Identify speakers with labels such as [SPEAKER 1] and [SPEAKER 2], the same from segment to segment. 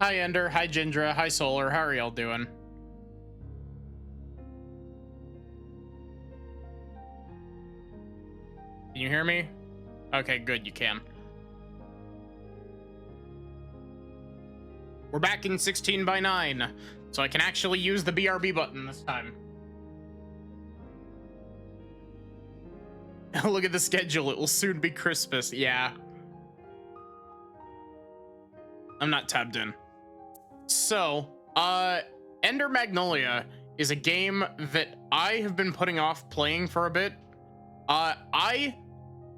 [SPEAKER 1] Hi Ender, hi Jindra, hi Solar, how are y'all doing? Can you hear me? Okay, good, you can. We're back in 16:9, so I can actually use the BRB button this time. Look at the schedule, it will soon be Christmas, yeah. I'm not tabbed in. So, Ender Magnolia is a game that I have been putting off playing for a bit. I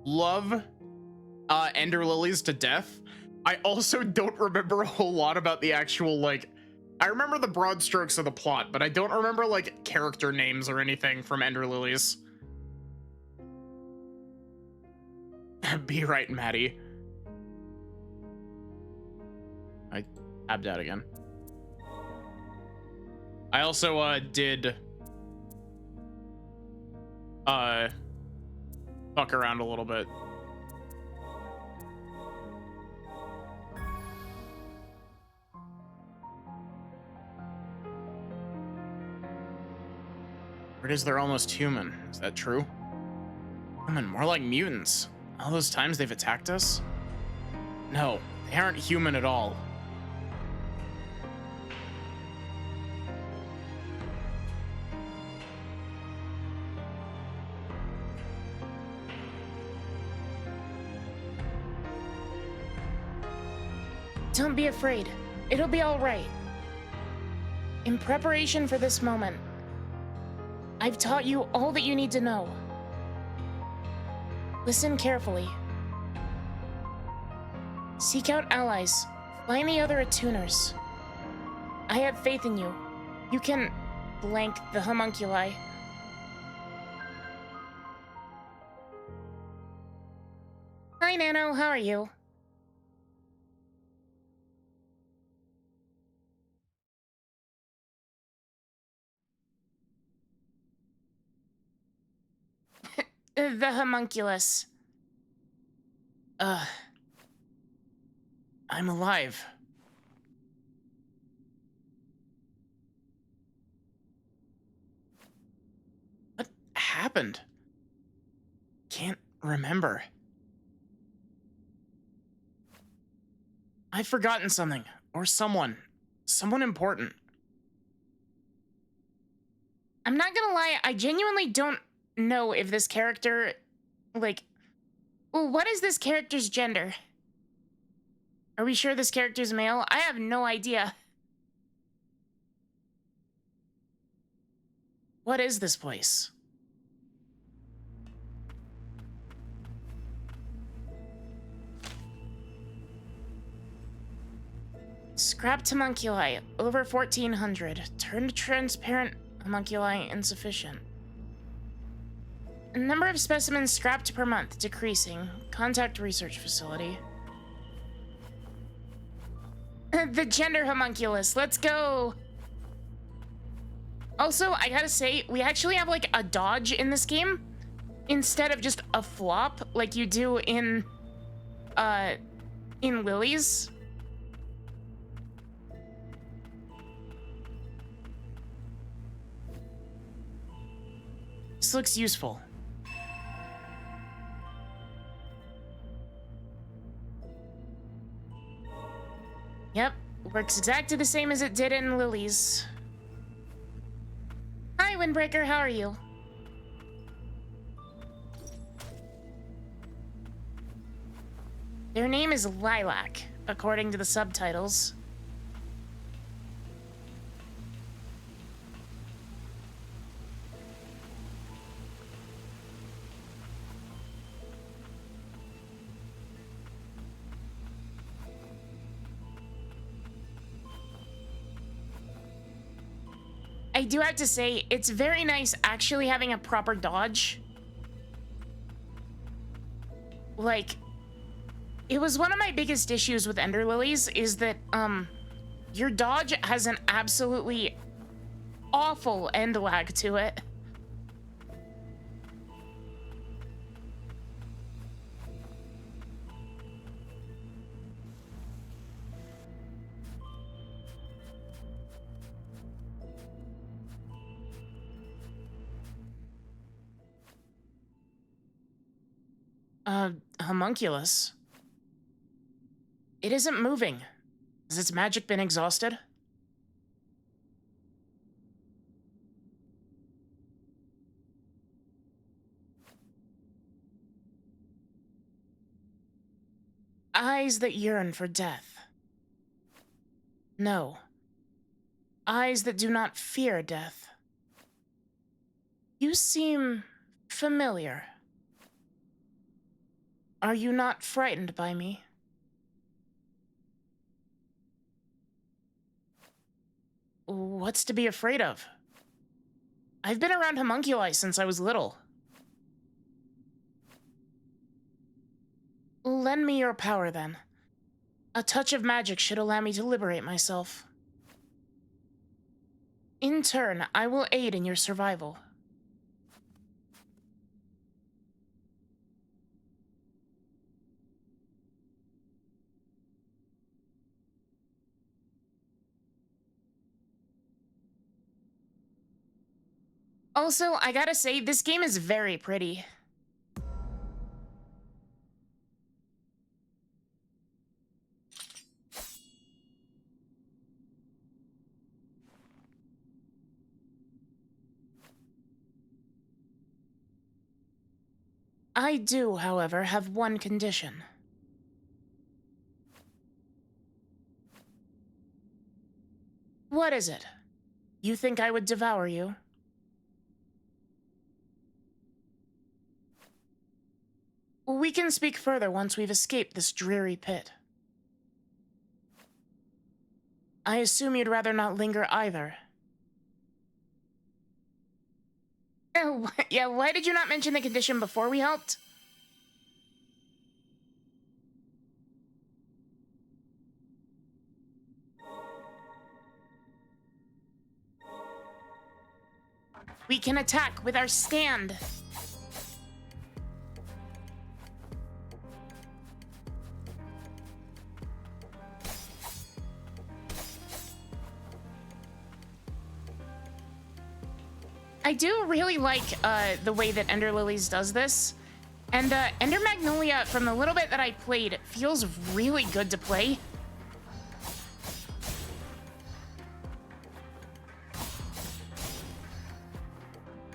[SPEAKER 1] love Ender Lilies to death. I also don't remember a whole lot about the actual, like, I remember the broad strokes of the plot, but I don't remember, like, character names or anything from Ender Lilies. Be right, Maddie. I tabbed out again. I also, did, fuck around a little bit. Or it is they're almost human. Is that true? Human, more like mutants. All those times they've attacked us? No, they aren't human at all.
[SPEAKER 2] Don't be afraid. It'll be all right. In preparation for this moment, I've taught you all that you need to know. Listen carefully. Seek out allies. Find the other attuners. I have faith in you. You can blank the homunculi. Hi, Nano. How are you? The homunculus.
[SPEAKER 1] I'm alive. What happened? Can't remember. I've forgotten something. Or someone. Someone important.
[SPEAKER 2] I'm not gonna lie, I genuinely don't know if this character, like, what is this character's gender? Are we sure this character's male? I have no idea.
[SPEAKER 1] What is this place?
[SPEAKER 2] Scrapped homunculi, over 1,400. Turned transparent homunculi insufficient. Number of specimens scrapped per month, decreasing. Contact research facility. The gender homunculus, let's go! Also, I gotta say, we actually have like a dodge in this game instead of just a flop like you do in Lilies.
[SPEAKER 1] This looks useful.
[SPEAKER 2] Yep, works exactly the same as it did in Lilies. Hi, Windbreaker, how are you? Their name is Lilac, according to the subtitles. I do have to say, it's very nice actually having a proper dodge. Like, it was one of my biggest issues with Ender Lilies is that, your dodge has an absolutely awful end lag to it. Homunculus. It isn't moving. Has its magic been exhausted? Eyes that yearn for death. No. Eyes that do not fear death. You seem familiar. Are you not frightened by me? What's to be afraid of? I've been around homunculi since I was little. Lend me your power, then. A touch of magic should allow me to liberate myself. In turn, I will aid in your survival. Also, I gotta say, this game is very pretty. I do, however, have one condition. What is it? You think I would devour you? We can speak further once we've escaped this dreary pit. I assume you'd rather not linger either. Oh, yeah, why did you not mention the condition before we helped? We can attack with our stand. I do really like the way that Ender Lilies does this. And Ender Magnolia, from the little bit that I played, feels really good to play.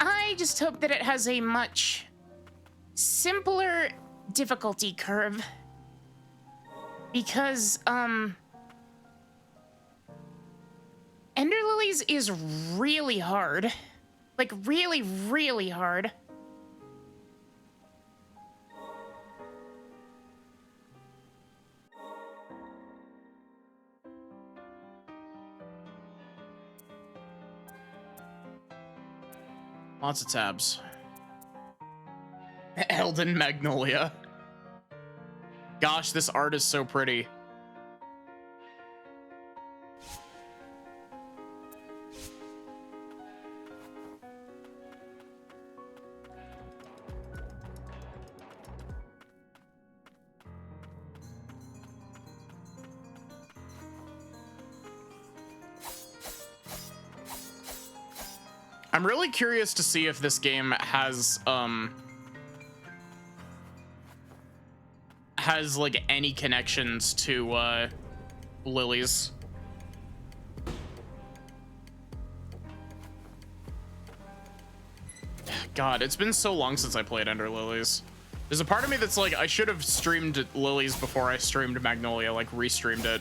[SPEAKER 2] I just hope that it has a much simpler difficulty curve. Because, Ender Lilies is really hard. Like, really, really hard.
[SPEAKER 1] Lots of tabs. Elden Magnolia. Gosh, this art is so pretty. I'm really curious to see if this game has like any connections to Lilies. God, it's been so long since I played Ender Lilies. There's a part of me that's like, I should have streamed Lilies before I streamed Magnolia, like restreamed it.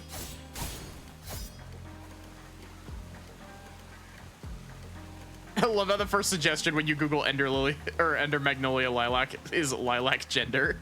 [SPEAKER 1] I love how the first suggestion when you Google Ender Lily or Ender Magnolia Lilac is lilac gender.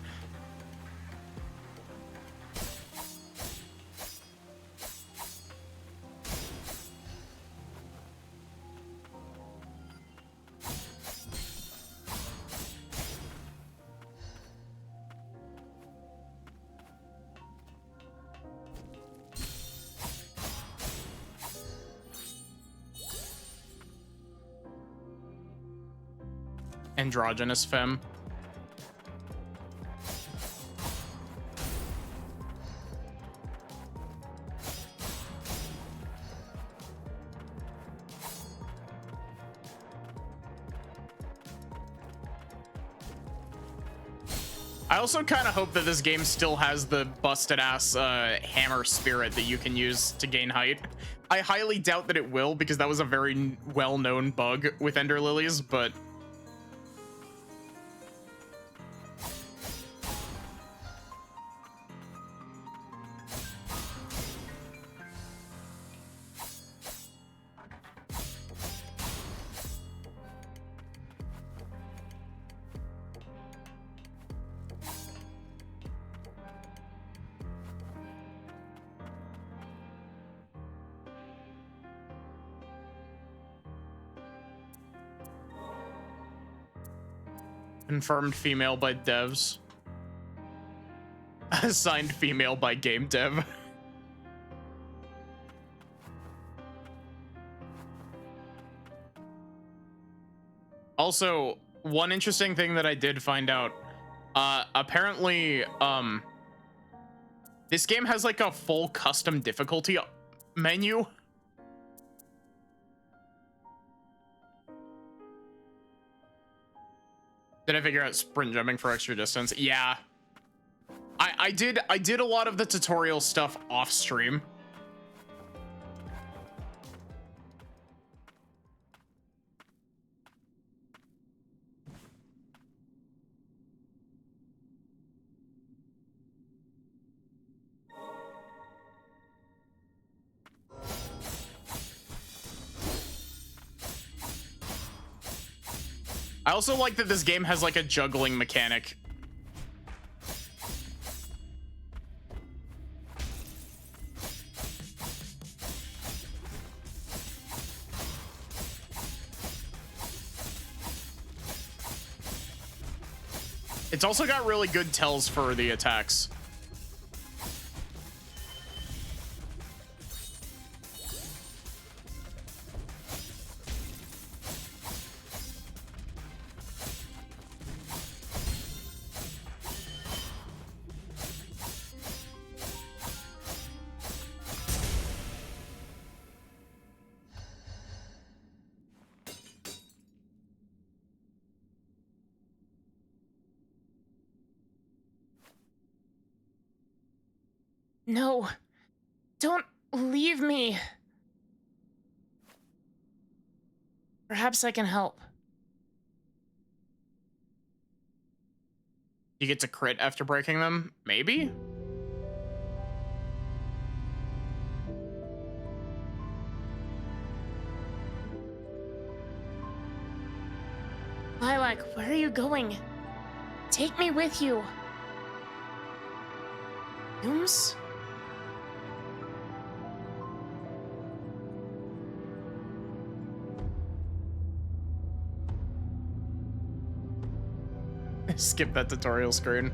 [SPEAKER 1] Androgynous femme. I also kind of hope that this game still has the busted ass hammer spirit that you can use to gain height. I highly doubt that it will, because that was a very well-known bug with Ender Lilies, but confirmed female by devs. Assigned female by game dev. Also, one interesting thing that I did find out, apparently, this game has like a full custom difficulty menu. Did I figure out sprint jumping for extra distance? Yeah. I did a lot of the tutorial stuff off stream. I also like that this game has like a juggling mechanic. It's also got really good tells for the attacks.
[SPEAKER 2] No, don't leave me. Perhaps I can help.
[SPEAKER 1] You get to crit after breaking them? Maybe?
[SPEAKER 2] Lilac, where are you going? Take me with you. Fumes?
[SPEAKER 1] Skip that tutorial screen.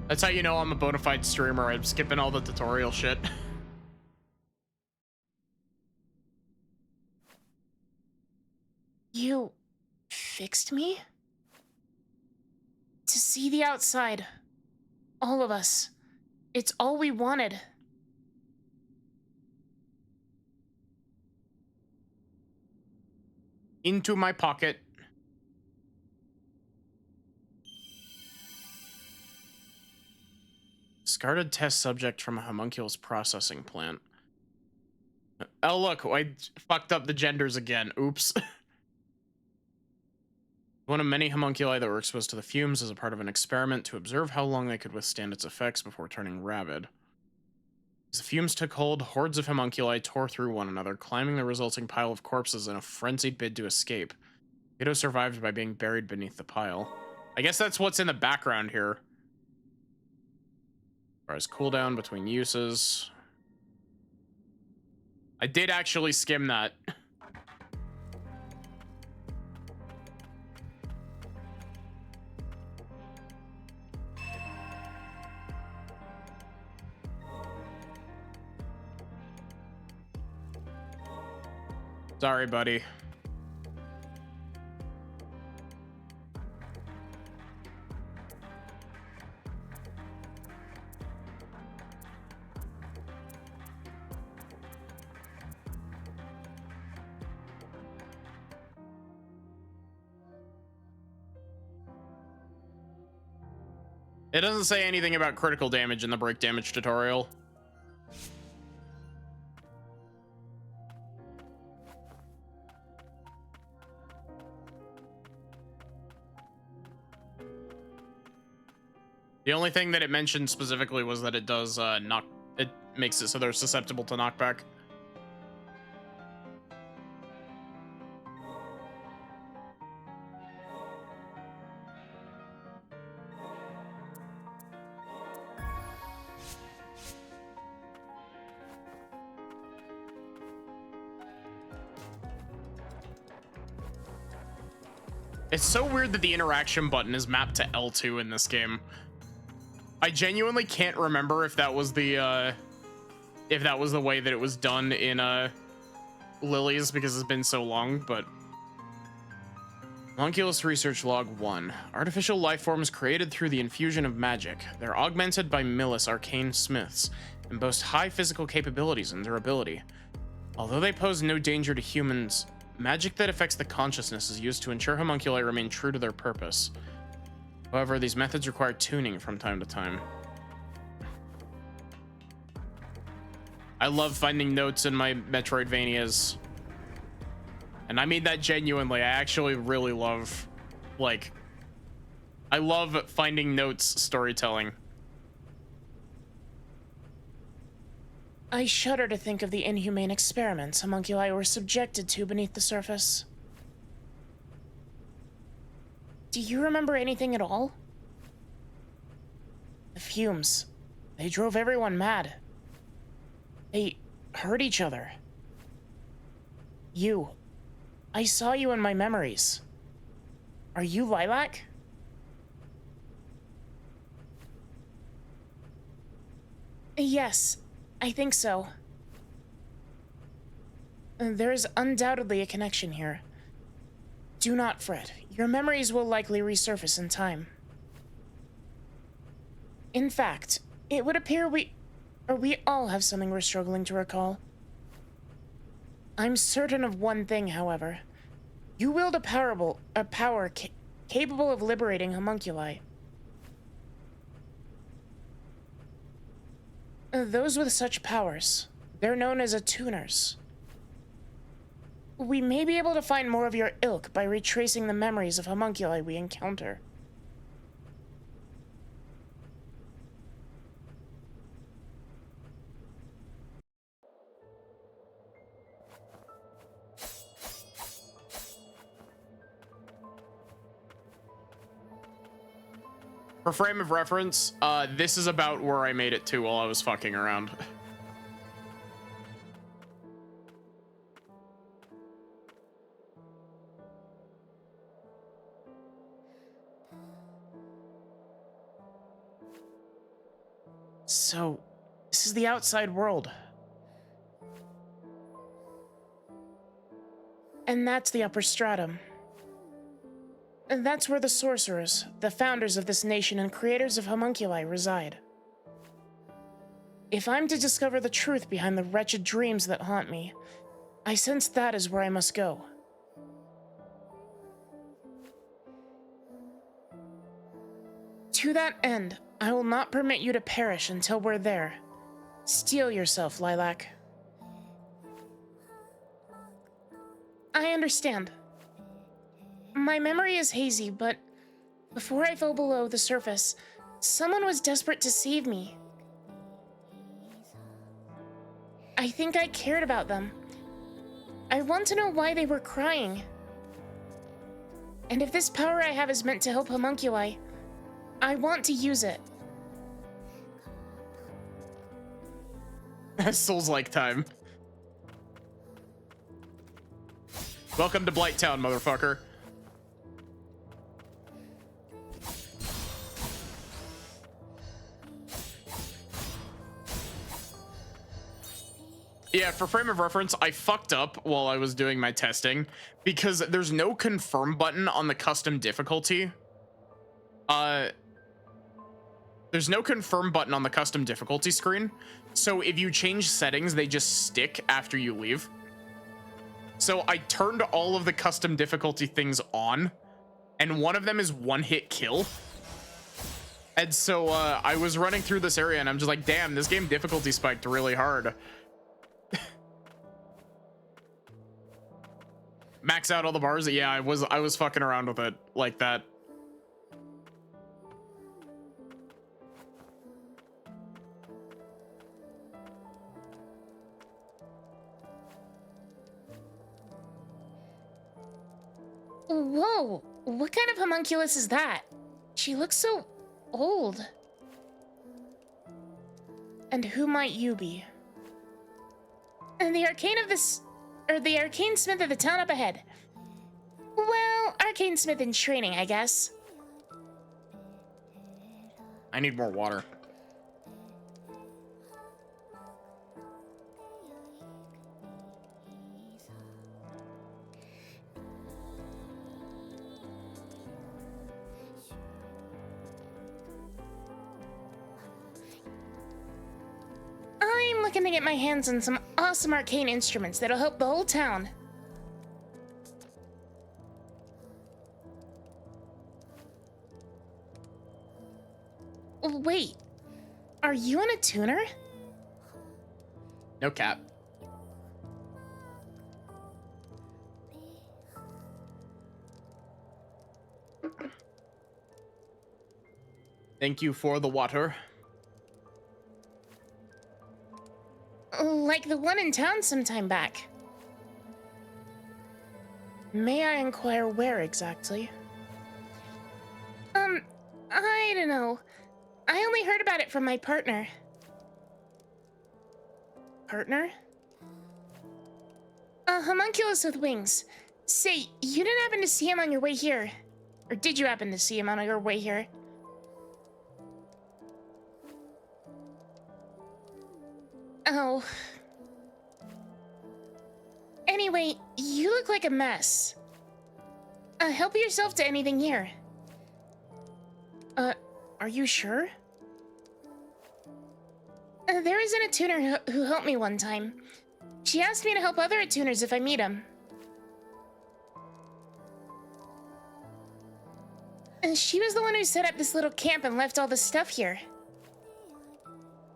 [SPEAKER 1] That's how you know I'm a bona fide streamer. I'm skipping all the tutorial shit.
[SPEAKER 2] You fixed me? To see the outside. All of us. It's all we wanted.
[SPEAKER 1] Into my pocket. Discarded test subject from a homunculus processing plant. Oh, look, I fucked up the genders again. Oops. One of many homunculi that were exposed to the fumes as a part of an experiment to observe how long they could withstand its effects before turning rabid. As the fumes took hold, hordes of homunculi tore through one another, climbing the resulting pile of corpses in a frenzied bid to escape. Kato survived by being buried beneath the pile. I guess that's what's in the background here. As far as cooldown between uses. I did actually skim that. Sorry, buddy. It doesn't say anything about critical damage in the break damage tutorial. The only thing that it mentioned specifically was that it does it makes it so they're susceptible to knockback. It's so weird that the interaction button is mapped to L2 in this game. I genuinely can't remember if that was the way that it was done in Lily's, because it's been so long. But Homunculus Research Log 1. Artificial life forms created through the infusion of magic. They're augmented by Millis arcane smiths and boast high physical capabilities and durability. Although they pose no danger to humans, magic that affects the consciousness is used to ensure homunculi remain true to their purpose. However, these methods require tuning from time to time. I love finding notes in my Metroidvanias. And I mean that genuinely. I actually really love, like, I love finding notes storytelling.
[SPEAKER 2] I shudder to think of the inhumane experiments homunculi were subjected to beneath the surface. Do you remember anything at all? The fumes. They drove everyone mad. They hurt each other. You. I saw you in my memories. Are you Lilac? Yes, I think so. There's undoubtedly a connection here. Do not fret. Your memories will likely resurface in time. In fact, it would appear we all have something we're struggling to recall. I'm certain of one thing, however. You wield a power capable of liberating homunculi. Those with such powers, they're known as attuners. We may be able to find more of your ilk by retracing the memories of homunculi we encounter.
[SPEAKER 1] For frame of reference, this is about where I made it to while I was fucking around.
[SPEAKER 2] So, this is the outside world. And that's the upper stratum. And that's where the sorcerers, the founders of this nation and creators of homunculi, reside. If I'm to discover the truth behind the wretched dreams that haunt me, I sense that is where I must go. To that end, I will not permit you to perish until we're there. Steel yourself, Lilac. I understand. My memory is hazy, but before I fell below the surface, someone was desperate to save me. I think I cared about them. I want to know why they were crying. And if this power I have is meant to help homunculi, I want to use it.
[SPEAKER 1] Souls-like time. Welcome to Blighttown, motherfucker. Yeah, for frame of reference, I fucked up while I was doing my testing because there's no confirm button on the custom difficulty. There's no confirm button on the custom difficulty screen. So if you change settings, they just stick after you leave. So I turned all of the custom difficulty things on, and one of them is one hit kill. And so I was running through this area and I'm just like, damn, this game difficulty spiked really hard. Max out all the bars. Yeah, I was fucking around with it like that.
[SPEAKER 2] Whoa, what kind of homunculus is that? She looks so old. And who might you be? And the arcane smith of the town up ahead. Well, arcane smith in training, I guess.
[SPEAKER 1] I need more water.
[SPEAKER 2] I'm looking to get my hands on some awesome arcane instruments that'll help the whole town. Wait, are you in a tuner?
[SPEAKER 1] No cap. Thank you for the water.
[SPEAKER 2] Like the one in town some time back. May I inquire where exactly? I don't know. I only heard about it from my partner. Partner? A homunculus with wings. Say, you didn't happen to see him on your way here? Or did you happen to see him on your way here? Oh. Anyway, you look like a mess. Help yourself to anything here. Are you sure? There isn't a tuner who helped me one time. She asked me to help other attuners if I meet them. And she was the one who set up this little camp and left all the stuff here.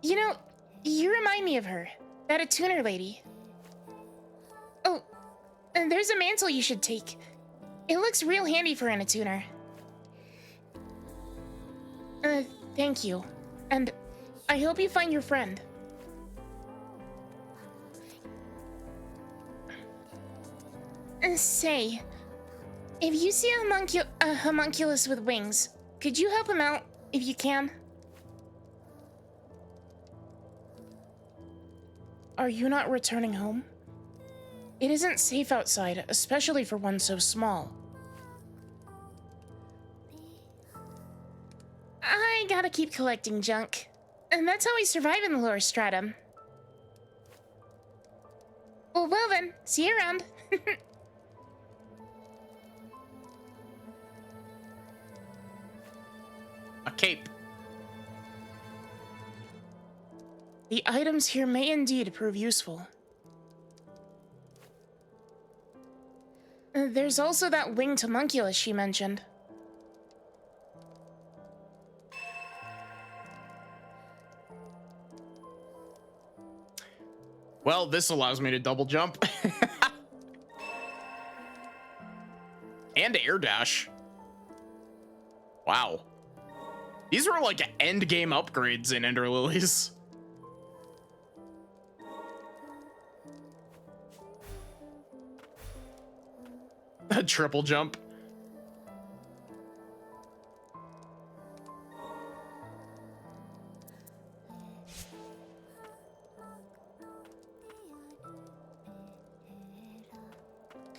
[SPEAKER 2] You know, you remind me of her. That attuner lady. Oh, and there's a mantle you should take. It looks real handy for an attuner. Thank you. And I hope you find your friend. Say, if you see a homunculus with wings, could you help him out if you can? Are you not returning home? It isn't safe outside, especially for one so small. I gotta keep collecting junk. And that's how we survive in the lower stratum. Well then, see you around.
[SPEAKER 1] A cape.
[SPEAKER 2] The items here may indeed prove useful. There's also that winged homunculus she mentioned.
[SPEAKER 1] Well, this allows me to double jump. And air dash. Wow. These were like end game upgrades in Ender Lilies. A triple jump.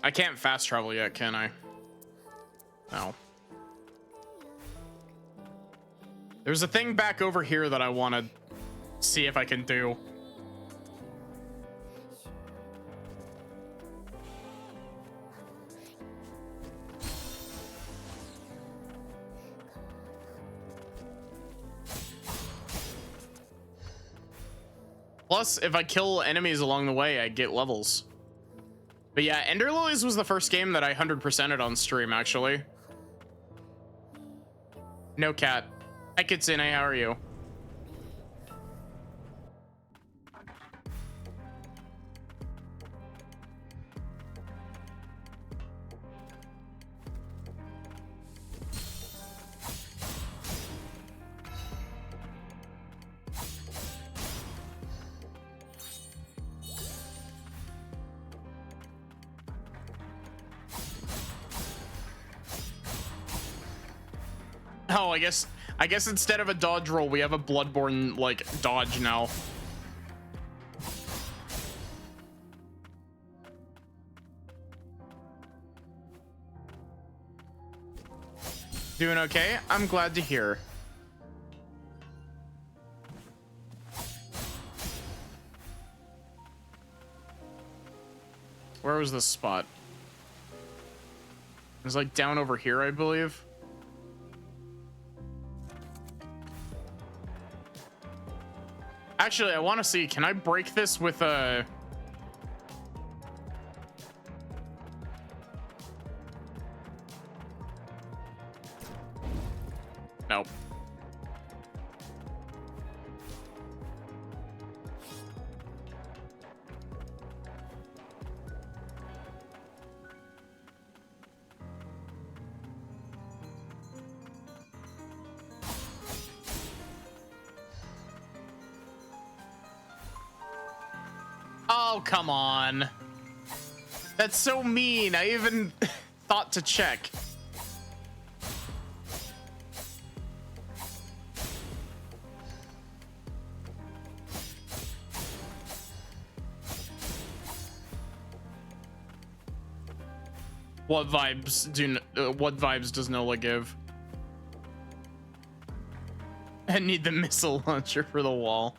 [SPEAKER 1] I can't fast travel yet, can I? No. There's a thing back over here that I want to see if I can do. Plus, if I kill enemies along the way, I get levels. But yeah, Ender Lilies was the first game that I 100%ed on stream, actually. No cat. Hi, Kitsune, how are you? Oh, I guess instead of a dodge roll, we have a Bloodborne like dodge now. Doing okay? I'm glad to hear. Where was this spot? It was like down over here, I believe. Actually, I want to see, can I break this with a... Nope. Oh, come on. That's so mean. I even thought to check. What vibes does Nola give? I need the missile launcher for the wall.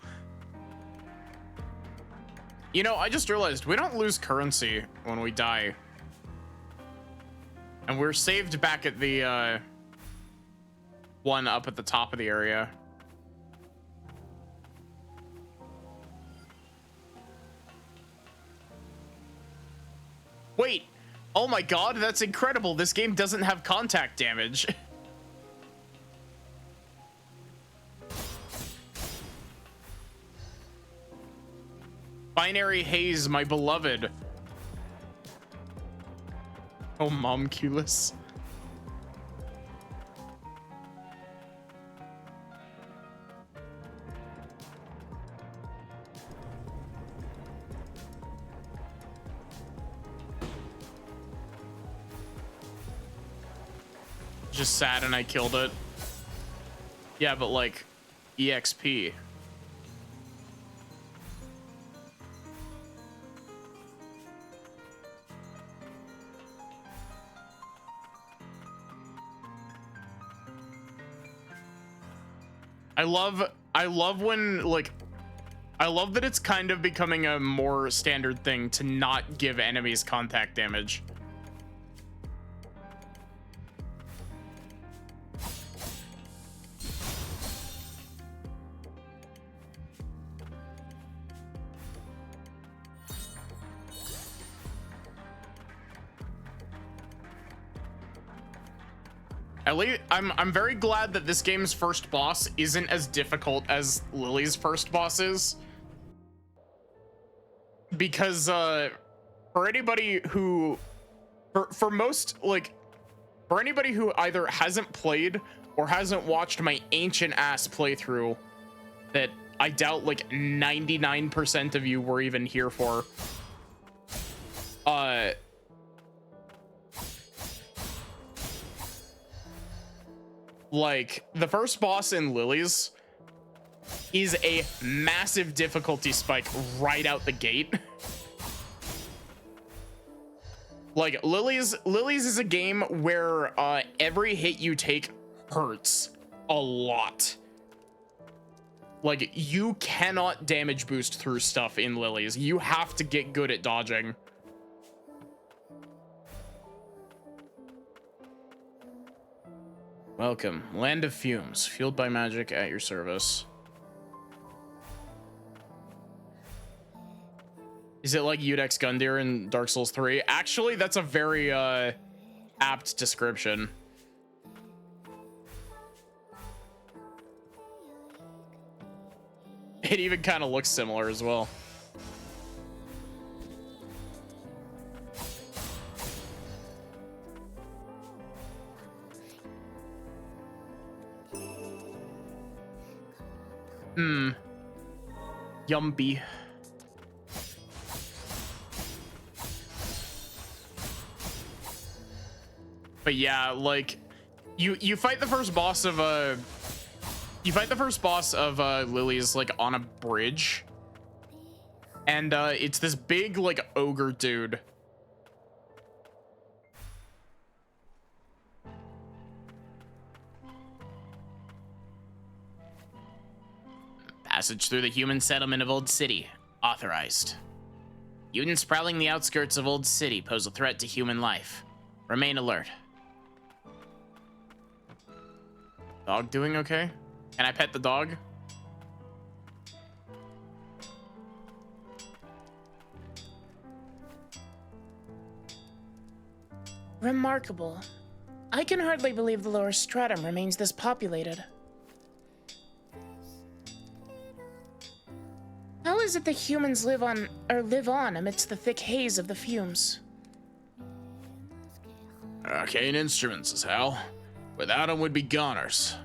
[SPEAKER 1] You know, I just realized we don't lose currency when we die. And we're saved back at the one up at the top of the area. Wait. Oh my god, that's incredible. This game doesn't have contact damage. Binary Haze, my beloved. Oh, momculus. Just sad and I killed it. Yeah, but like EXP. I love when like I love that it's kind of becoming a more standard thing to not give enemies contact damage. At least I'm very glad that this game's first boss isn't as difficult as Lily's first boss is. Because for anybody who for most like for anybody who either hasn't played or hasn't watched my ancient ass playthrough that I doubt like 99% of you were even here for, like the first boss in Lily's is a massive difficulty spike right out the gate. Like Lily's is a game where every hit you take hurts a lot. Like you cannot damage boost through stuff in Lily's. You have to get good at dodging. Welcome, Land of Fumes, fueled by magic at your service. Is it like Udex Gundyr in Dark Souls 3? Actually, that's a very apt description. It even kind of looks similar as well. Yumpy. But yeah, like you fight the first boss of Lily's like on a bridge, and it's this big like ogre dude. Passage through the human settlement of Old City authorized. Mutants prowling the outskirts of Old City pose a threat to human life. Remain alert. Dog doing okay? Can I pet the dog?
[SPEAKER 2] Remarkable. I can hardly believe the lower stratum remains this populated. How is it the humans live on amidst the thick haze of the fumes?
[SPEAKER 3] Arcane instruments is how. Without them, we'd be goners.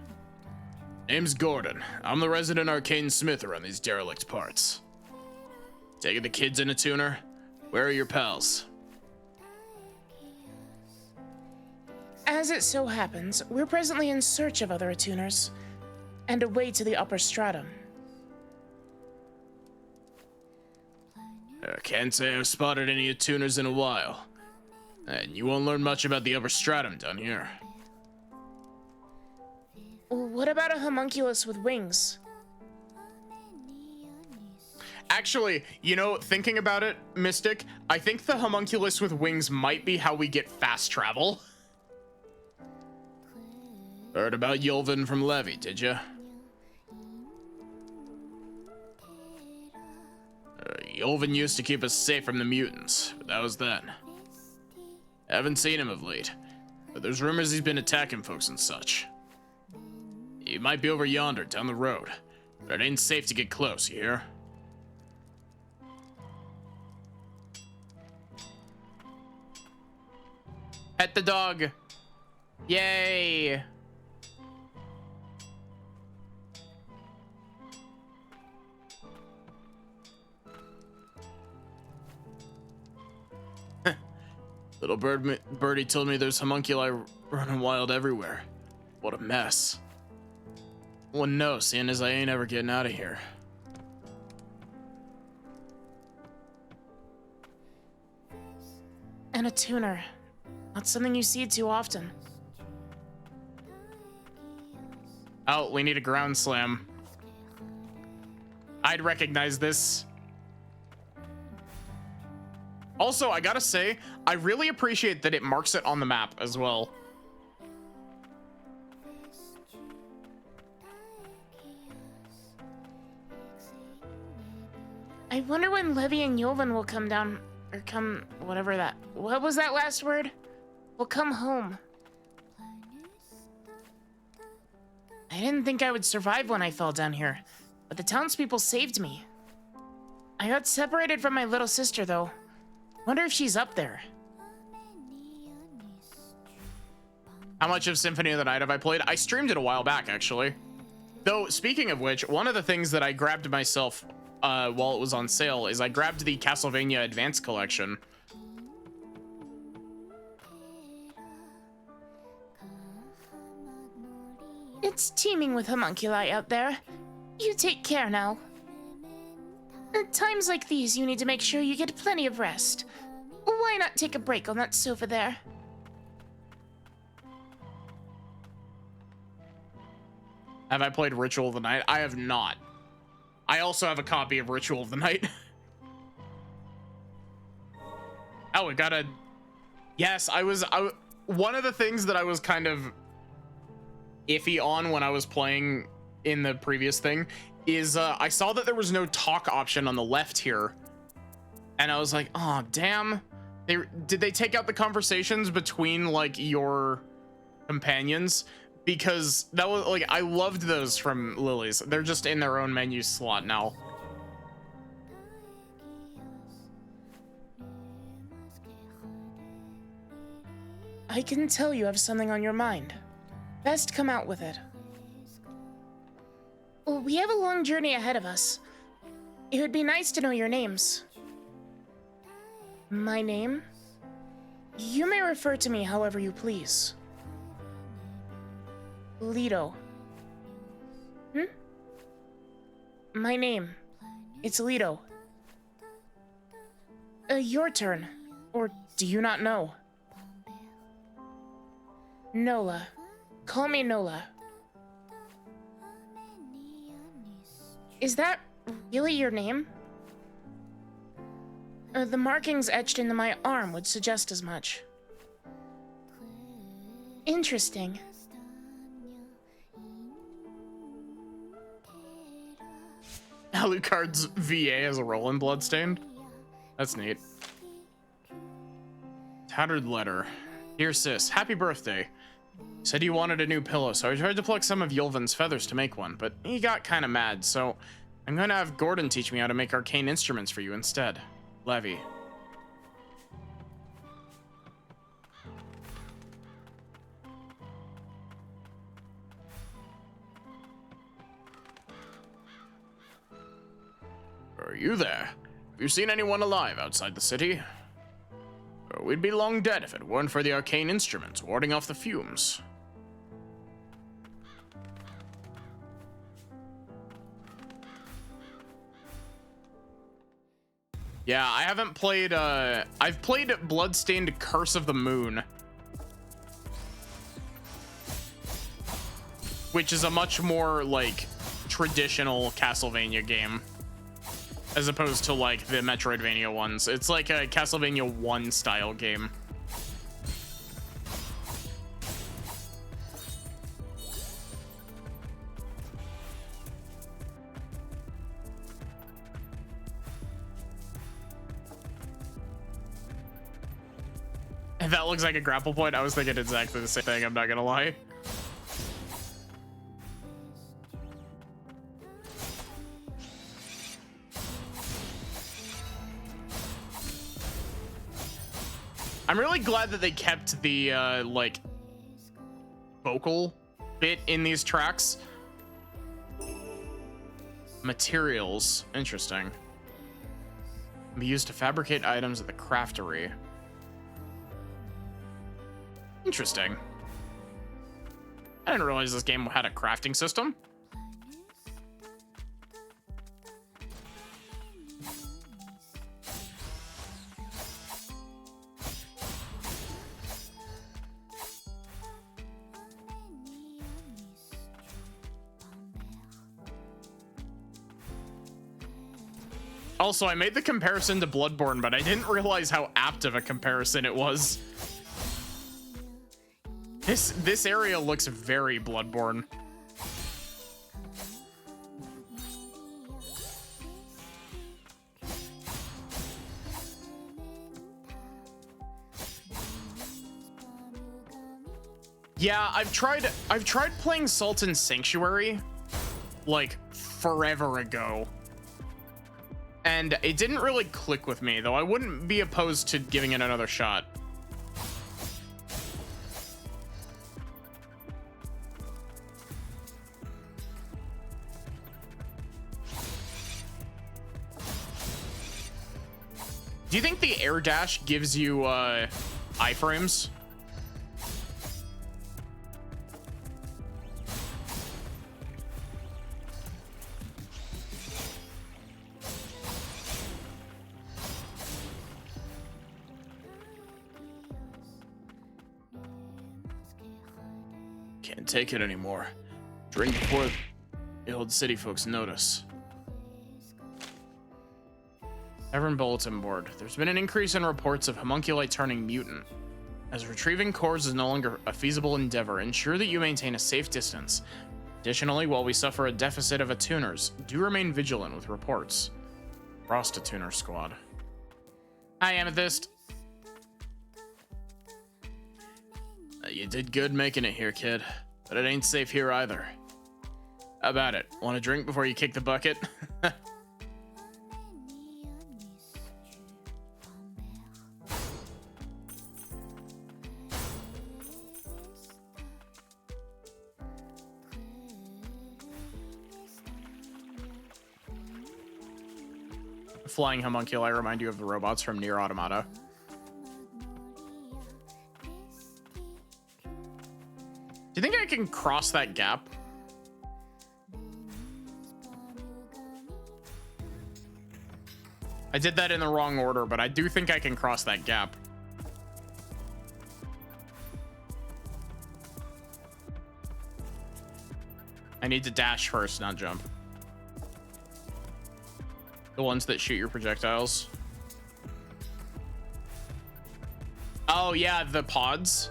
[SPEAKER 3] Name's Gordon. I'm the resident arcane smith around these derelict parts. Taking the kids in a tuner? Where are your pals?
[SPEAKER 2] As it so happens, we're presently in search of other attuners, and a way to the upper stratum.
[SPEAKER 3] Can't say I've spotted any attuners in a while. And you won't learn much about the upper stratum down here.
[SPEAKER 2] What about a homunculus with wings?
[SPEAKER 1] Actually, you know, thinking about it, Mystic, I think the homunculus with wings might be how we get fast travel.
[SPEAKER 3] Heard about Yulvin from Levy, did ya? Yulvin used to keep us safe from the mutants, but that was then. Haven't seen him of late, but there's rumors he's been attacking folks and such. He might be over yonder, down the road, but it ain't safe to get close, you hear?
[SPEAKER 1] Pet the dog. Yay.
[SPEAKER 3] Little birdie told me there's homunculi running wild everywhere. What a mess. Wouldn't know, seeing as I ain't ever getting out of here.
[SPEAKER 2] And a tuner. Not something you see too often.
[SPEAKER 1] Oh, we need a ground slam. I'd recognize this. Also, I gotta say, I really appreciate that it marks it on the map as well.
[SPEAKER 2] I wonder when Levy and Yulvin will come down, or come, whatever that, what was that last word? Will come home. I didn't think I would survive when I fell down here, but the townspeople saved me. I got separated from my little sister, though. Wonder if she's up there.
[SPEAKER 1] How much of Symphony of the Night have I played? I streamed it a while back, actually. Though, speaking of which, one of the things that I grabbed myself while it was on sale is I grabbed the Castlevania Advance Collection.
[SPEAKER 2] It's teeming with homunculi out there. You take care now. At times like these, you need to make sure you get plenty of rest. Why not take a break on that sofa there?
[SPEAKER 1] Have I played Ritual of the Night? I have not. I also have a copy of Ritual of the Night. Oh, we got a... Yes, one of the things that I was kind of iffy on when I was playing in the previous thing is I saw that there was no talk option on the left here. And I was like, oh, damn. Did they take out the conversations between, like, your companions? because that was like, I loved those from Lily's. They're just in their own menu slot now.
[SPEAKER 2] I can tell you have something on your mind. Best come out with it. Well, we have a long journey ahead of us. It would be nice to know your names. My name? You may refer to me however you please. Lido. My name. It's Lido. Your turn. Or do you not know? Nola. Call me Nola. Is that really your name? The markings etched into my arm would suggest as much. Interesting.
[SPEAKER 1] Alucard's VA has a role in Bloodstained. That's neat. Tattered letter. Dear sis, happy birthday. Said you wanted a new pillow, so I tried to pluck some of Yulvin's feathers to make one, but he got kind of mad, so I'm going to have Gordon teach me how to make arcane instruments for you instead. Levy. Are you there? Have you seen anyone alive outside the city? We'd be long dead if it weren't for the arcane instruments warding off the fumes. Yeah, I haven't played, I've played Bloodstained Curse of the Moon, which is a much more, like, traditional Castlevania game, as opposed to, like, the Metroidvania ones. It's like a Castlevania 1 style game. If that looks like a grapple point, I was thinking exactly the same thing, I'm not gonna lie. I'm really glad that they kept the, like, vocal bit in these tracks. Materials. Interesting. Can be used to fabricate items at the craftery. Interesting. I didn't realize this game had a crafting system. Also, I made the comparison to Bloodborne, but I didn't realize how apt of a comparison it was. This area looks very Bloodborne. Yeah, I've tried playing Sultan Sanctuary like forever ago. And it didn't really click with me, though I wouldn't be opposed to giving it another shot. Do you think the air dash gives you iframes? Can't take it anymore. Drink before the old city folks notice. Tavern Bulletin Board. There's been an increase in reports of homunculi turning mutant. As retrieving cores is no longer a feasible endeavor, ensure that you maintain a safe distance. Additionally, while we suffer a deficit of attuners, do remain vigilant with reports. Frost Attuner Squad. Hi, Amethyst. You did good making it here, kid.
[SPEAKER 3] But it ain't safe here either. How about it? Want a drink before you kick the bucket? Flying homunculi remind you of the robots from Nier Automata. Do you think I can cross that gap? I did that in the wrong order, but I do think I can cross that gap. I need to dash first, not jump. The ones that shoot your projectiles. Oh yeah, the pods.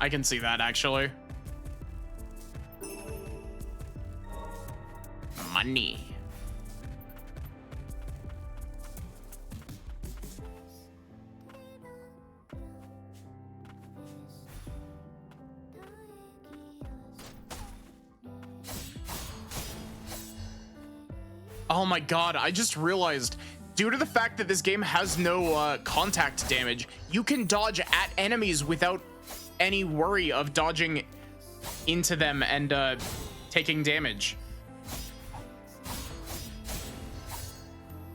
[SPEAKER 3] I can see that actually. Money. Oh my god, I just realized, due to the fact that this game has no contact damage, you can dodge at enemies without any worry of dodging into them and taking damage.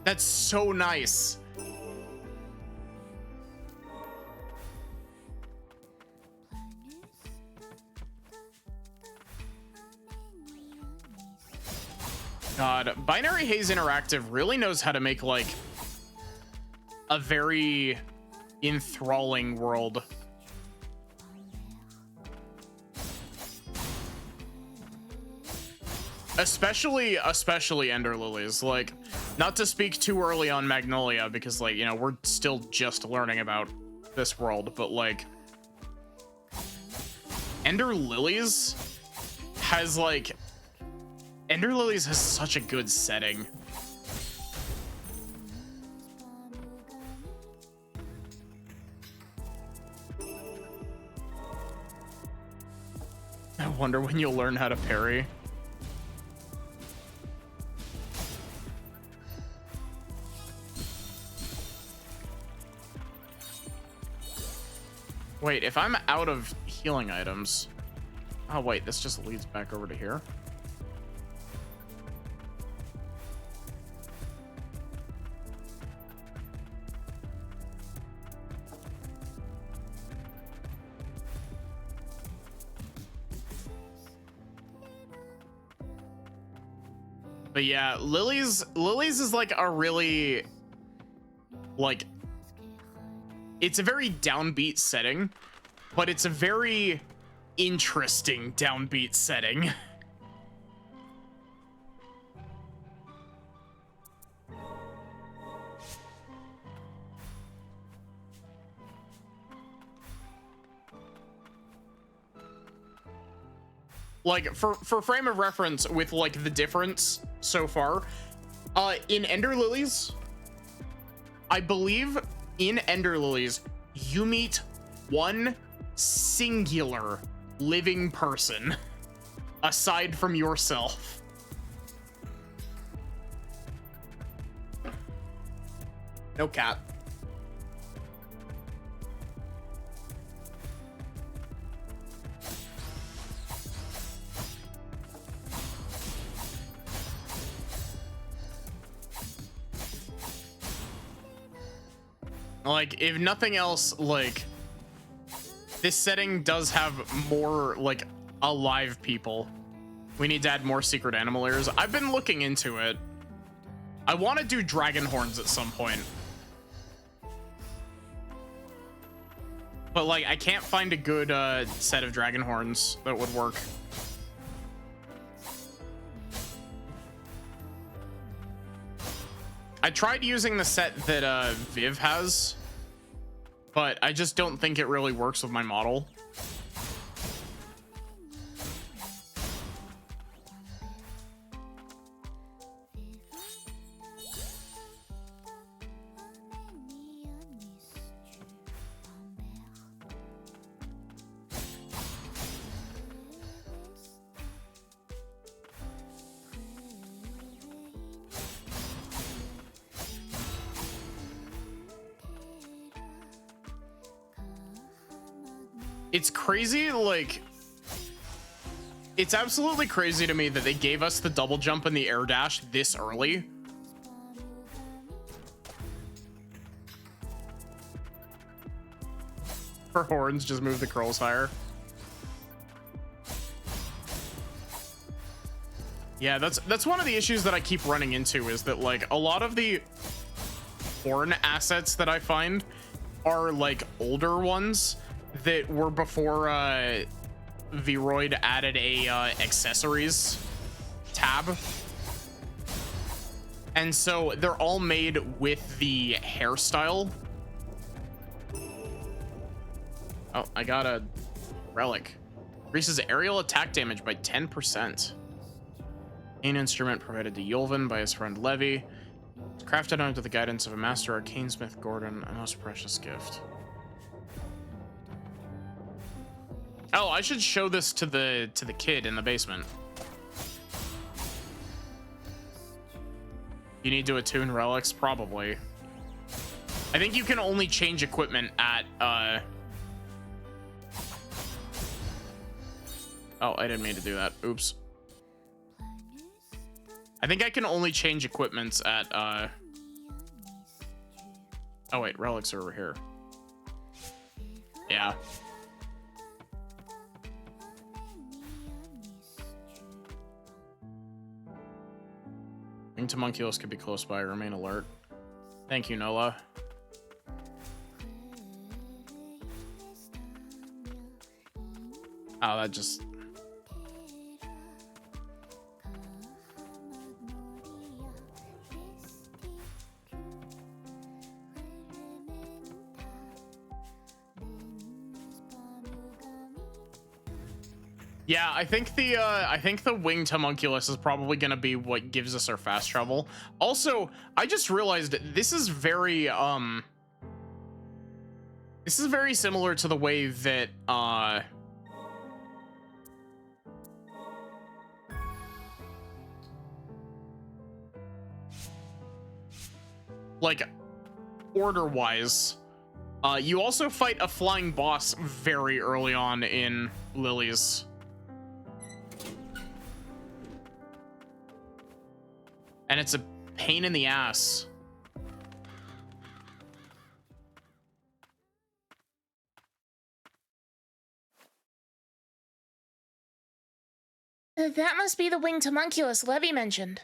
[SPEAKER 3] That's so nice. God, Binary Haze Interactive really knows how to make like a very enthralling world. Especially Ender Lilies. Like, not to speak too early on Magnolia because, like, you know, we're still just learning about this world, but like Ender Lilies has such a good setting. I wonder when you'll learn how to parry. Wait, if I'm out of healing items... Oh, wait, this just leads back over to here. But yeah, Lily's is like a really, like, it's a very downbeat setting, but it's a very interesting downbeat setting. Like, for frame of reference with like the difference so far, in Ender Lilies, I believe in Ender Lilies, you meet one singular living person aside from yourself. No cat. Like, if nothing else, like, this setting does have more, like, alive people. We need to add more secret animal ears. I've been looking into it. I want to do dragon horns at some point. But, like, I can't find a good set of dragon horns that would work. I tried using the set that Viv has, but I just don't think it really works with my model.
[SPEAKER 1] It's crazy, like, it's absolutely crazy to me that they gave us the double jump and the air dash this early. Her horns just move the curls higher. Yeah, that's one of the issues that I keep running into, is that like a lot of the horn assets that I find are like older ones that were before Vroid added a accessories tab. And so they're all made with the hairstyle. Oh, I got a relic. Increases aerial attack damage by 10%. An instrument provided to Yulvin by his friend Levi. It's crafted under the guidance of a master arcanesmith Gordon, a most precious gift. Oh, I should show this to the kid in the basement. You need to attune relics? Probably. I think you can only change equipment at oh, I didn't mean to do that. Oops. I think I can only change equipments at oh wait, relics are over here. Yeah. Winged homunculus could be close by. Remain alert. Thank you, Nola. Oh, that just... Yeah, I think the winged homunculus is probably gonna be what gives us our fast travel. Also, I just realized this is very similar to the way that like order-wise, you also fight a flying boss very early on in Lily's. And it's a pain in the ass.
[SPEAKER 2] That must be the winged homunculus Levi mentioned.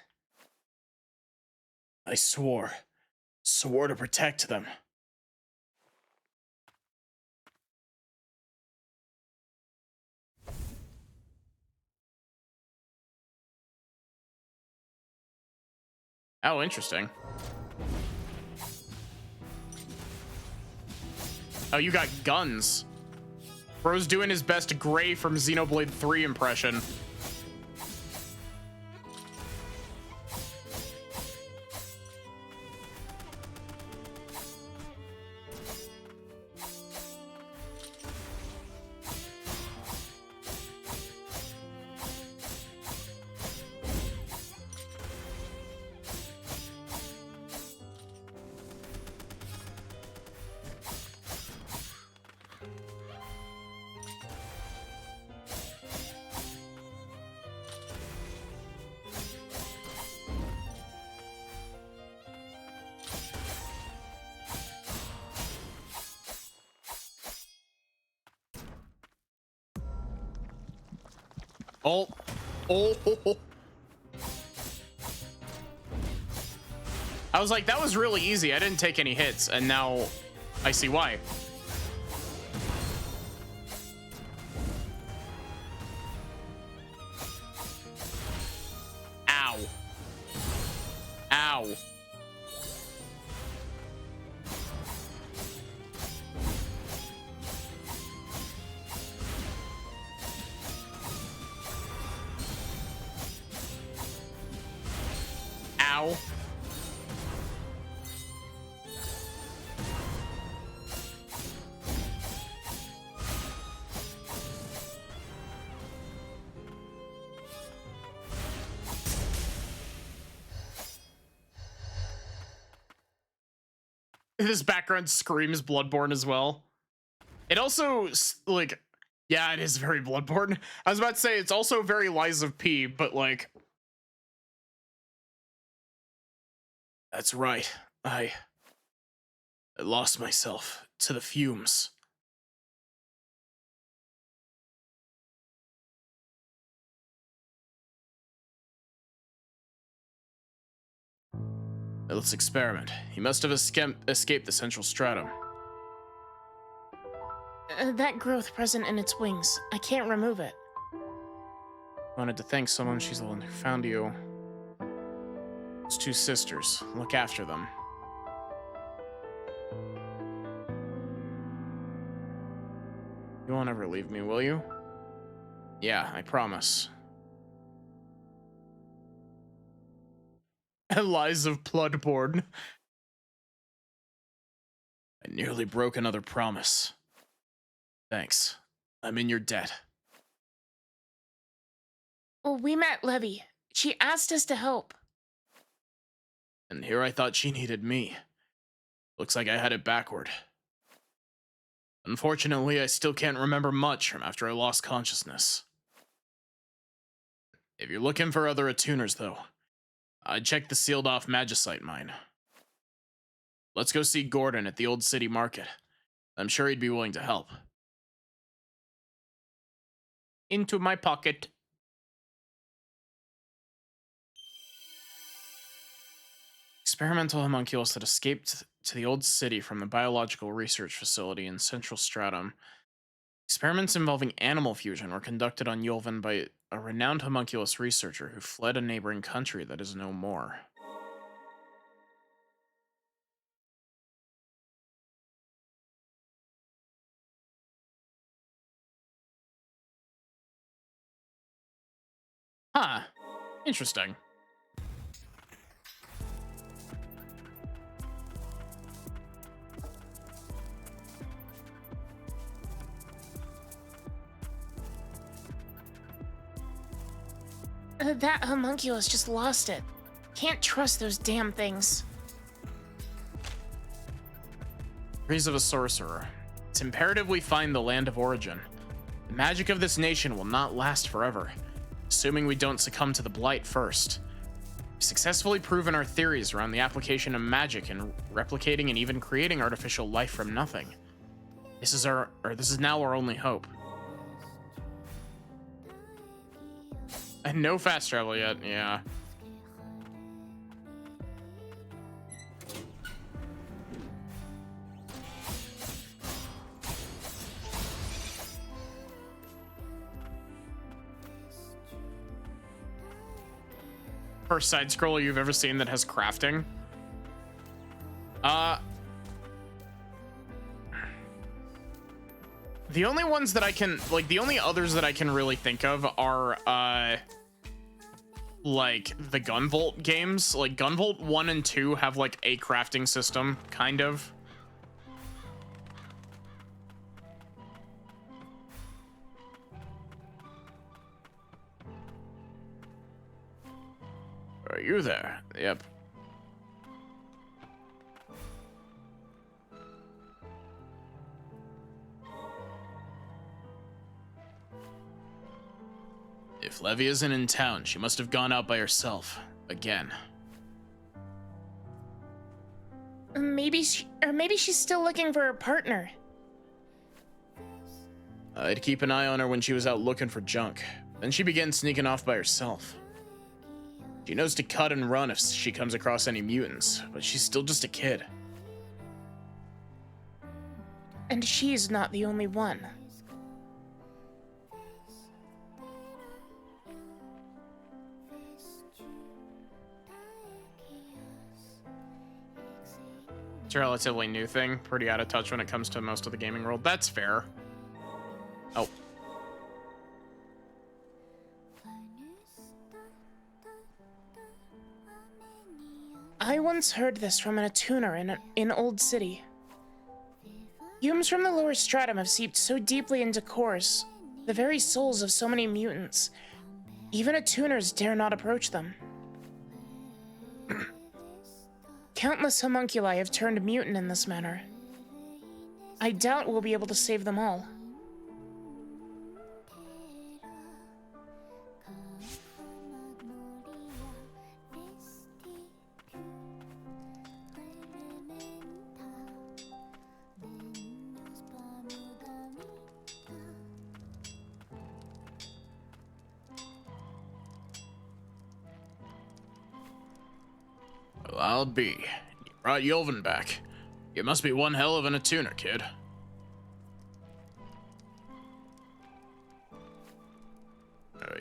[SPEAKER 3] I swore to protect them.
[SPEAKER 1] Oh, interesting. Oh, you got guns. Bro's doing his best Gray from Xenoblade 3 impression. Oh, oh. I was like, that was really easy. I didn't take any hits, and now I see why. Ow. Ow. Ow. This background screams Bloodborne as well. It also, like, Yeah, it is very Bloodborne. I was about to say it's also very Lies of P, but like, that's right. I lost myself to the fumes. Let's experiment. He must have escaped the central stratum.
[SPEAKER 2] That growth present in its wings. I can't remove it.
[SPEAKER 1] Wanted to thank someone. She's the one who found you. Those two sisters. Look after them. You won't ever leave me, will you? Yeah, I promise. Lies of Bloodborne. I nearly broke another promise. Thanks. I'm in your debt.
[SPEAKER 2] Well, we met Levy. She asked us to help.
[SPEAKER 1] And here I thought she needed me. Looks like I had it backward. Unfortunately, I still can't remember much from after I lost consciousness. If you're looking for other attuners, though, I'd check the sealed-off magicite mine. Let's go see Gordon at the old city market. I'm sure he'd be willing to help. Into my pocket. Experimental homunculus that escaped to the old city from the biological research facility in Central Stratum. Experiments involving animal fusion were conducted on Yulvin by a renowned homunculus researcher who fled a neighboring country that is no more. Huh. Interesting.
[SPEAKER 2] That homunculus just lost it. Can't trust those damn things.
[SPEAKER 1] Praise of a sorcerer. It's imperative we find the land of origin. The magic of this nation will not last forever, assuming we don't succumb to the blight first. We've successfully proven our theories around the application of magic in replicating and even creating artificial life from nothing. This is now our only hope. And no fast travel yet, yeah. First side scroller you've ever seen that has crafting. The only ones that I can, like, the only others that I can really think of are, like, the Gunvolt games. Like, Gunvolt 1 and 2 have, like, a crafting system, kind of. Are you there? Yep. If Levy isn't in town, she must have gone out by herself. Again.
[SPEAKER 2] Maybe she's still looking for her partner.
[SPEAKER 1] I'd keep an eye on her when she was out looking for junk. Then she began sneaking off by herself. She knows to cut and run if she comes across any mutants, but she's still just a kid.
[SPEAKER 2] And she's not the only one.
[SPEAKER 1] It's a relatively new thing, pretty out of touch when it comes to most of the gaming world. That's fair. Oh.
[SPEAKER 2] I once heard this from an attuner in Old City. Fumes from the lower stratum have seeped so deeply into cores, the very souls of so many mutants. Even attuners dare not approach them. Countless homunculi have turned mutant in this manner. I doubt we'll be able to save them all.
[SPEAKER 3] Well, I'll be. You brought Yolvin back. You must be one hell of an attuner, kid.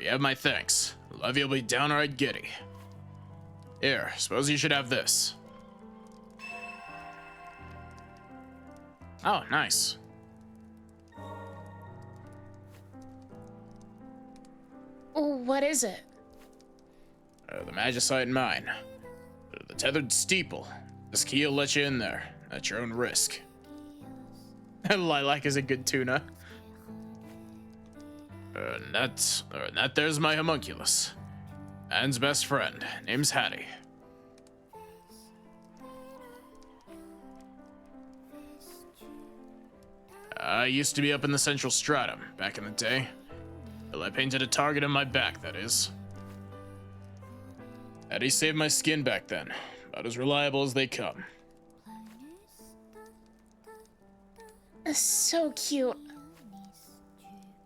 [SPEAKER 3] You have my thanks. Levy will be downright giddy. Here, suppose you should have this.
[SPEAKER 1] Oh, nice.
[SPEAKER 2] Oh, what is it?
[SPEAKER 3] The Magicite mine. The tethered steeple. This key will let you in there at your own risk.
[SPEAKER 1] Lilac is a good tuna.
[SPEAKER 3] And that there's my homunculus. Anne's best friend. Name's Hattie. I used to be up in the central stratum back in the day. Well, I painted a target on my back, that is. Hattie saved my skin back then. About as reliable as they come.
[SPEAKER 2] So cute.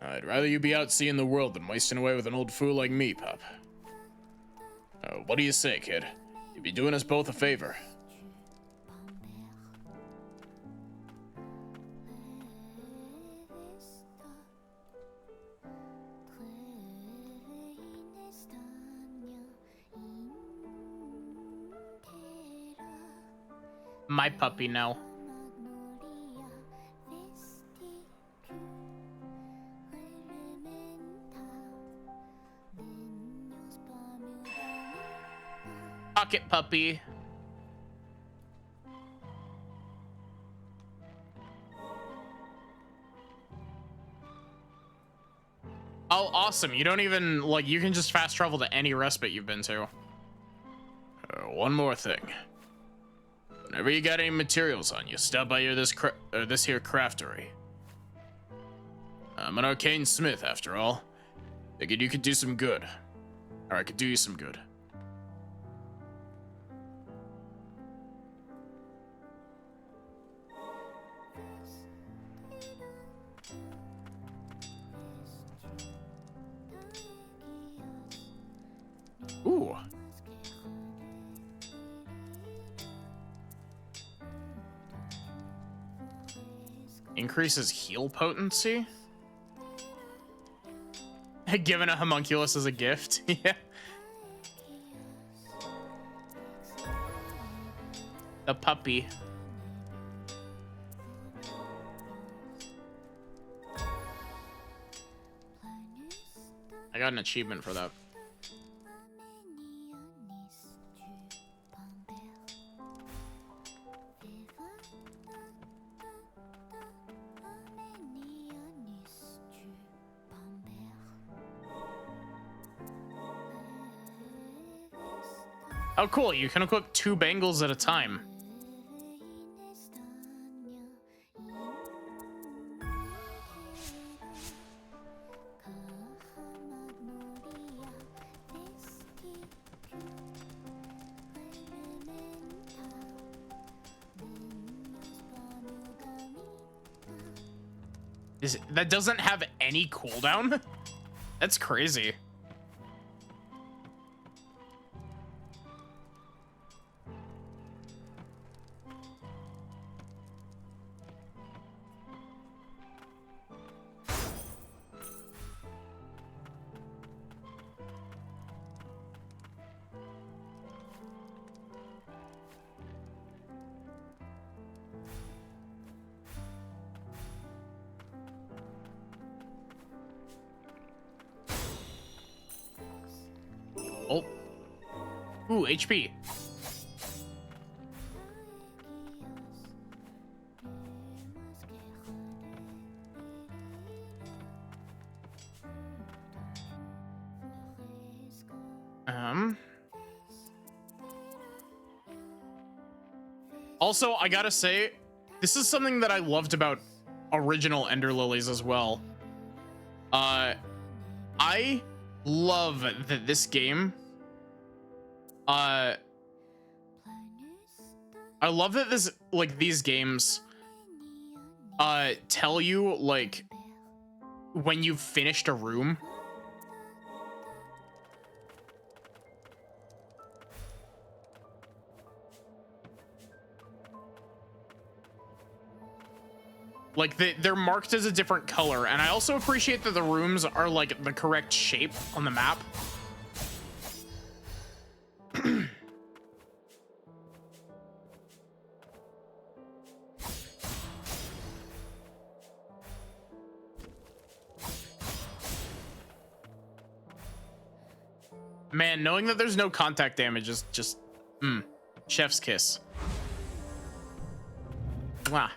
[SPEAKER 3] I'd rather you be out seeing the world than wasting away with an old fool like me, pup. What do you say, kid? You'd be doing us both a favor.
[SPEAKER 1] My puppy now. Pocket puppy. Oh, awesome. You don't even, like, you can just fast travel to any respite you've been to.
[SPEAKER 3] One more thing. Whenever you got any materials on you, stop by here this here craftery. I'm an arcane smith, after all. Figured you could do some good. Or I could do you some good.
[SPEAKER 1] Ooh. Increases heal potency? Given a homunculus as a gift. Yeah. The puppy. I got an achievement for that. Oh, cool. You can equip 2 bangles at a time. That doesn't have any cooldown? That's crazy. Oh. Ooh, HP. Also, I gotta say, this is something that I loved about original Ender Lilies as well. I love that this game, I love that these games, tell you, like, when you've finished a room. Like they're marked as a different color, and I also appreciate that the rooms are like the correct shape on the map. Man, knowing that there's no contact damage is just, chef's kiss. Mwah.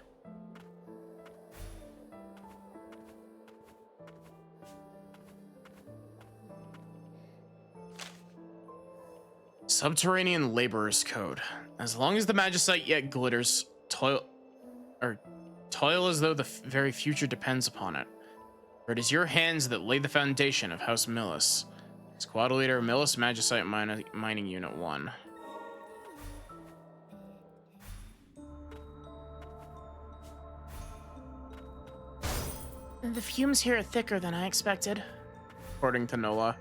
[SPEAKER 1] Subterranean Laborer's Code. As long as the magicite yet glitters, toil as though the very future depends upon it. For it is your hands that lay the foundation of House Millis. Squad leader, Millis Magicite Mining Unit 1.
[SPEAKER 2] The fumes here are thicker than I expected.
[SPEAKER 1] According to Nola.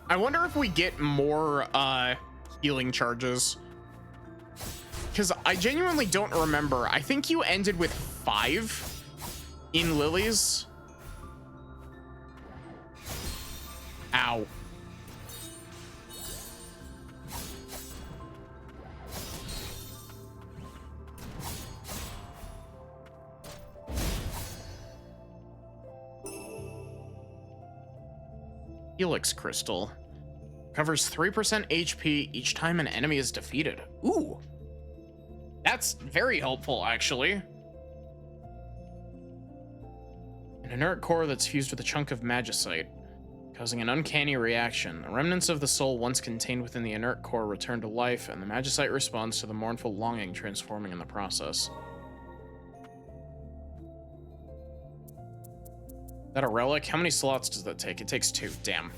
[SPEAKER 1] I wonder if we get more healing charges, because I genuinely don't remember. I think you ended with 5 in Lily's. Ow. Helix Crystal. Covers 3% HP each time an enemy is defeated. Ooh. That's very helpful, actually. An inert core that's fused with a chunk of magicite, causing an uncanny reaction. The remnants of the soul once contained within the inert core return to life, and the magicite responds to the mournful longing, transforming in the process. Is that a relic? How many slots does that take? It takes 2. Damn.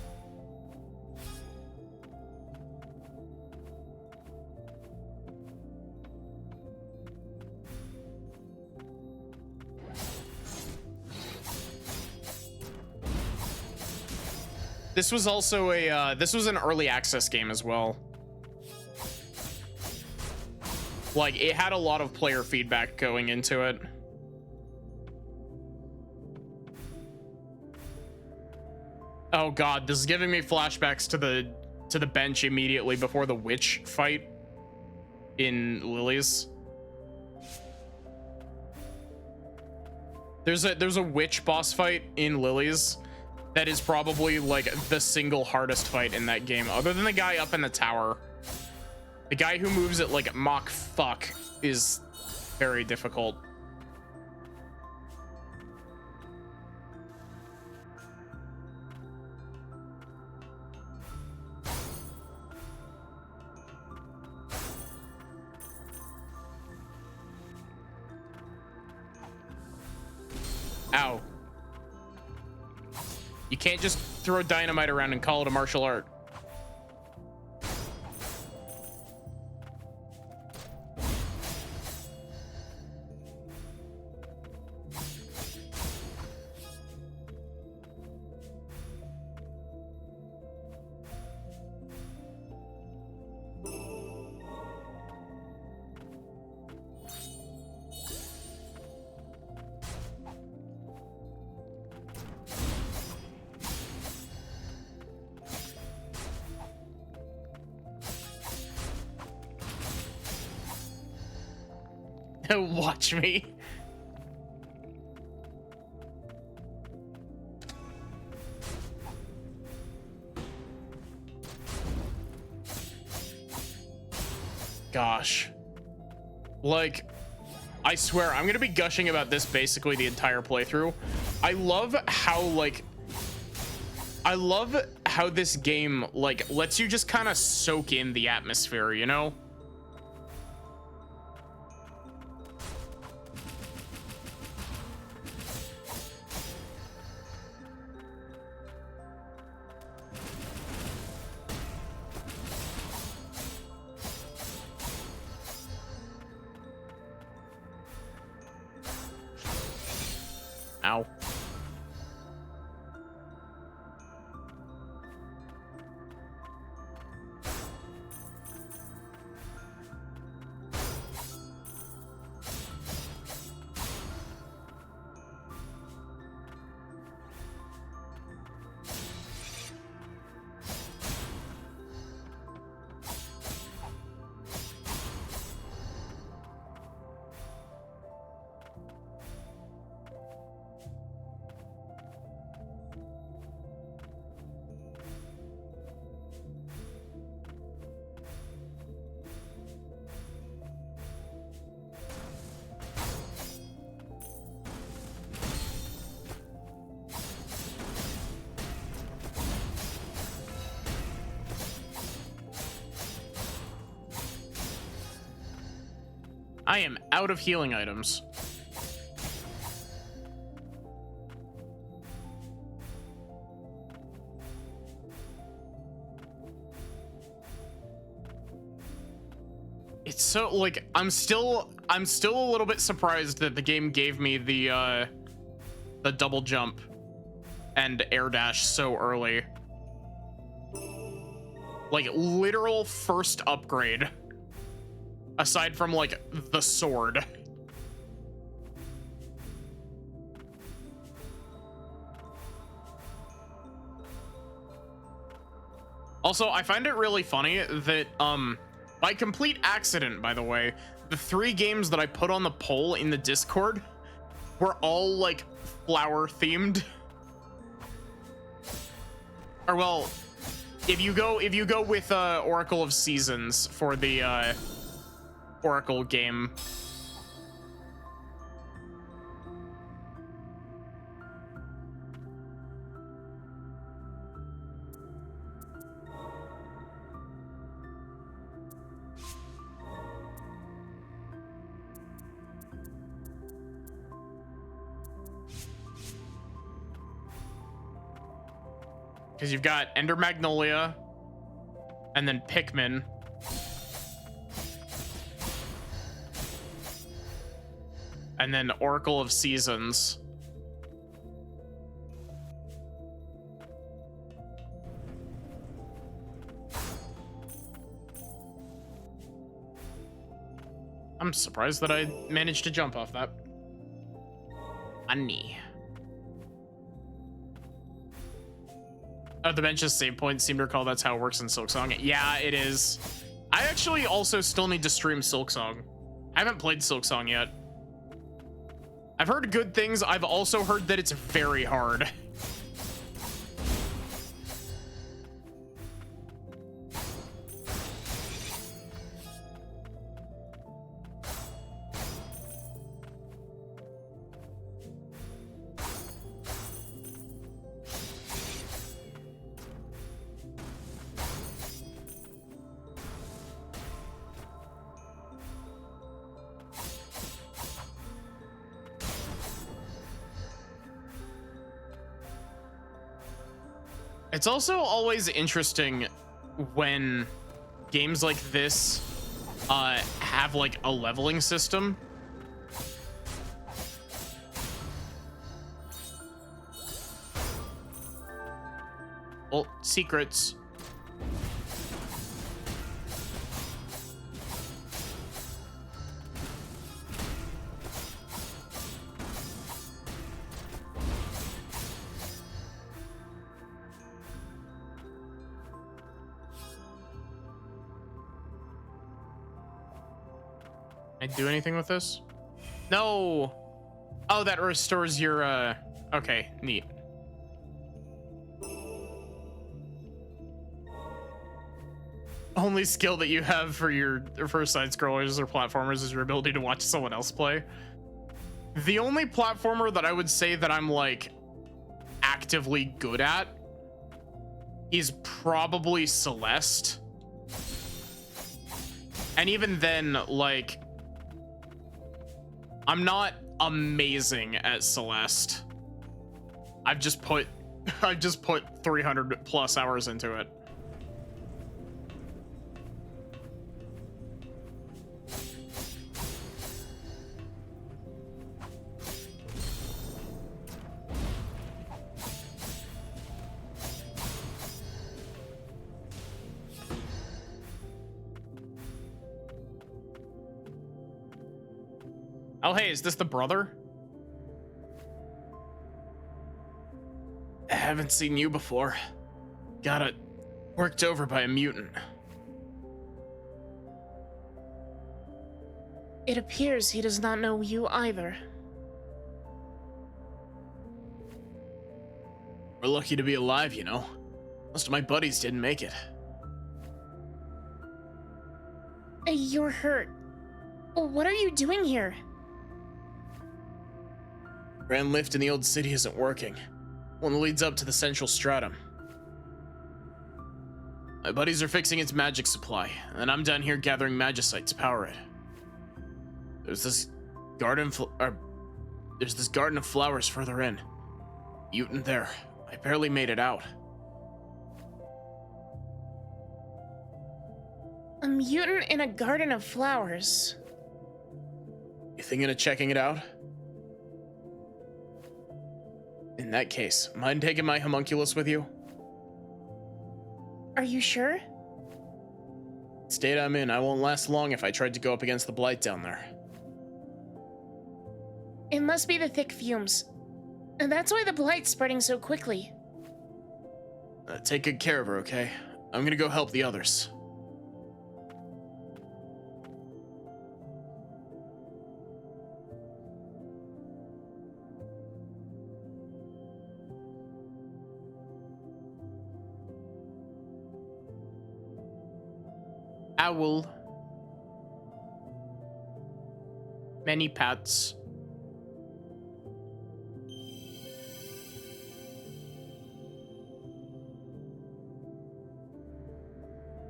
[SPEAKER 1] This was also a, this was an early access game as well. Like, it had a lot of player feedback going into it. Oh god, this is giving me flashbacks to the bench immediately before the witch fight in Lily's. There's a witch boss fight in Lily's that is probably like the single hardest fight in that game, other than the guy up in the tower. The guy who moves at like Mach fuck is very difficult. Ow. You can't just throw dynamite around and call it a martial art. Watch me. Gosh. Like, I swear, I'm gonna be gushing about this basically the entire playthrough. I love how this game, like, lets you just kind of soak in the atmosphere, you know? I am out of healing items. It's so like I'm still a little bit surprised that the game gave me the double jump and air dash so early. Like literal first upgrade aside from like the sword. Also, I find it really funny that by complete accident, by the way, the 3 games that I put on the poll in the Discord were all like flower themed. Or well, if you go with Oracle of Seasons for the Oracle game. Because you've got Ender Magnolia and then Pikmin. And then Oracle of Seasons. I'm surprised that I managed to jump off that. Money. Oh, the bench's save points seem to recall that's how it works in Silksong. Yeah, it is. I actually also still need to stream Silksong. I haven't played Silksong yet. I've heard good things. I've also heard that it's very hard. It's also always interesting when games like this have like a leveling system. Well, secrets. I do anything with this? No. Oh, that restores your okay, neat. Only skill that you have for your side scrollers or platformers is your ability to watch someone else play. The only platformer that I would say that I'm like actively good at is probably Celeste. And even then, like, I'm not amazing at Celeste. I've just put 300 plus hours into it. Oh, hey, is this the brother? I haven't seen you before. Got it worked over by a mutant.
[SPEAKER 2] It appears he does not know you either.
[SPEAKER 3] We're lucky to be alive, you know. Most of my buddies didn't make it.
[SPEAKER 2] You're hurt. What are you doing here?
[SPEAKER 3] Grand lift in the old city isn't working. One that leads up to the central stratum. My buddies are fixing its magic supply, and I'm down here gathering magicite to power it. There's this there's this garden of flowers further in. Mutant there. I barely made it out.
[SPEAKER 2] A mutant in a garden of flowers.
[SPEAKER 3] You thinking of checking it out? In that case, mind taking my homunculus with you?
[SPEAKER 2] Are you sure?
[SPEAKER 3] State I'm in, I won't last long if I tried to go up against the blight down there.
[SPEAKER 2] It must be the thick fumes. And that's why the blight's spreading so quickly.
[SPEAKER 3] Take good care of her, okay? I'm gonna go help the others.
[SPEAKER 1] Owl. Many pets.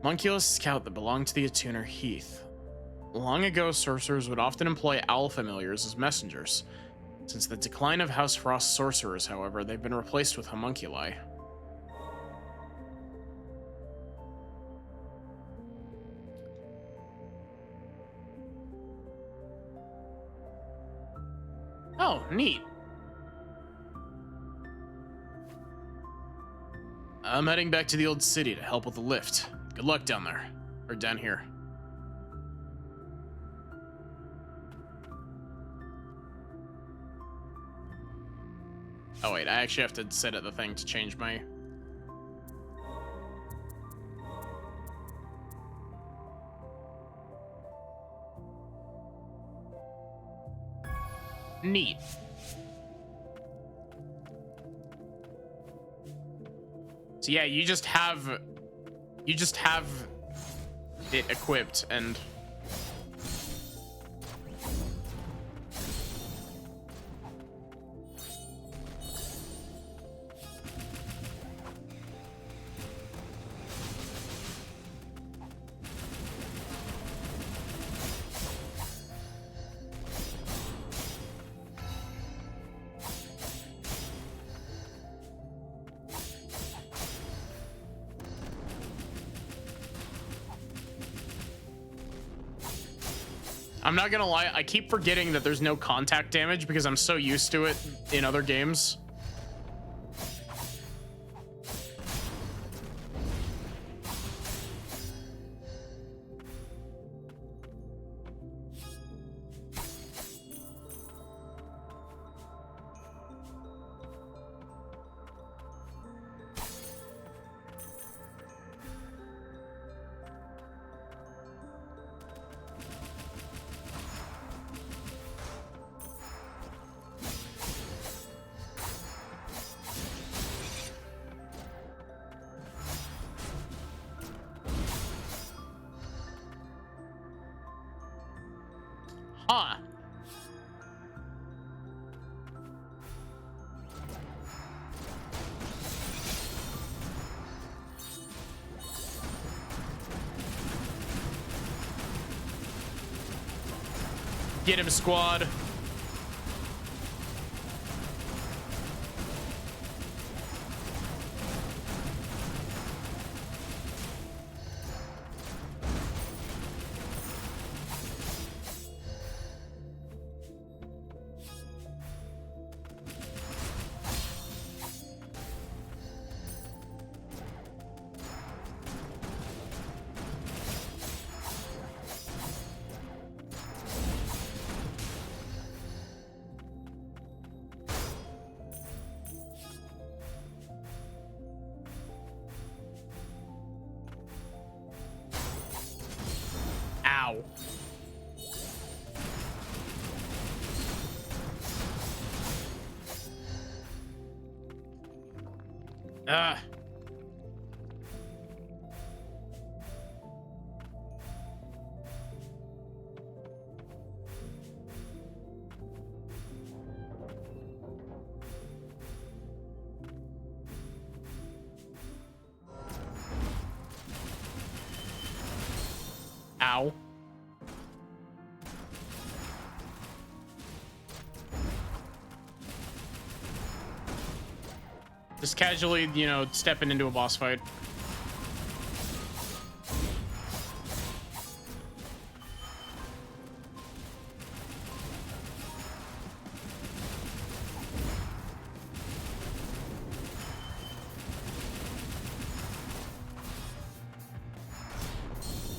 [SPEAKER 3] Homunculus scout that belonged to the attuner Heath. Long ago, sorcerers would often employ owl familiars as messengers. Since the decline of House Frost sorcerers, however, they've been replaced with homunculi.
[SPEAKER 1] Oh, neat.
[SPEAKER 3] I'm heading back to the old city to help with the lift. Good luck down there. Or down here.
[SPEAKER 1] Oh wait, I actually have to set at the thing to change my... Neat. So yeah, you just have it equipped and I'm not gonna lie, I keep forgetting that there's no contact damage because I'm so used to it in other games. Huh. Get him, squad. Ow. Ugh. Ow. Just casually, you know, stepping into a boss fight.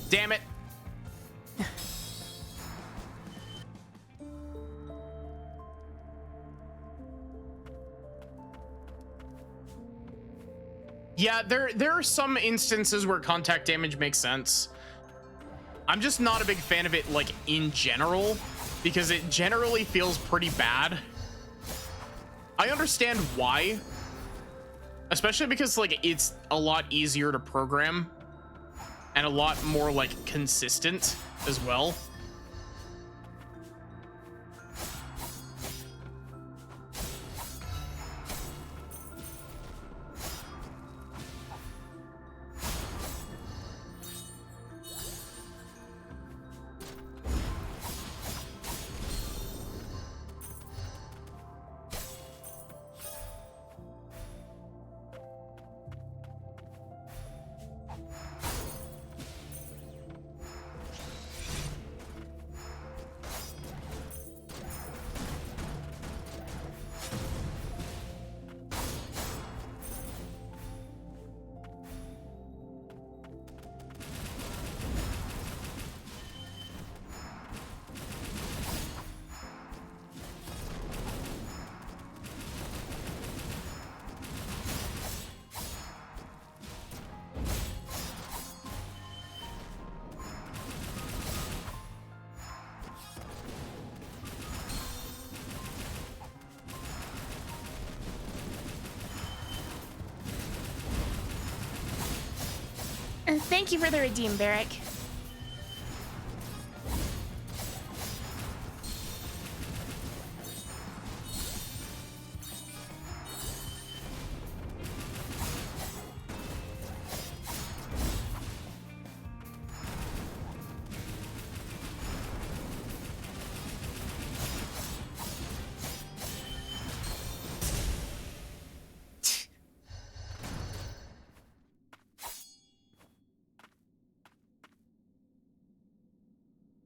[SPEAKER 1] Damn it. Yeah, there are some instances where contact damage makes sense. I'm just not a big fan of it, like, in general, because it generally feels pretty bad. I understand why, especially because, like, it's a lot easier to program and a lot more, like, consistent as well.
[SPEAKER 2] And thank you for the redeem, Barrick.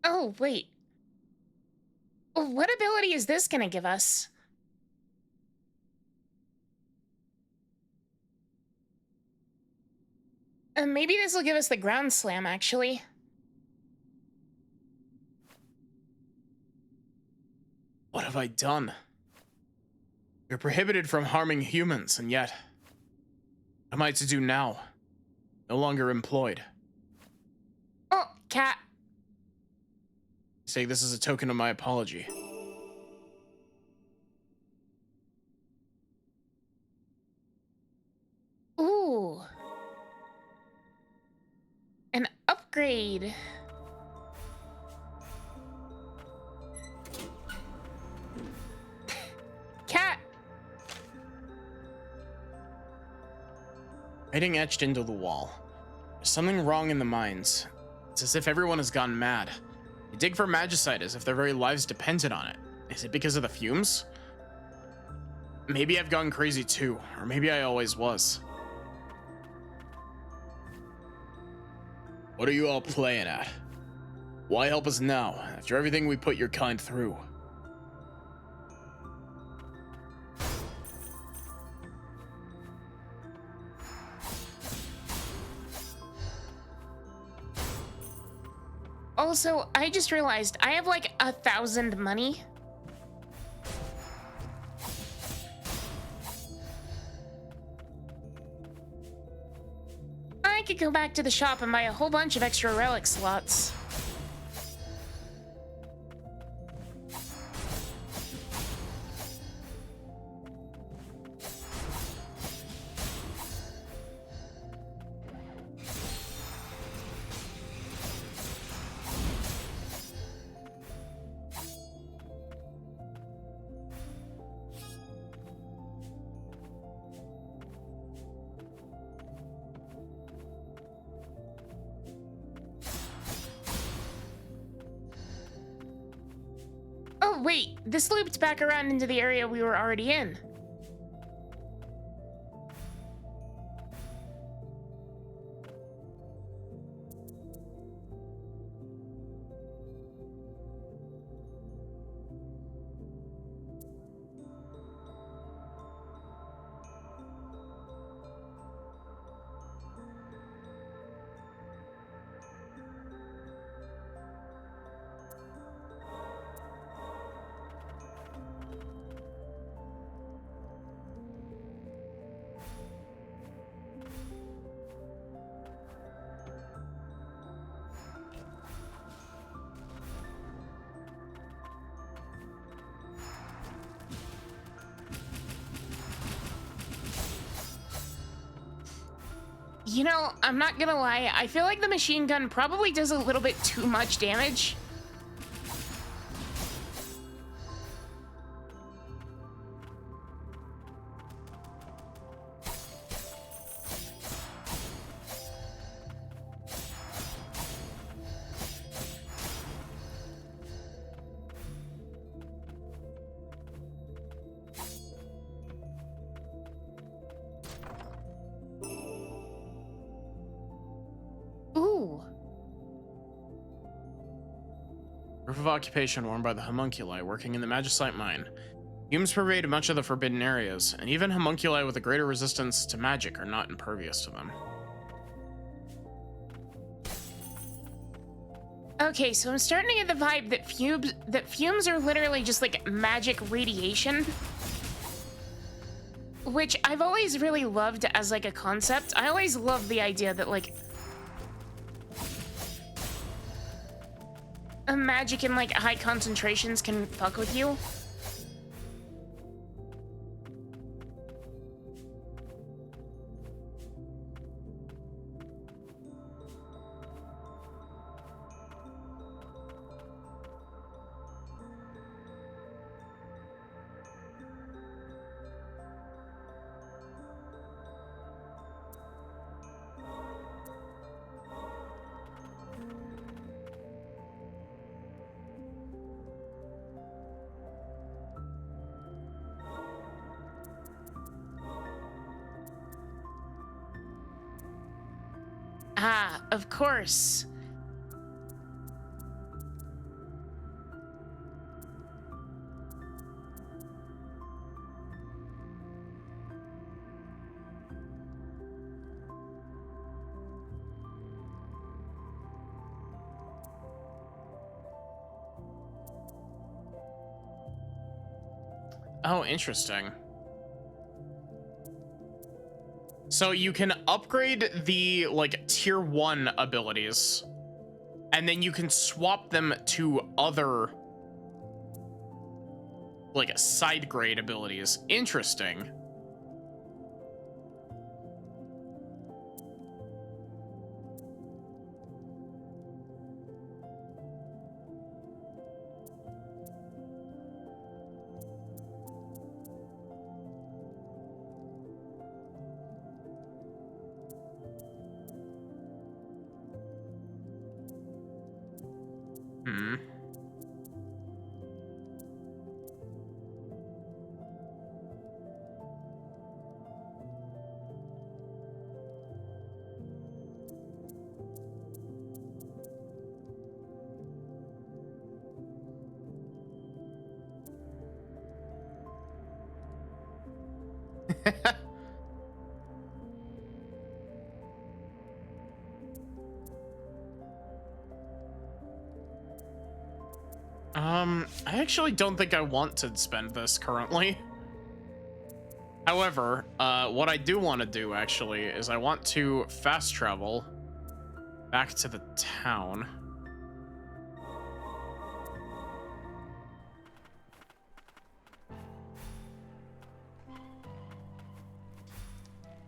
[SPEAKER 2] Oh, wait. What ability is this gonna give us? Maybe this will give us the ground slam, actually.
[SPEAKER 1] What have I done? We're prohibited from harming humans, and yet, what am I to do now? No longer employed.
[SPEAKER 2] Oh, cat.
[SPEAKER 1] Say this is a token of my apology.
[SPEAKER 2] Ooh. An upgrade. Cat.
[SPEAKER 1] Writing etched into the wall. There's something wrong in the mines. It's as if everyone has gone mad. They dig for magicite as if their very lives depended on it. Is it because of the fumes? Maybe I've gone crazy too, or maybe I always was. What are you all playing at? Why help us now, after everything we put your kind through?
[SPEAKER 2] Also, I just realized I have like 1,000 money. I could go back to the shop and buy a whole bunch of extra relic slots. Oh, wait, this looped back around into the area we were already in. You know, I'm not gonna lie, I feel like the machine gun probably does a little bit too much damage. Ooh.
[SPEAKER 3] Proof of occupation worn by the homunculi working in the magicite mine. Fumes pervade much of the forbidden areas, and even homunculi with a greater resistance to magic are not impervious to them.
[SPEAKER 2] Okay, so I'm starting to get the vibe that fumes are literally just like magic radiation. Which I've always really loved as like a concept. I always loved the idea that like a magic in like high concentrations can fuck with you. Ah, of course.
[SPEAKER 3] Oh, interesting. So you can upgrade the like tier 1 abilities, and then you can swap them to other like side grade abilities. Interesting. Hmm. I actually don't think I want to spend this currently. However, what I do want to do actually is I want to fast travel back to the town.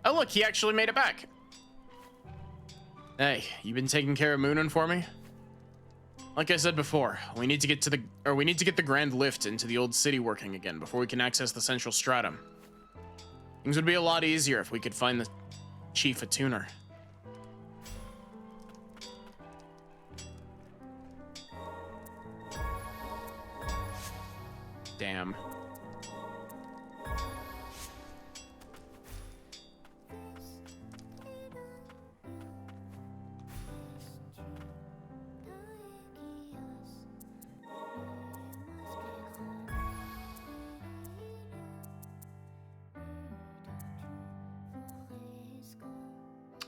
[SPEAKER 3] Oh look, he actually made it back. Hey, you been taking care of Moonin for me? Like I said before, we need to get the grand lift into the old city working again before we can access the central stratum. Things would be a lot easier if we could find the chief a tuner. Damn.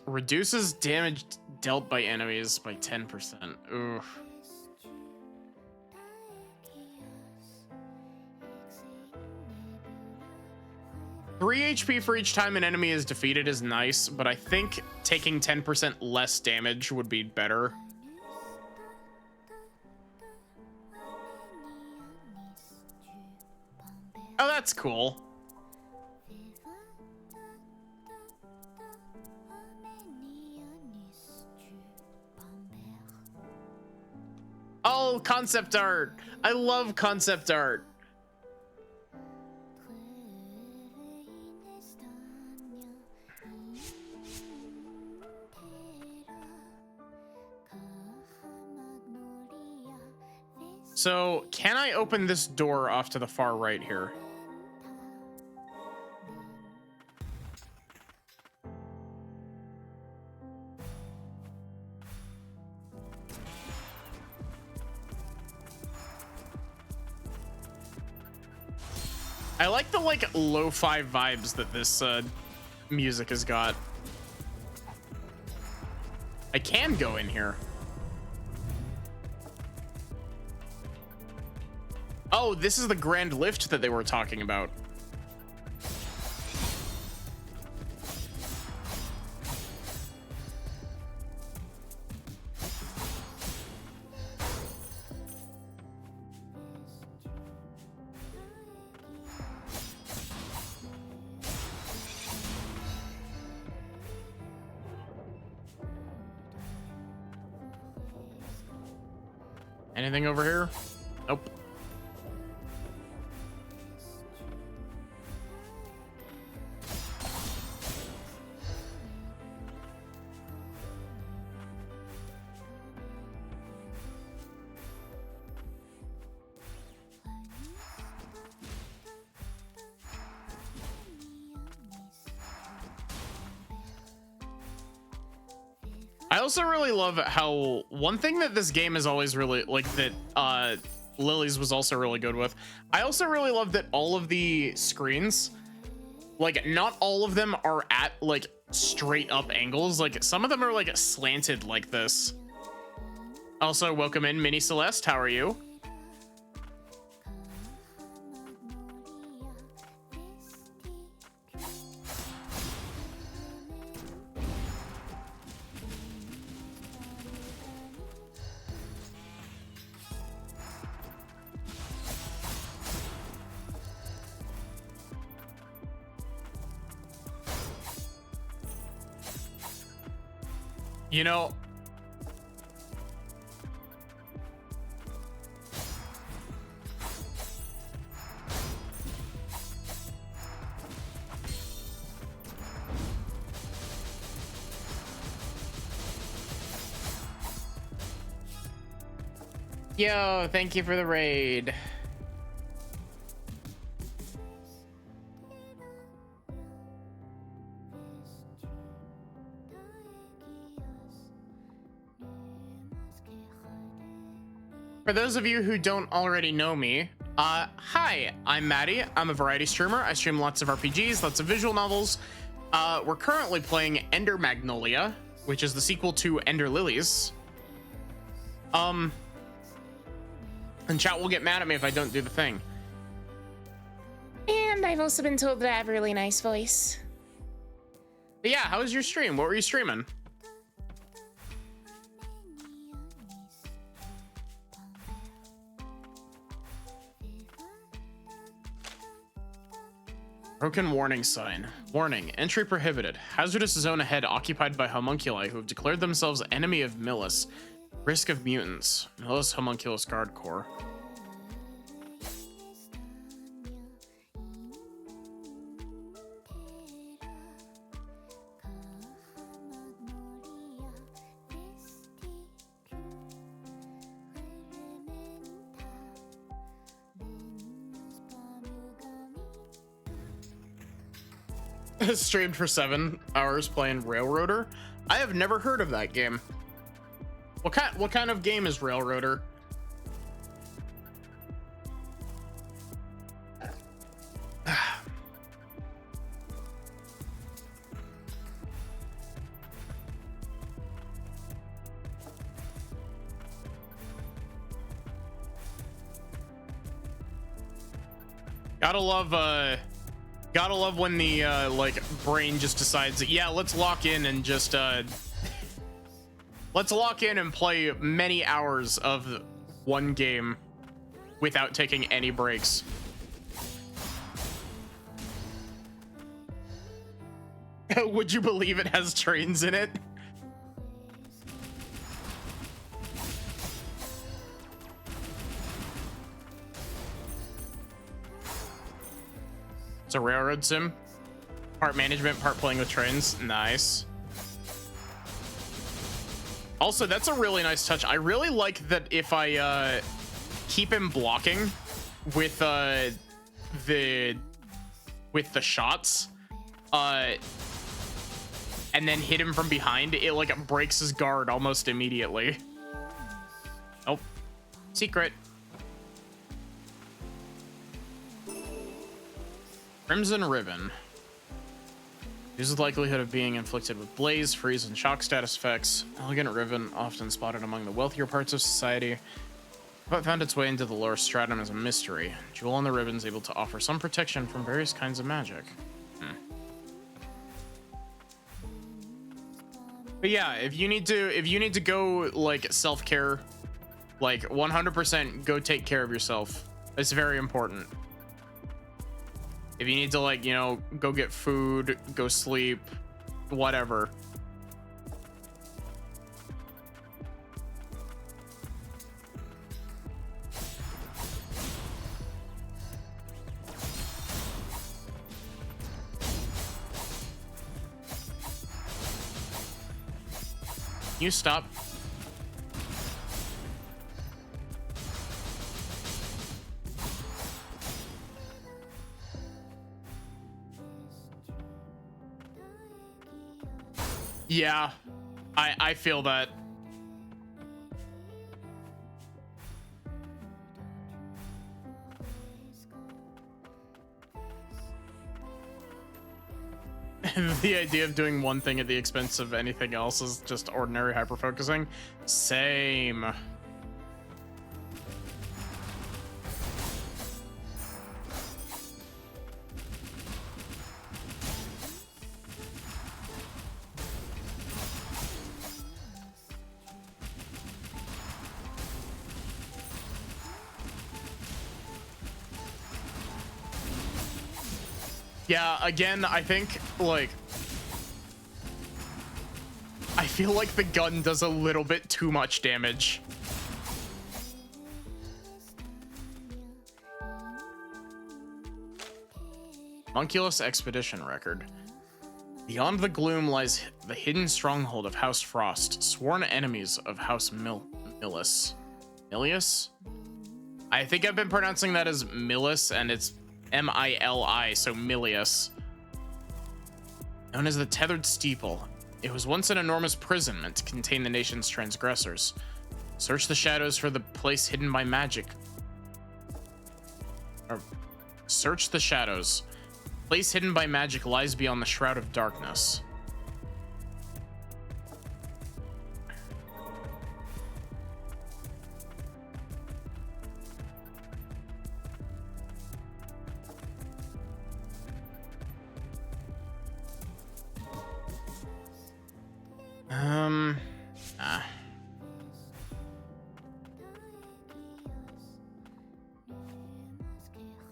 [SPEAKER 3] Reduces damage dealt by enemies by 10%. Oof. Three HP for each time an enemy is defeated is nice, but I think taking 10% less damage would be better. Oh, that's cool.
[SPEAKER 1] Oh, concept art. I love concept art. So, can I open this door off to the far right here? I like the like lo-fi vibes that this music has got. I can go in here. Oh, this is the grand lift that they were talking about. Anything over here? Nope. I also really love how one thing that this game is always really like that Lily's was also really good with. I also really love that all of the screens, like not all of them are at like straight up angles. Like some of them are like slanted like this. Also, welcome in Mini Celeste. How are you? You know, yo, thank you for the raid. For those of you who don't already know me, hi, I'm Maddie. I'm a variety streamer. I stream lots of RPGs, lots of visual novels. We're currently playing Ender Magnolia, which is the sequel to Ender Lilies. And chat will get mad at me if I don't do the thing.
[SPEAKER 2] And I've also been told that I have a really nice voice.
[SPEAKER 1] But yeah, how was your stream? What were you streaming? Broken warning sign. Warning. Entry prohibited. Hazardous zone ahead occupied by homunculi who have declared themselves enemy of Millis. Risk of mutants. Millis homunculus guard corps. Streamed for 7 hours playing Railroader. I have never heard of that game. What kind of game is Railroader? Gotta love when the like brain just decides that, yeah, let's lock in and just let's lock in and play many hours of one game without taking any breaks. Would you believe it has trains in it? It's a railroad sim. Part management, part playing with trains. Nice. Also, that's a really nice touch. I really like that if I keep him blocking with the shots, and then hit him from behind, it like it breaks his guard almost immediately. Oh, secret. Crimson Ribbon. Uses the likelihood of being inflicted with blaze, freeze, and shock status effects. Elegant ribbon, often spotted among the wealthier parts of society, but found its way into the lower stratum as a mystery. Jewel on the ribbon is able to offer some protection from various kinds of magic. But yeah, if you need to go like self-care, like 100% go take care of yourself. It's very important. If you need to, like, you know, go get food, go sleep, whatever. You stop. Yeah, I feel that. The idea of doing one thing at the expense of anything else is just ordinary hyper-focusing. Same. Yeah, again, I think, like, I feel like the gun does a little bit too much damage. Monculus Expedition Record. Beyond the gloom lies the hidden stronghold of House Frost, sworn enemies of House Millis. Milius? I think I've been pronouncing that as Millis, and it's M-I-L-I, so Milius. Known as the Tethered Steeple, it was once an enormous prison meant to contain the nation's transgressors. Search the shadows for the place hidden by magic. Search the shadows. Place hidden by magic lies beyond the Shroud of Darkness.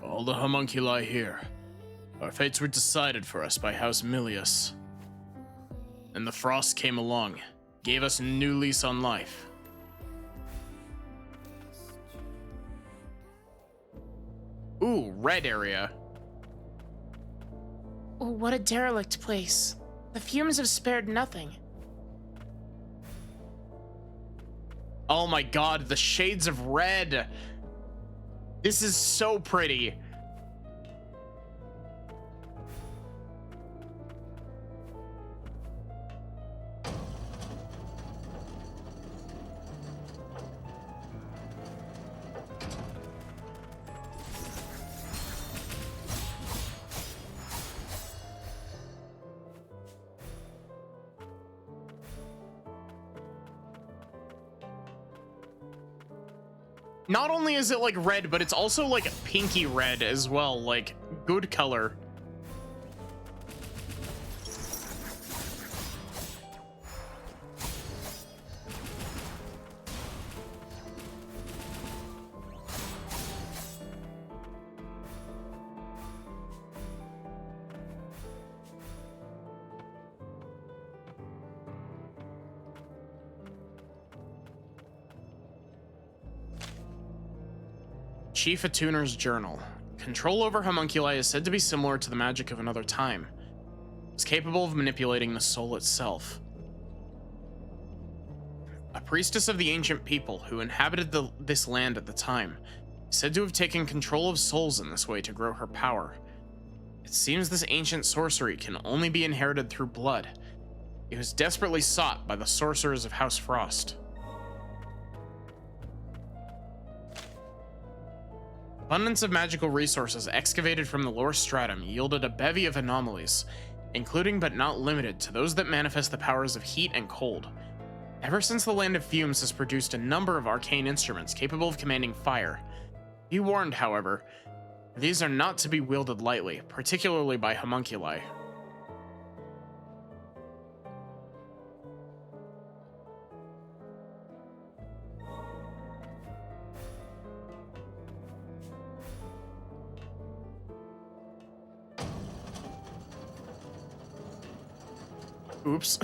[SPEAKER 1] All the homunculi here. Our fates were decided for us by House Milius. And the frost came along, gave us a new lease on life. Ooh, red area.
[SPEAKER 2] Oh, what a derelict place. The fumes have spared nothing.
[SPEAKER 1] Oh my god, the shades of red. This is so pretty. Not only is it like red, but it's also like pinky red as well, like good color. Chief Attuner's Journal. Control over homunculi is said to be similar to the magic of another time. It's capable of manipulating the soul itself. A priestess of the ancient people who inhabited this land at the time is said to have taken control of souls in this way to grow her power. It seems this ancient sorcery can only be inherited through blood. It was desperately sought by the sorcerers of House Frost. Abundance of magical resources excavated from the lower stratum yielded a bevy of anomalies, including but not limited to those that manifest the powers of heat and cold. Ever since the land of Fumes has produced a number of arcane instruments capable of commanding fire. Be warned, however, these are not to be wielded lightly, particularly by homunculi. Oops.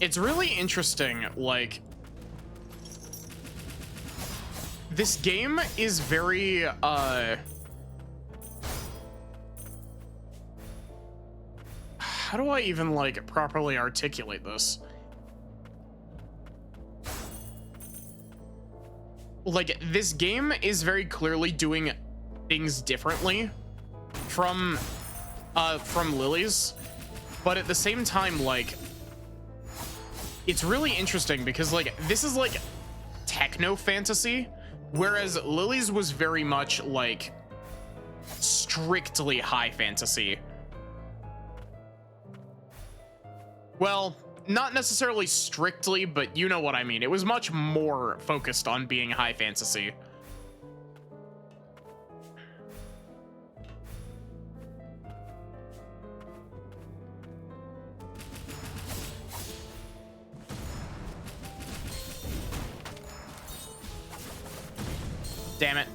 [SPEAKER 1] It's really interesting, like, this game is very, how do I even, like, properly articulate this? Like, this game is very clearly doing things differently from Lily's, but at the same time, like, it's really interesting because, like, this is like techno fantasy, whereas Lily's was very much like strictly high fantasy. Well, not necessarily strictly, but you know what I mean. It was much more focused on being high fantasy. Damn it.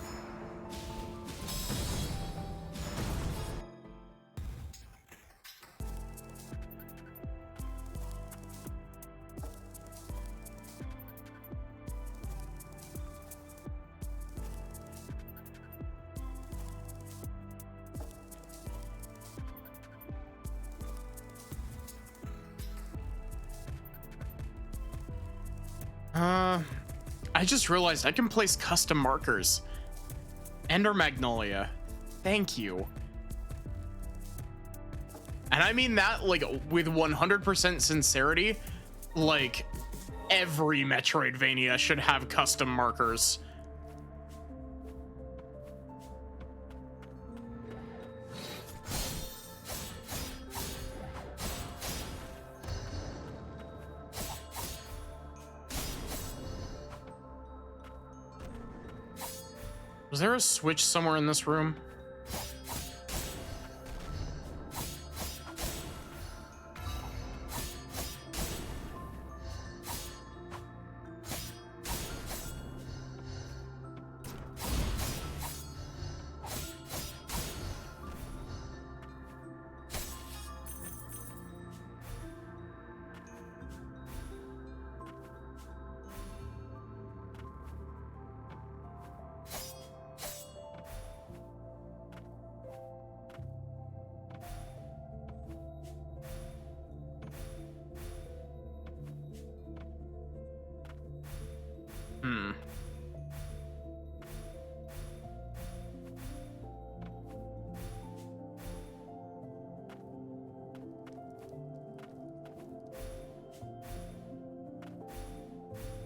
[SPEAKER 1] I just realized I can place custom markers. Ender Magnolia. Thank you. And I mean that, like, with 100% sincerity. Like, every Metroidvania should have custom markers. Was there a switch somewhere in this room?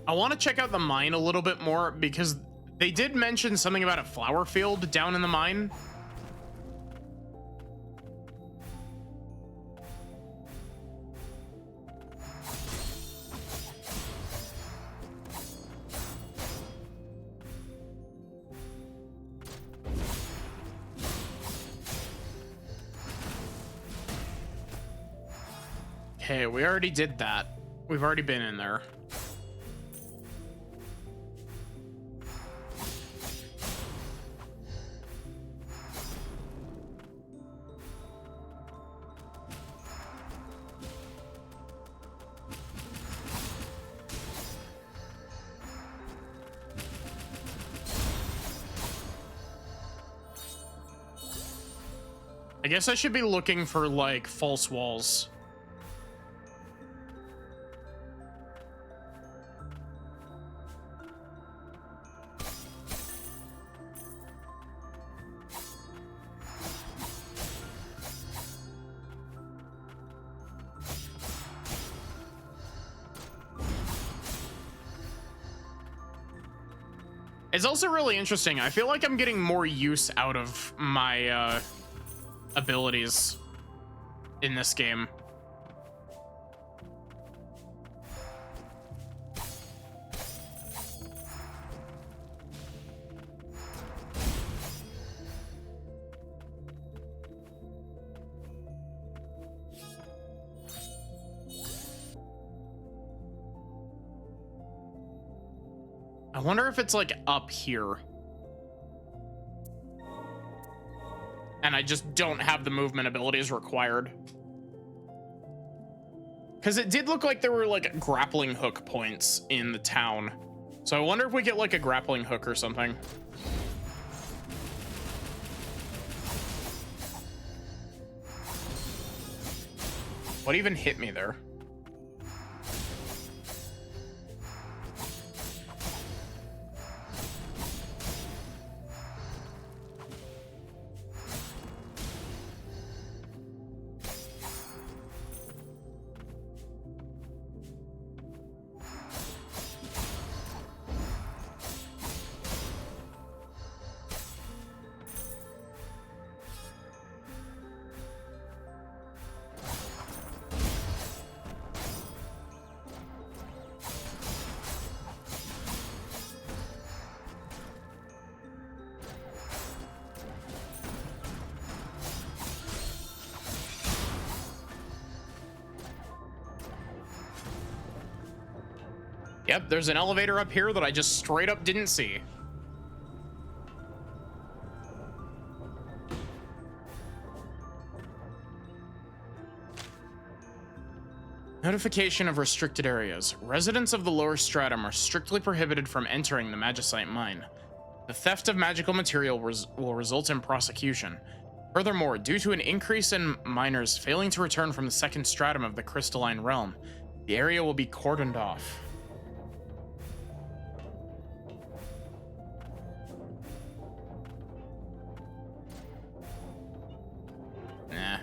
[SPEAKER 1] I want to check out the mine a little bit more because they did mention something about a flower field down in the mine. Okay, we already did that. We've already been in there. I guess I should be looking for like false walls. It's also really interesting. I feel like I'm getting more use out of my abilities in this game. I wonder if it's like up here. And I just don't have the movement abilities required. Because it did look like there were like grappling hook points in the town. So I wonder if we get like a grappling hook or something. What even hit me there? Yep, there's an elevator up here that I just straight up didn't see. Notification of restricted areas. Residents of the lower stratum are strictly prohibited from entering the Magicite mine. The theft of magical material will result in prosecution. Furthermore, due to an increase in miners failing to return from the second stratum of the crystalline realm, the area will be cordoned off. Nah.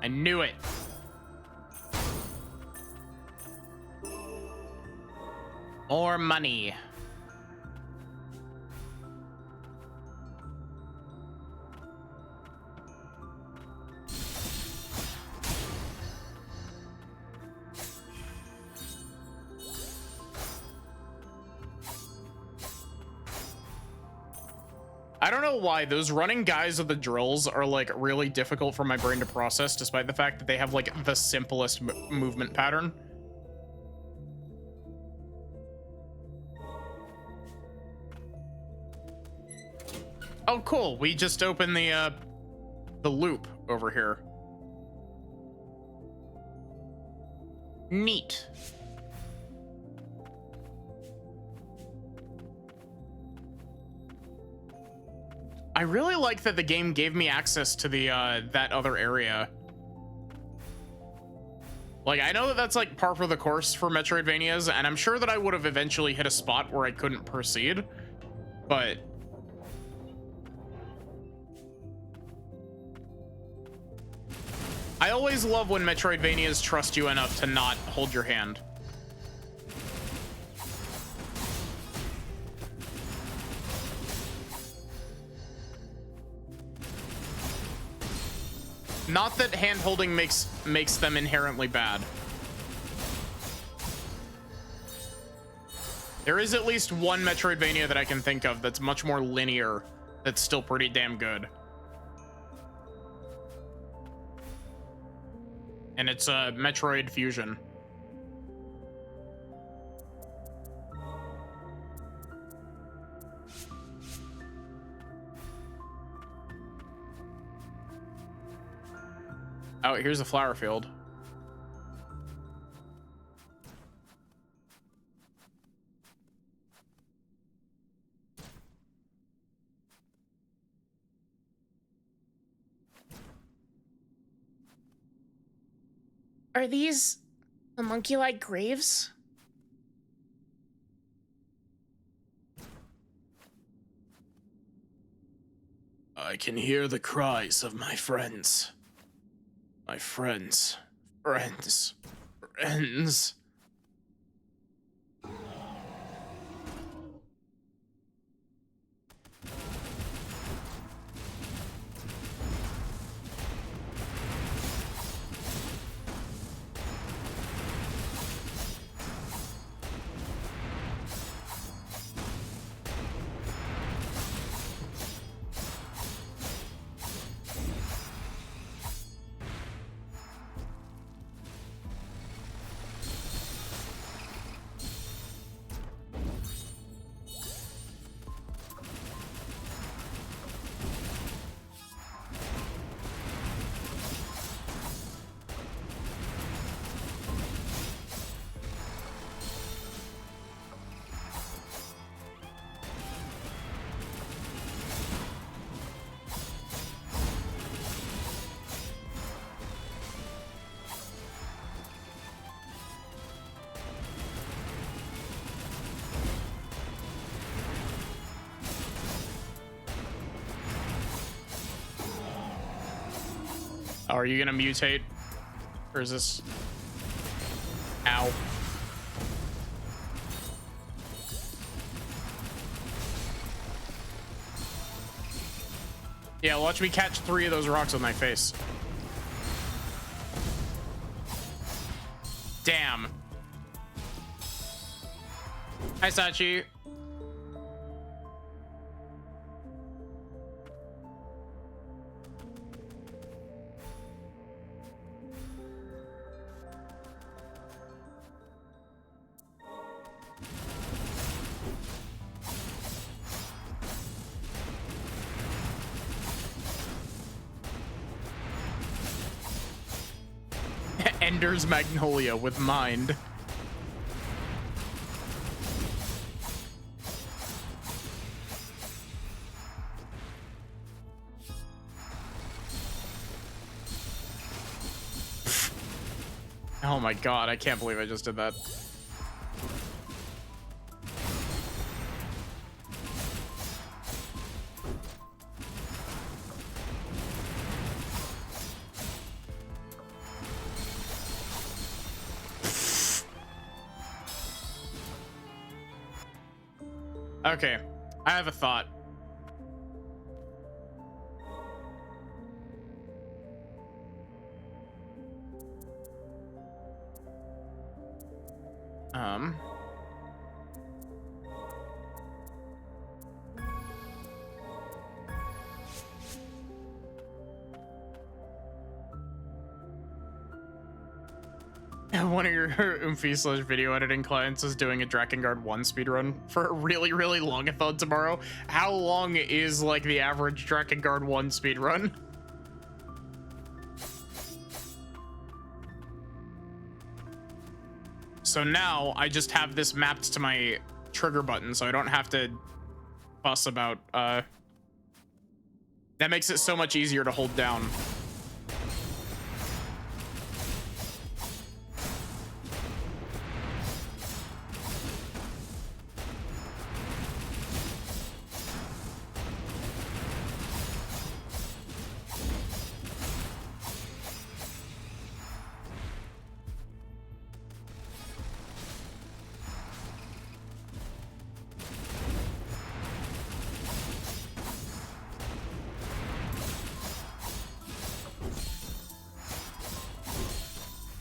[SPEAKER 1] I knew it. More money. I don't know why those running guys of the drills are like really difficult for my brain to process, despite the fact that they have like the simplest movement pattern. Oh, cool. We just opened the loop over here. Neat. I really like that the game gave me access to the that other area. Like, I know that that's like par for the course for Metroidvanias, and I'm sure that I would have eventually hit a spot where I couldn't proceed. but I always love when Metroidvanias trust you enough to not hold your hand. Not that hand holding makes them inherently bad. There is at least one Metroidvania that I can think of that's much more linear, that's still pretty damn good. And it's Metroid Fusion. Oh, here's a flower field.
[SPEAKER 2] Are these homunculi graves?
[SPEAKER 3] I can hear the cries of my friends. My friends. Friends. Friends.
[SPEAKER 1] Oh, are you gonna mutate? Or is this... Ow. Yeah, watch me catch 3 of those rocks with my face. Damn. Hi, Sachi. Ender's Magnolia with mind. Oh my god, I can't believe I just did that. Okay, I have a thought. One of your Oomphy / video editing clients is doing a Drakengard 1 speedrun for a really, really longathon tomorrow. How long is like the average Drakengard 1 speedrun? So now I just have this mapped to my trigger button, so I don't have to fuss about, that makes it so much easier to hold down.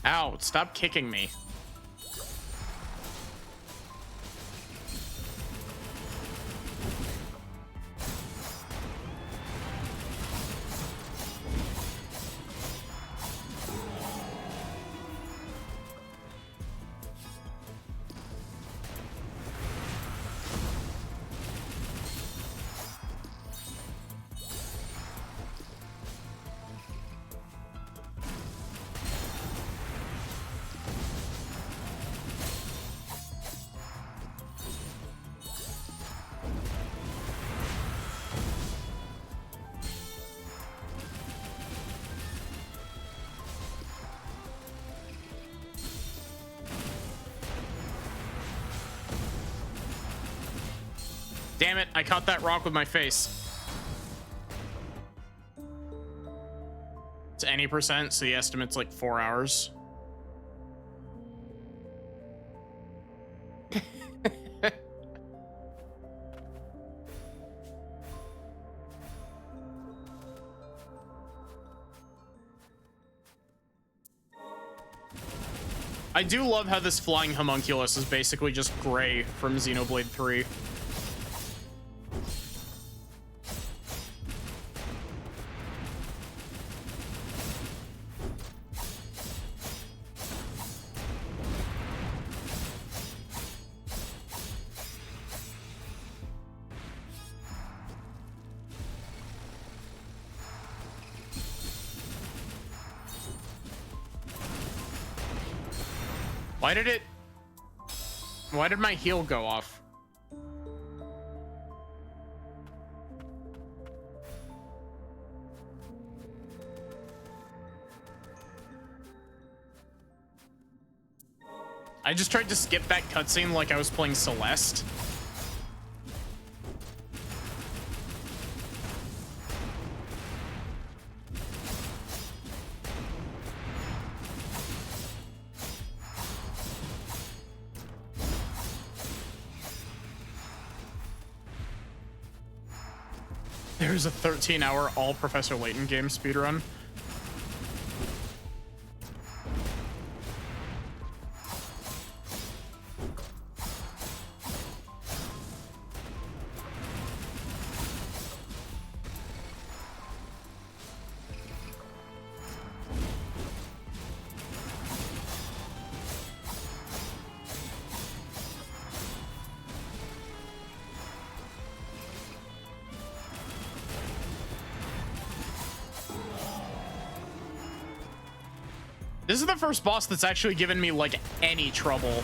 [SPEAKER 1] Ow, stop kicking me. Damn it, I caught that rock with my face. It's any percent, so the estimate's like 4 hours. I do love how this flying homunculus is basically just gray from Xenoblade 3. Why did my heal go off? I just tried to skip that cutscene like I was playing Celeste. There's a 13-hour all Professor Layton game speedrun. This is the first boss that's actually given me, like, any trouble.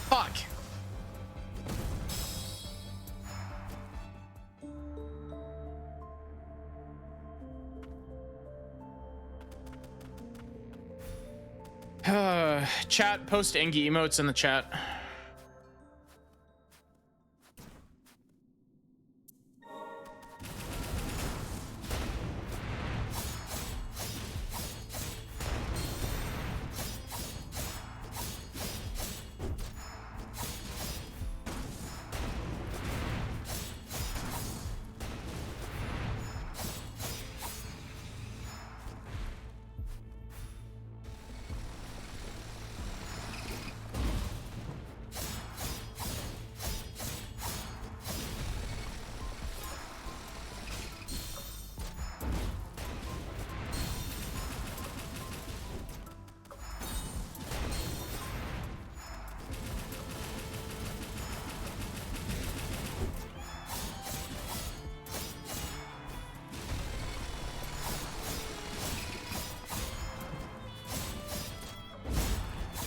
[SPEAKER 1] Fuck. Chat, post Engie emotes in the chat.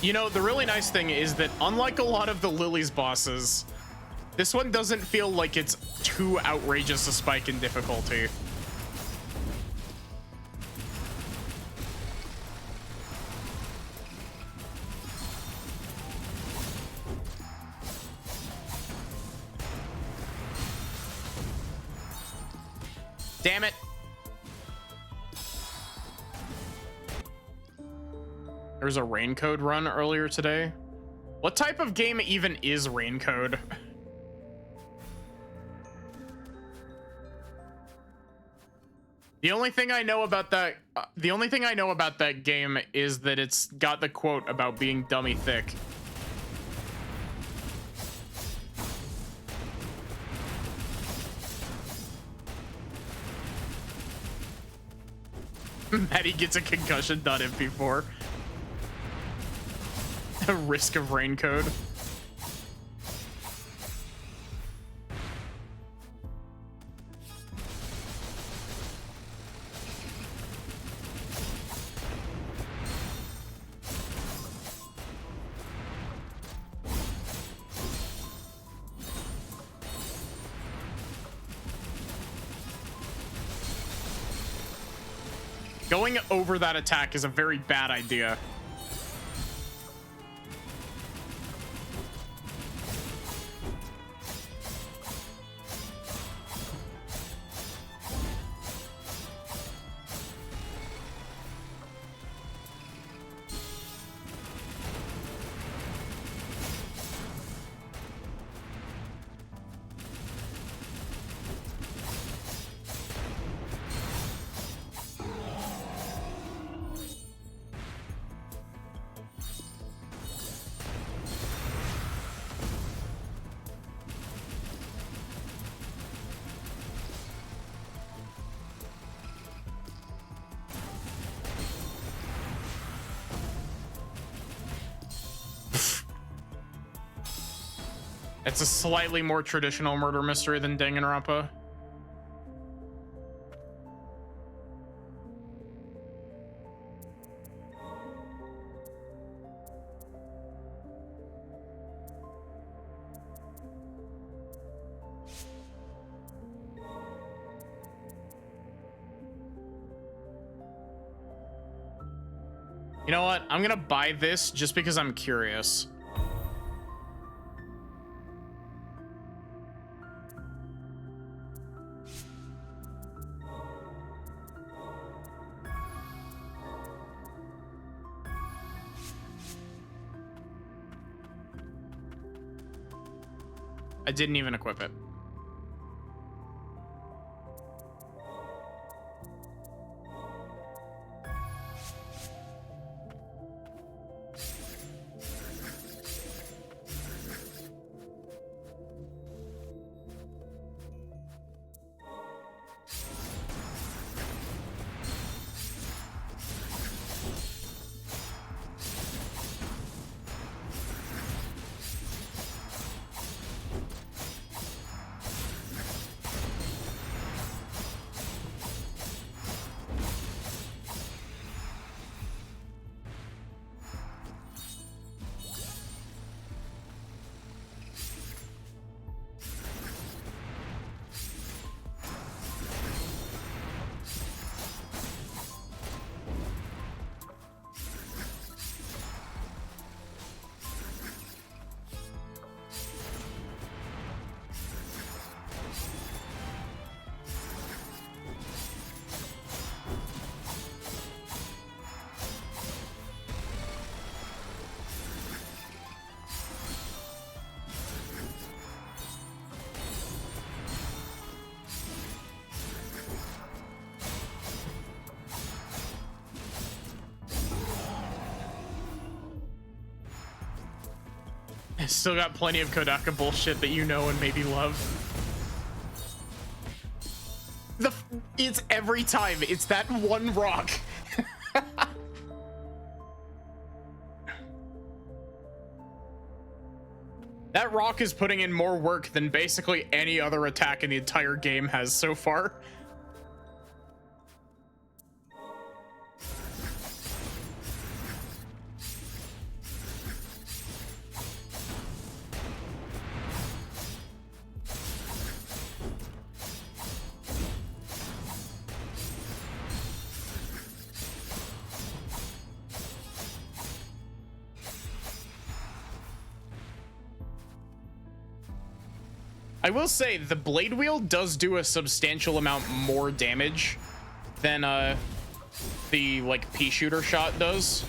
[SPEAKER 1] You know, the really nice thing is that unlike a lot of the Lily's bosses, this one doesn't feel like it's too outrageous a spike in difficulty. Damn it. There was a rain code run earlier today. What type of game even is rain code? The only thing I know about that game is that it's got the quote about being dummy thick. Maddie gets a concussion, done it before. A risk of rain code. Going over that attack is a very bad idea. It's a slightly more traditional murder mystery than Danganronpa. You know what? I'm gonna buy this just because I'm curious. I didn't even equip it. Still got plenty of Kodaka bullshit that you know and maybe love. It's every time. It's that one rock. That rock is putting in more work than basically any other attack in the entire game has so far. I will say the blade wheel does do a substantial amount more damage than the like pea shooter shot does.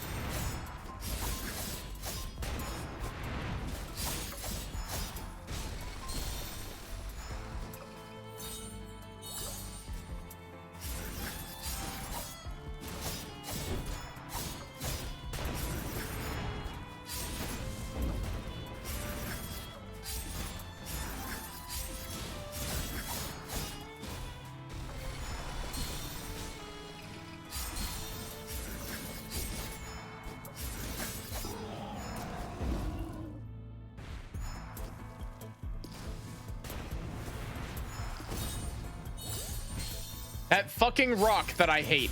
[SPEAKER 1] That fucking rock that I hate.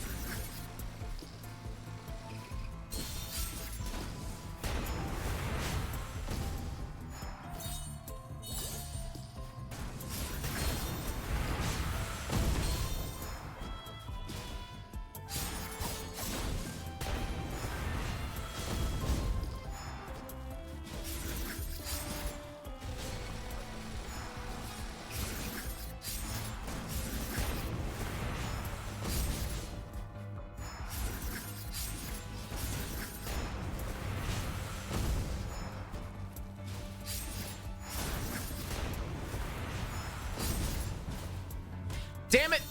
[SPEAKER 1] Damn it!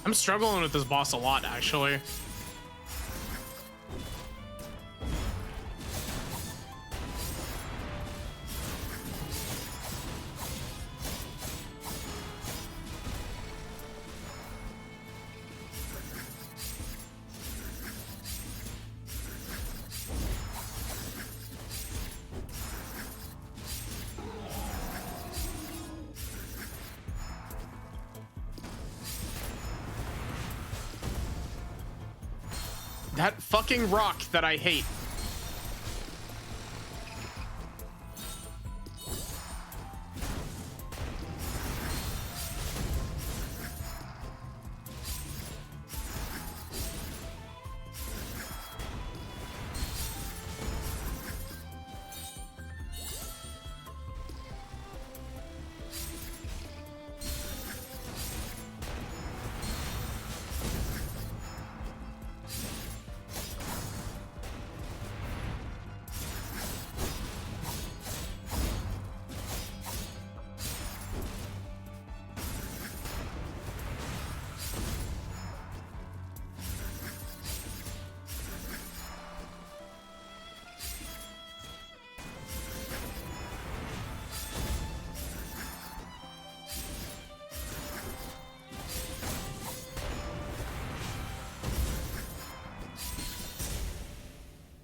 [SPEAKER 1] I'm struggling with this boss a lot, actually. That fucking rock that I hate.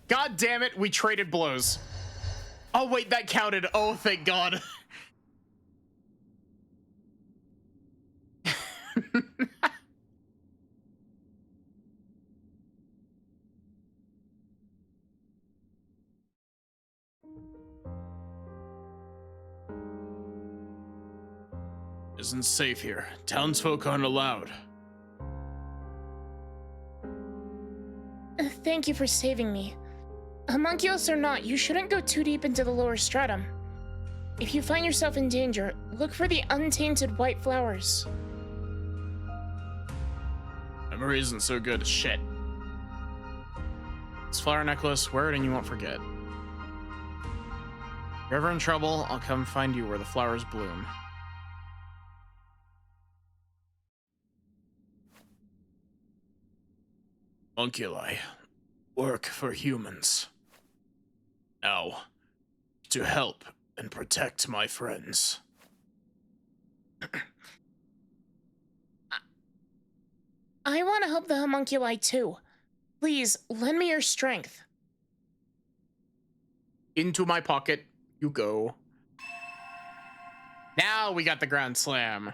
[SPEAKER 1] God damn it, we traded blows. Oh wait, that counted. Oh, thank God.
[SPEAKER 3] Isn't safe here. Townsfolk aren't allowed.
[SPEAKER 2] Thank you for saving me. Homunculus or not, you shouldn't go too deep into the lower stratum. If you find yourself in danger, look for the untainted white flowers.
[SPEAKER 3] I'm Memory isn't so good as shit. This flower necklace, wear it and you won't forget. If you're ever in trouble, I'll come find you where the flowers bloom. Homunculi work for humans. Now, to help and protect my friends.
[SPEAKER 2] I want to help the homunculi too. Please, lend me your strength.
[SPEAKER 1] Into my pocket you go. Now we got the Grand Slam.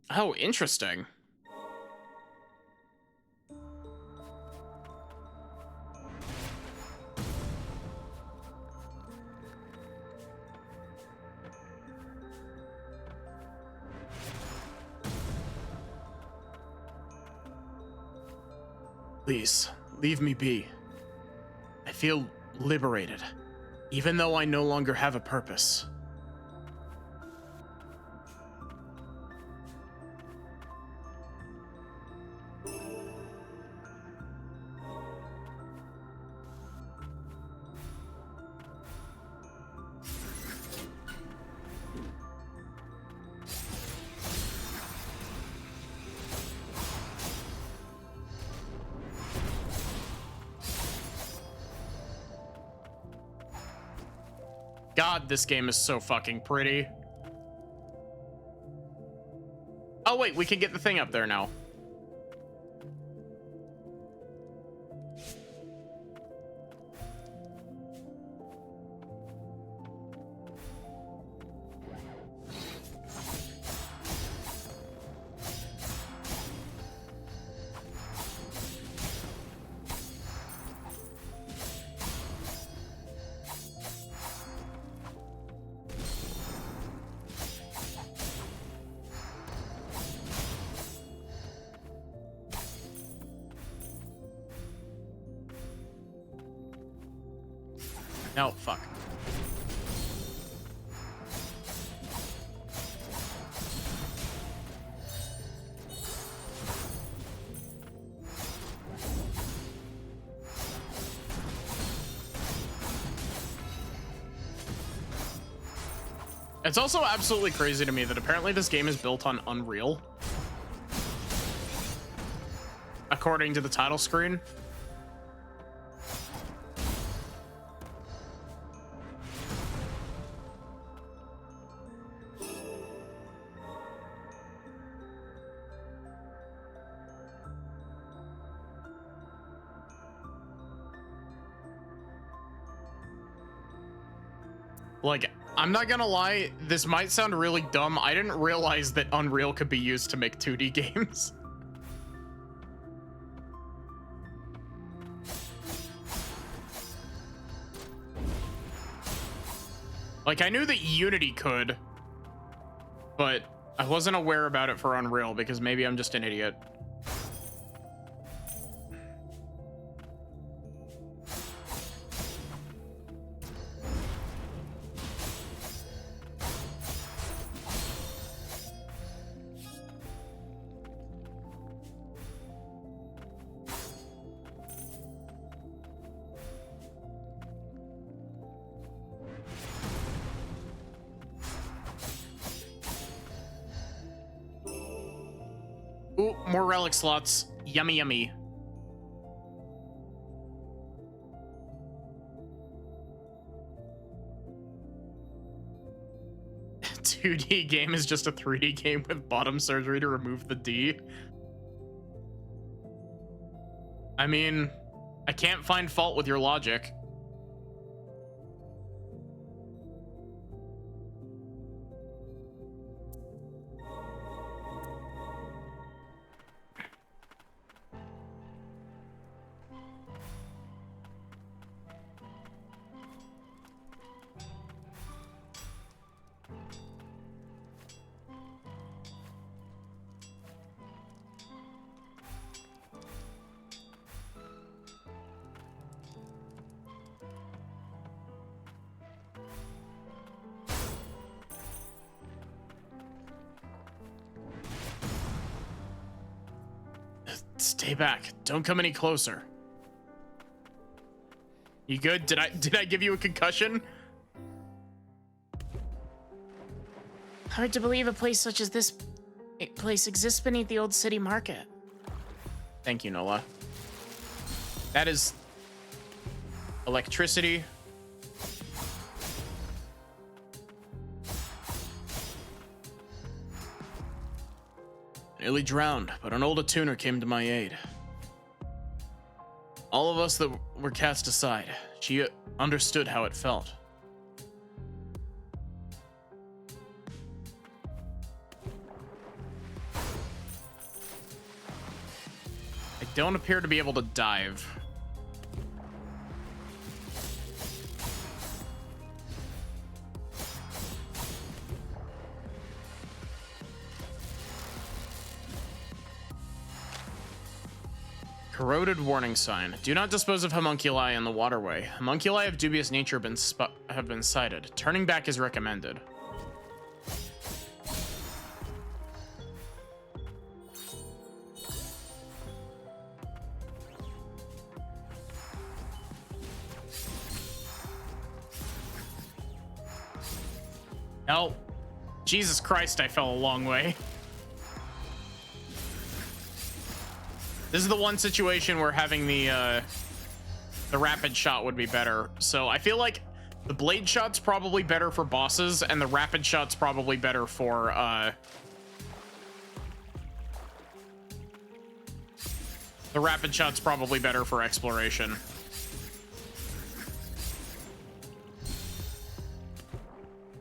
[SPEAKER 1] Oh, interesting.
[SPEAKER 3] Please, leave me be. I feel liberated, even though I no longer have a purpose.
[SPEAKER 1] God, this game is so fucking pretty. Oh wait, we can get the thing up there now. No, fuck. It's also absolutely crazy to me that apparently this game is built on Unreal, according to the title screen. Like, I'm not gonna lie, this might sound really dumb. I didn't realize that Unreal could be used to make 2D games. Like, I knew that Unity could, but I wasn't aware about it for Unreal because maybe I'm just an idiot. Ooh, more relic slots. Yummy, yummy. A 2D game is just a 3D game with bottom surgery to remove the D. I mean, I can't find fault with your logic.
[SPEAKER 3] Stay back. Don't come any closer. You good? Did I give you a concussion?
[SPEAKER 2] Hard to believe a place such as this place exists beneath the old city market.
[SPEAKER 3] Thank you, Nola. That is electricity. Nearly drowned, but an old attuner came to my aid. All of us that were cast aside, she understood how it felt. I don't appear to be able to dive. Corroded warning sign. Do not dispose of homunculi in the waterway. Homunculi of dubious nature have been sighted. Turning back is recommended. Oh, Jesus Christ, I fell a long way. This is the one situation where having the rapid shot would be better. So I feel like the blade shot's probably better for bosses, and the rapid shot's probably better for exploration.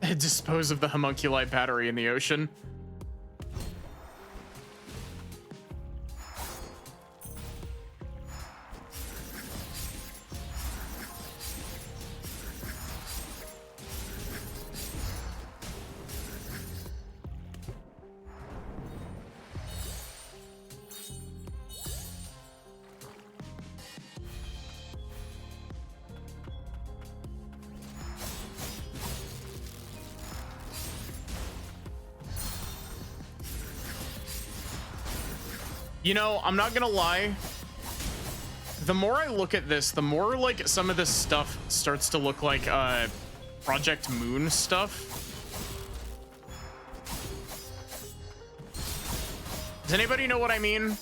[SPEAKER 3] Dispose of the homunculi battery in the ocean. You know, I'm not gonna lie. The more I look at this, the more like some of this stuff starts to look like Project Moon stuff. Does anybody know what I mean?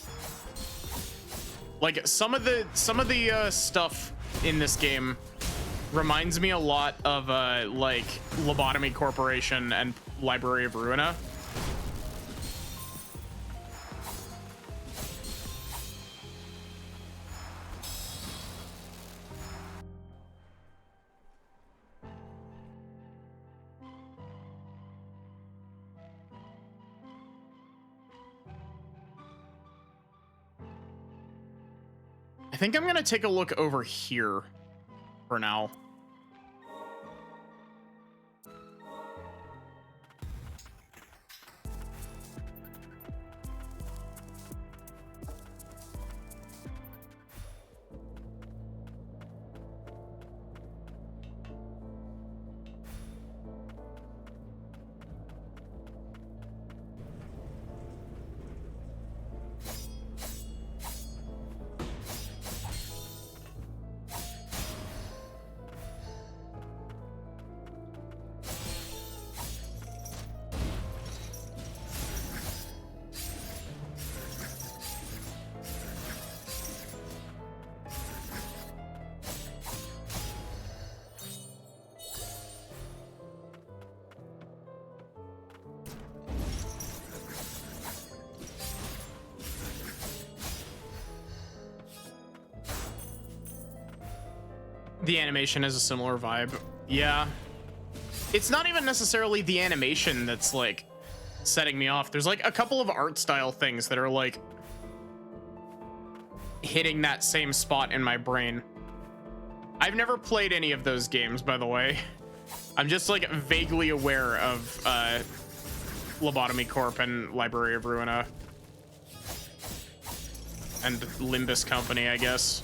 [SPEAKER 3] Like some of the stuff in this game reminds me a lot of like Lobotomy Corporation and Library of Ruina. I think I'm gonna take a look over here for now. The animation has a similar vibe. Yeah. It's not even necessarily the animation that's like setting me off. There's like a couple of art style things that are like hitting that same spot in my brain. I've never played any of those games, by the way. I'm just like vaguely aware of Lobotomy Corp and Library of Ruina. And Limbus Company, I guess.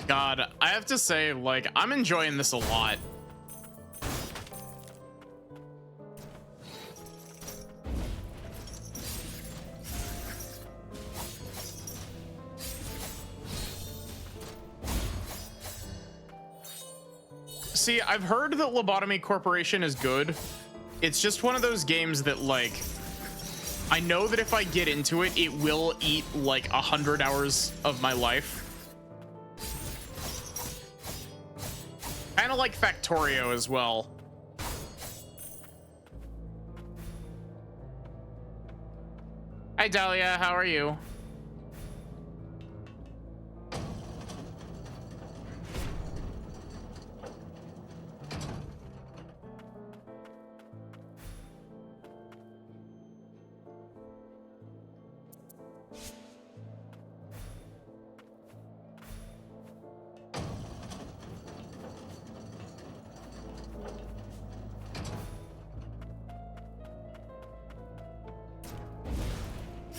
[SPEAKER 1] God, I have to say, like, I'm enjoying this a lot. See, I've heard that Lobotomy Corporation is good. It's just one of those games that, like, I know that if I get into it, it will eat like 100 hours of my life. Kind of like Factorio as well. Hi, Dahlia. How are you?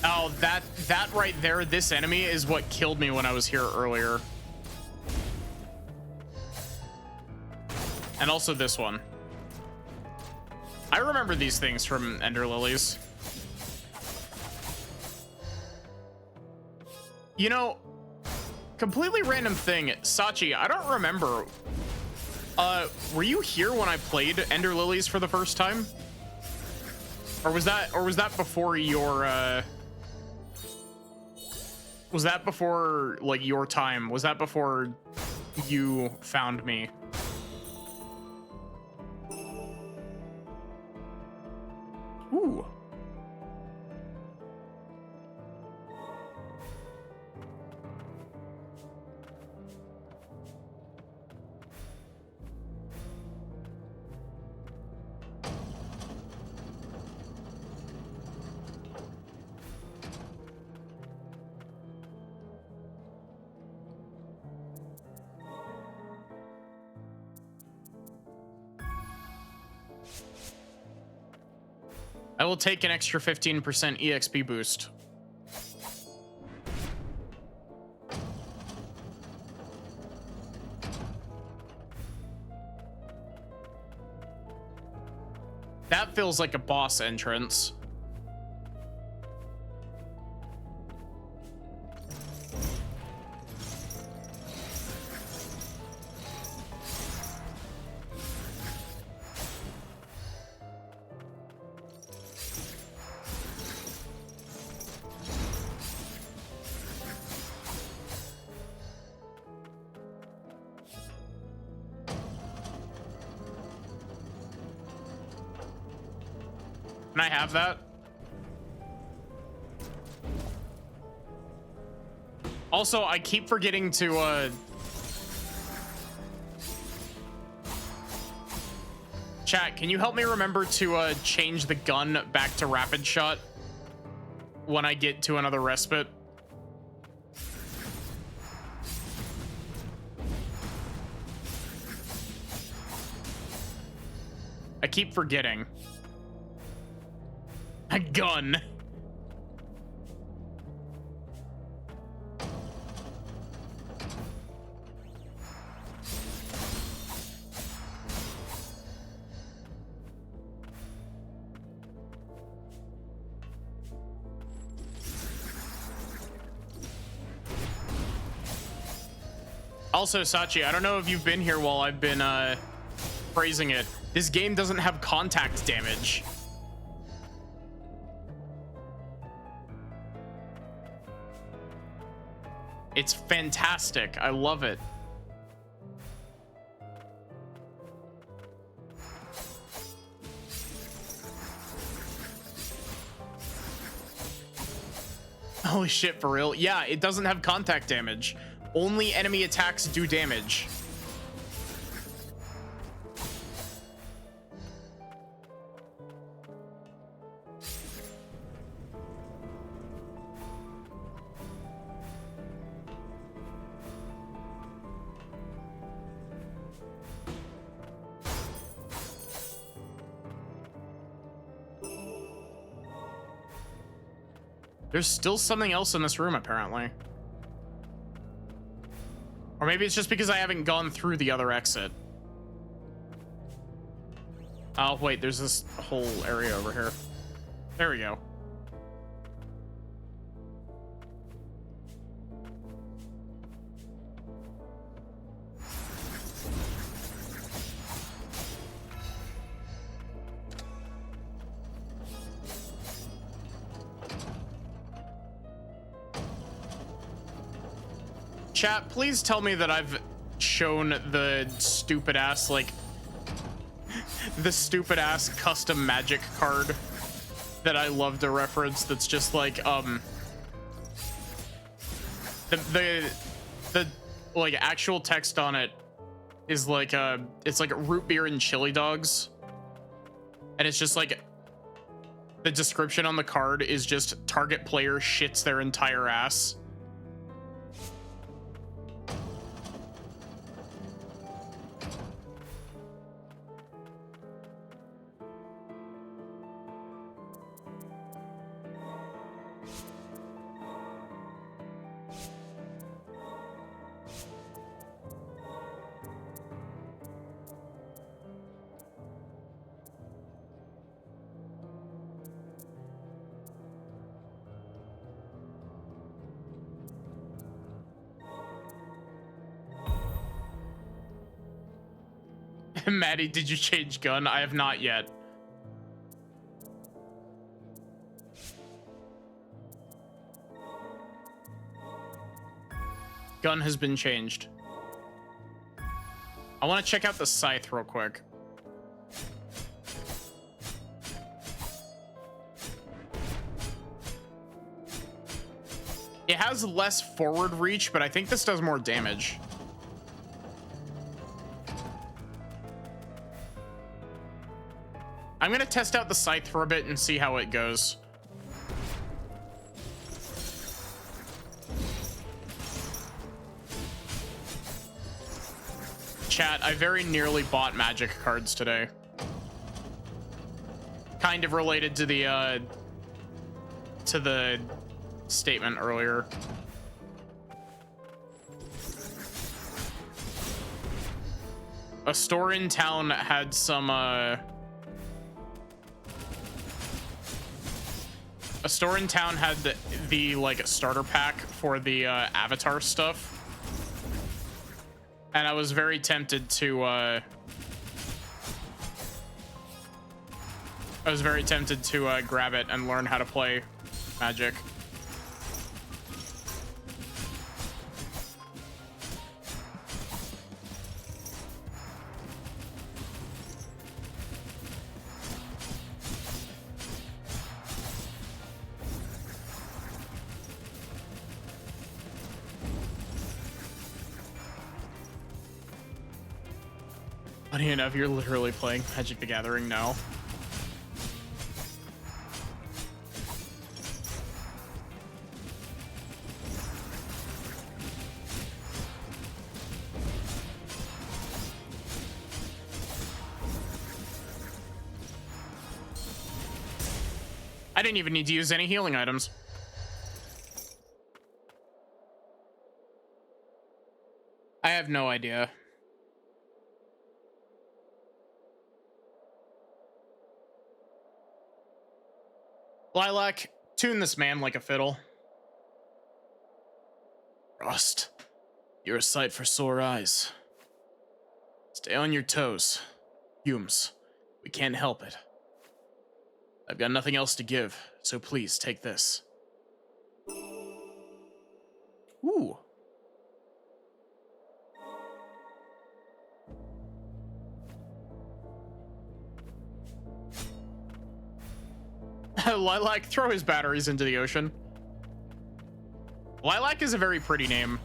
[SPEAKER 1] Oh, that right there, this enemy is what killed me when I was here earlier. And also this one. I remember these things from Ender Lilies. You know, completely random thing, Sachi, I don't remember. Were you here when I played Ender Lilies for the first time? Or was that before your was that before, like, your time? Was that before you found me? Ooh. I will take an extra 15% EXP boost. That feels like a boss entrance. Can I have that? Also, I keep forgetting to, Chat, can you help me remember to, change the gun back to rapid shot when I get to another respite? I keep forgetting. A gun. Also, Sachi, I don't know if you've been here while I've been praising it. This game doesn't have contact damage. It's fantastic. I love it. Holy shit, for real? Yeah, it doesn't have contact damage. Only enemy attacks do damage. There's still something else in this room, apparently. Or maybe it's just because I haven't gone through the other exit. Oh, wait, there's this whole area over here. There we go. Chat, please tell me that I've shown the stupid ass, like, the stupid ass custom magic card that I love to reference. That's just like, the like actual text on it is like, it's like root beer and chili dogs. And it's just like, the description on the card is just target player shits their entire ass. Maddie, did you change gun? I have not yet. Gun has been changed. I want to check out the scythe real quick. It has less forward reach, but I think this does more damage. I'm gonna test out the scythe for a bit and see how it goes. Chat, I very nearly bought magic cards today. Kind of related to the statement earlier. A store in town had some a store in town had the like starter pack for the avatar stuff, and I was very tempted to grab it and learn how to play magic. Funny enough, you're literally playing Magic the Gathering now. I didn't even need to use any healing items. I have no idea. Lilac, tune this man like a fiddle. Rust, you're a sight for sore eyes. Stay on your toes. Fumes, we can't help it. I've got nothing else to give, so please take this. Ooh. Lilac, throw his batteries into the ocean. Lilac is a very pretty name.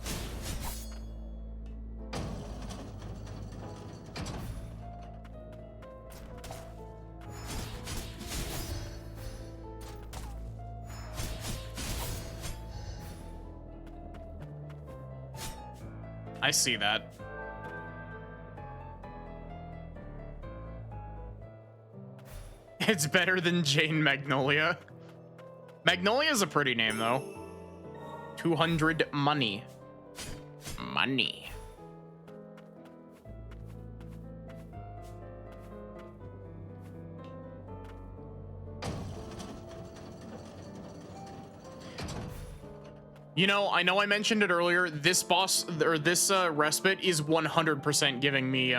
[SPEAKER 1] I see that. It's better than Jane Magnolia. Magnolia is a pretty name, though. 200 money. Money. You know I mentioned it earlier. This boss or this respite is 100% giving me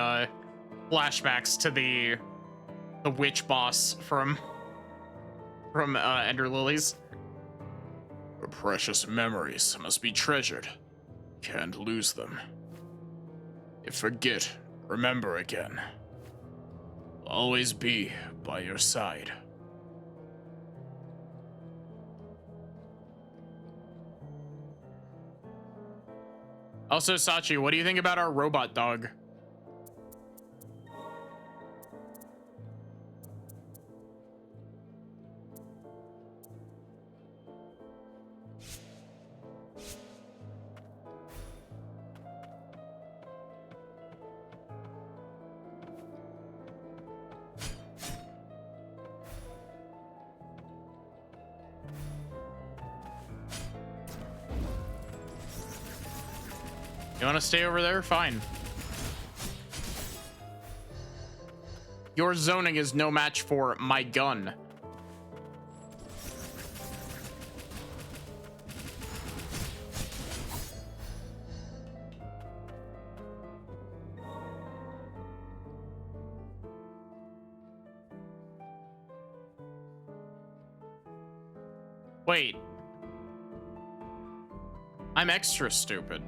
[SPEAKER 1] flashbacks to the witch boss from Ender Lilies. Your precious memories must be treasured. Can't lose them. If forget, remember again. Always be by your side. Also, Sachi, what do you think about our robot dog? You want to stay over there? Fine. Your zoning is no match for my gun. Wait. I'm extra stupid.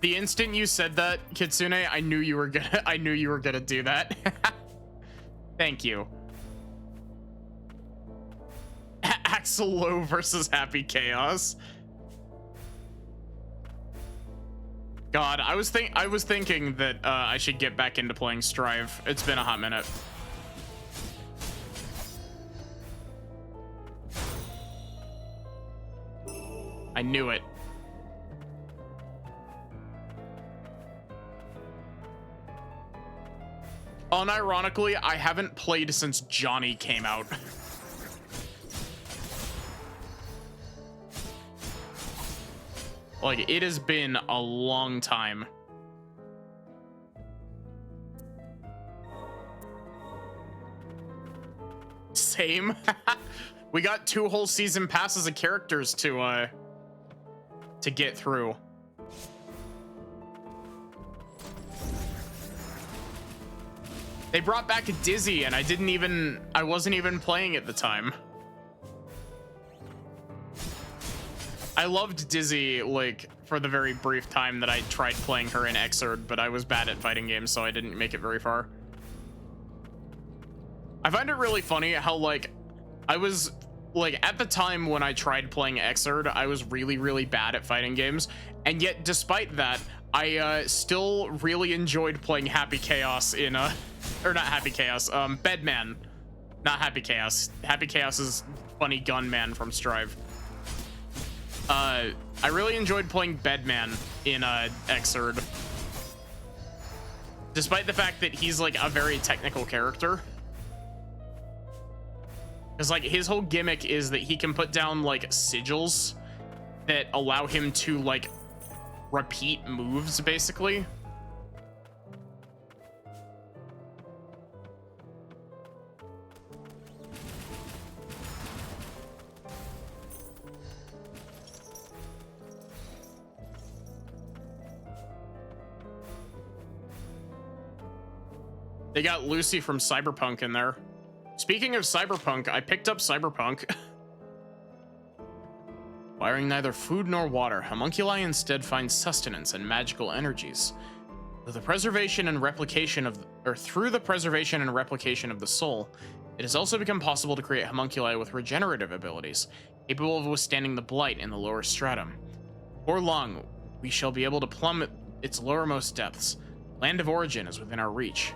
[SPEAKER 1] The instant you said that, Kitsune, I knew you were gonna do that. Thank you. Axel Low versus Happy Chaos. God, I was thinking that I should get back into playing Strive. It's been a hot minute. I knew it. Unironically, I haven't played since Johnny came out. Like, it has been a long time. Same. We got 2 whole season passes of characters to get through. They brought back Dizzy, and I wasn't even playing at the time. I loved Dizzy, like, for the very brief time that I tried playing her in Xrd, but I was bad at fighting games, so I didn't make it very far. I find it really funny how, like, I was, like, at the time when I tried playing Xrd, I was really, really bad at fighting games, and yet, despite that, I still really enjoyed playing Happy Chaos in or not Happy Chaos, Bedman. Not Happy Chaos. Happy Chaos is Funny Gunman from Strive. I really enjoyed playing Bedman in Xrd. Despite the fact that he's like a very technical character. Because like his whole gimmick is that he can put down like sigils that allow him to like repeat moves basically. They got Lucy from Cyberpunk in there. Speaking of Cyberpunk, I picked up Cyberpunk. Acquiring neither food nor water, homunculi instead find sustenance and magical energies. Through the preservation and replication of the soul, it has also become possible to create homunculi with regenerative abilities, capable of withstanding the blight in the lower stratum. Before long, we shall be able to plumb its lowermost depths. Land of origin is within our reach.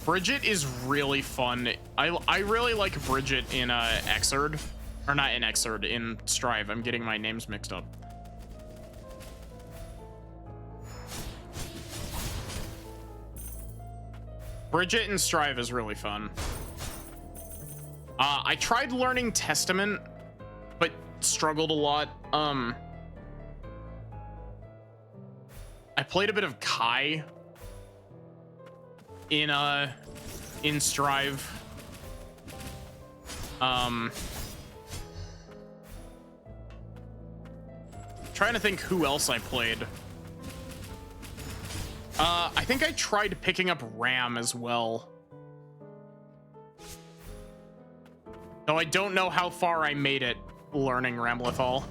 [SPEAKER 1] Bridget is really fun. I really like Bridget in Xrd. Or not in Xrd, in Strive. I'm getting my names mixed up. Bridget and Strive is really fun. I tried learning Testament, but struggled a lot. I played a bit of Kai in Strive. Trying to think who else I played. I think I tried picking up Ram as well. Though I don't know how far I made it learning Ramlethal.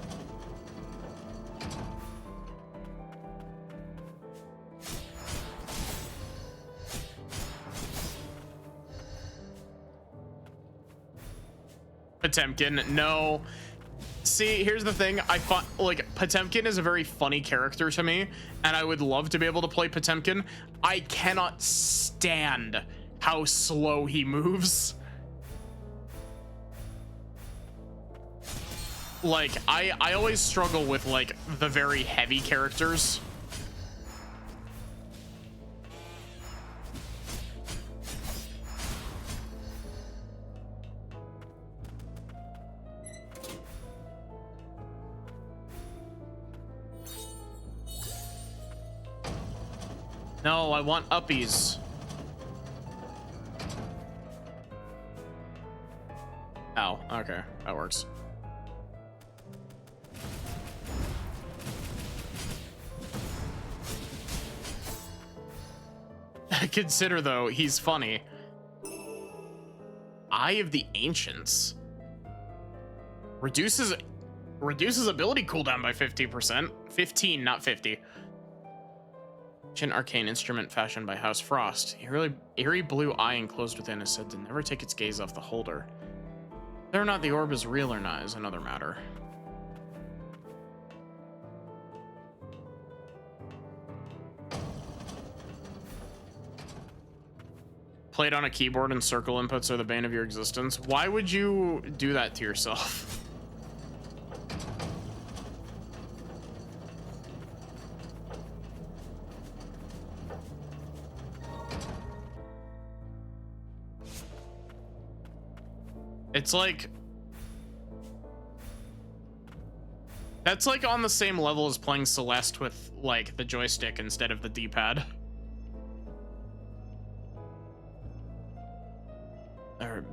[SPEAKER 1] Potemkin, no. See, here's the thing. I thought, like, Potemkin is a very funny character to me, and I would love to be able to play Potemkin. I cannot stand how slow he moves. Like, I always struggle with, like, the very heavy characters. No, I want uppies. Oh, okay, that works. Consider though, he's funny. Eye of the Ancients reduces ability cooldown by 50%. 15, not 50. Ancient arcane instrument fashioned by House Frost. Eerie blue eye enclosed within is said to never take its gaze off the holder. Whether or not the orb is real or not is another matter. Played on a keyboard and circle inputs are the bane of your existence. Why would you do that to yourself? It's like, that's like on the same level as playing Celeste with like the joystick instead of the D-pad.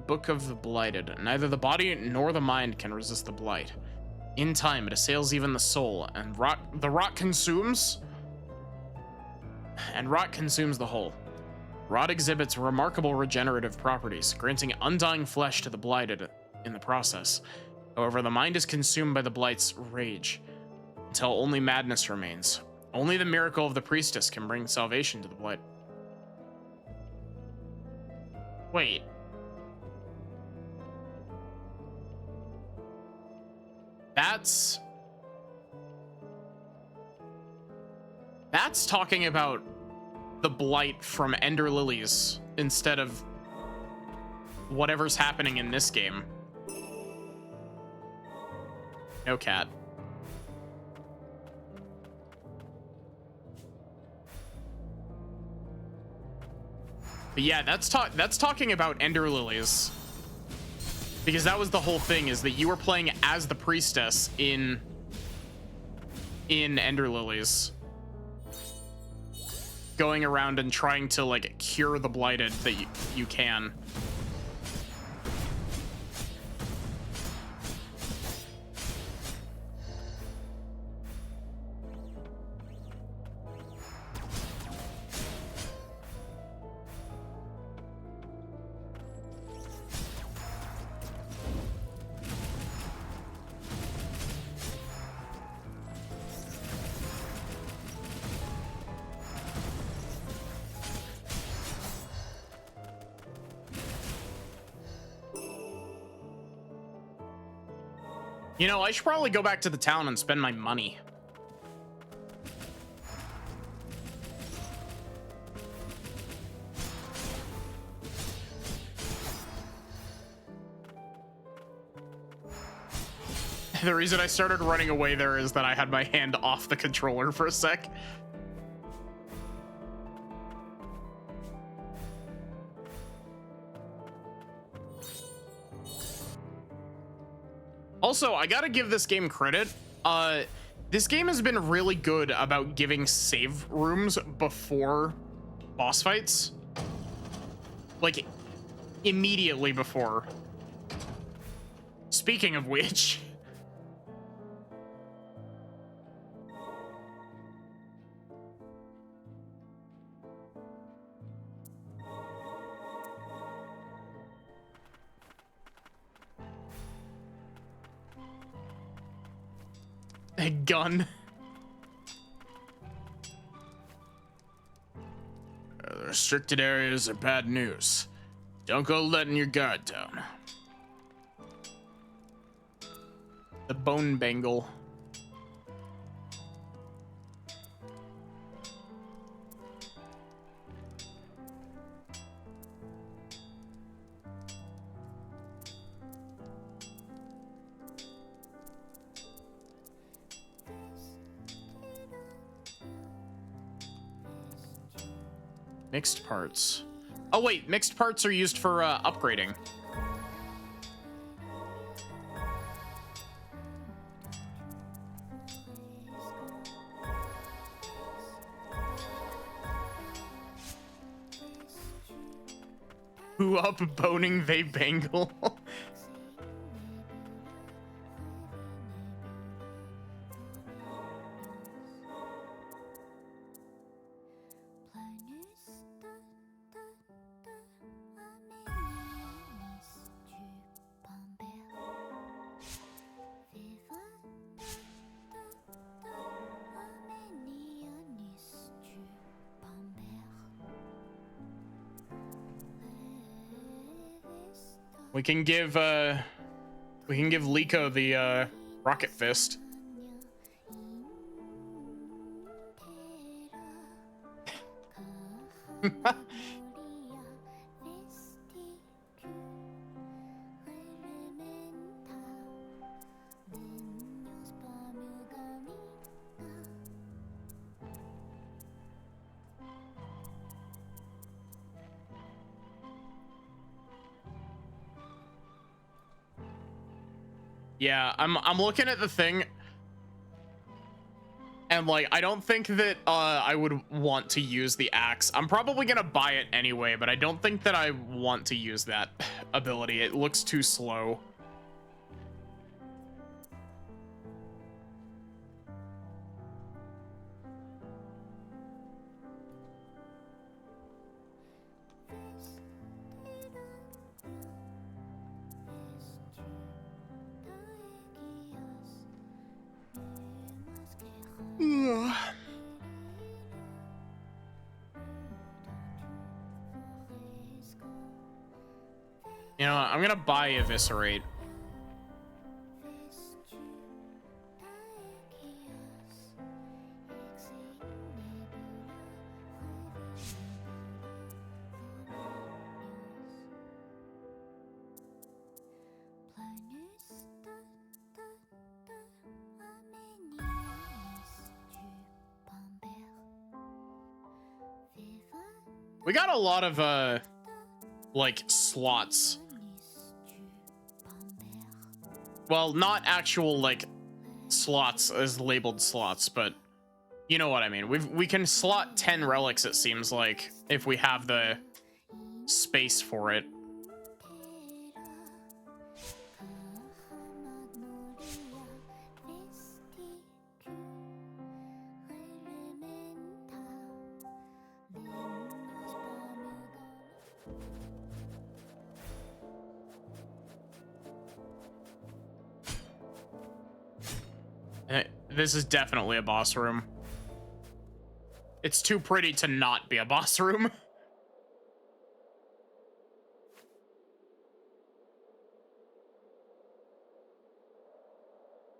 [SPEAKER 1] Book of the Blighted. Neither the body nor the mind can resist the blight. In time, it assails even the soul, and the rot consumes the whole. Rot exhibits remarkable regenerative properties, granting undying flesh to the blighted in the process. However, the mind is consumed by the blight's rage, until only madness remains. Only the miracle of the priestess can bring salvation to the blight. Wait. That's talking about the blight from Ender Lilies instead of whatever's happening in this game. No cat. But yeah, that's talking about Ender Lilies. Because that was the whole thing, is that you were playing as the priestess in Ender Lilies. Going around and trying to like cure the blighted that you can. You know, I should probably go back to the town and spend my money. The reason I started running away there is that I had my hand off the controller for a sec. Also, I gotta give this game credit. This game has been really good about giving save rooms before boss fights. Like, immediately before. Speaking of which... A gun.
[SPEAKER 3] The restricted areas are bad news. Don't go letting your guard down.
[SPEAKER 1] The bone bangle. Mixed parts. Oh wait, mixed parts are used for upgrading. Who up boning they bangle? We can give Liko the rocket fist. Yeah, I'm looking at the thing, and like I don't think that I would want to use the axe. I'm probably gonna buy it anyway, but I don't think that I want to use that ability. It looks too slow. You know, I'm gonna buy Eviscerate. We got a lot of like slots. Well, not actual like slots as labeled slots, but you know what I mean. We can slot 10 relics, it seems like, if we have the space for it. This is definitely a boss room. It's too pretty to not be a boss room.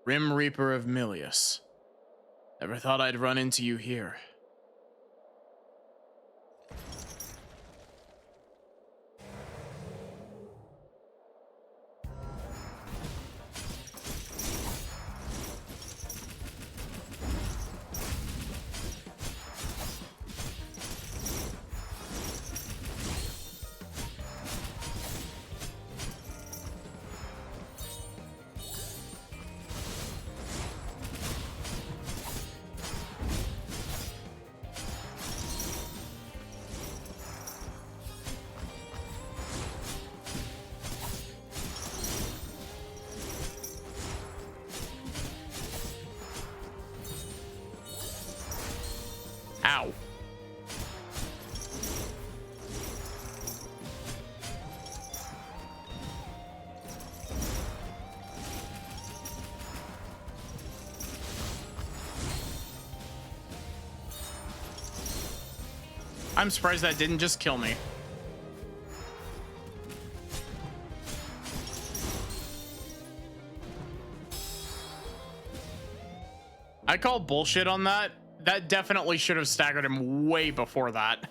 [SPEAKER 3] Rim Reaper of Milius. Never thought I'd run into you here.
[SPEAKER 1] Ow. I'm surprised that didn't just kill me. I call bullshit on that. That definitely should have staggered him way before that.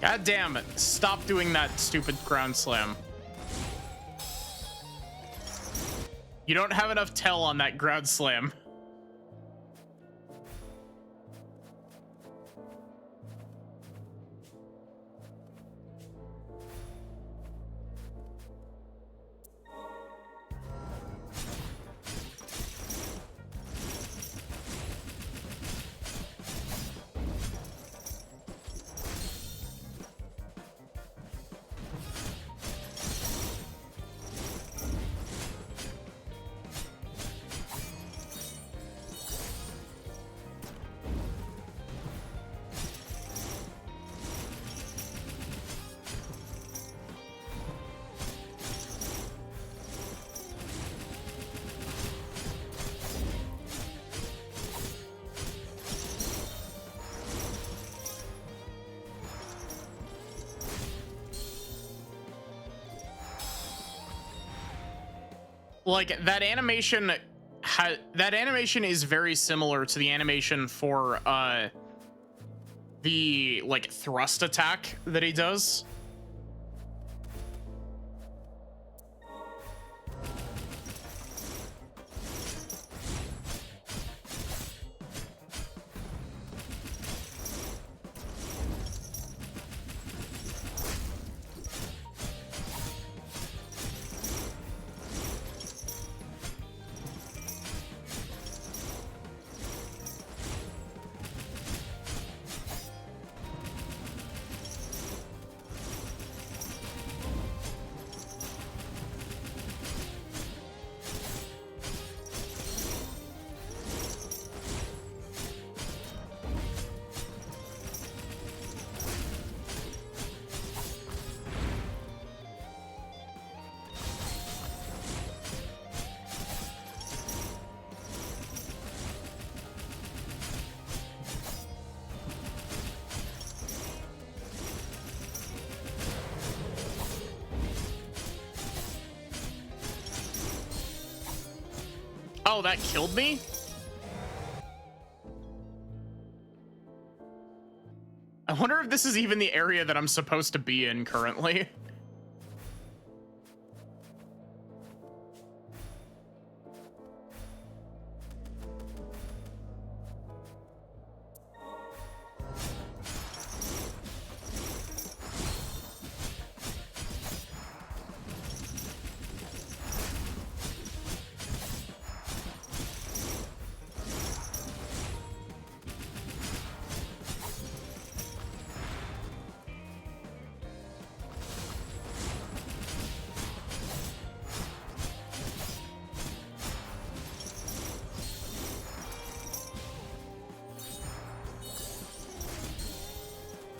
[SPEAKER 1] God damn it. Stop doing that stupid ground slam. You don't have enough tell on that ground slam. Like that animation is very similar to the animation for the like thrust attack that he does. Oh, that killed me? I wonder if this is even the area that I'm supposed to be in currently.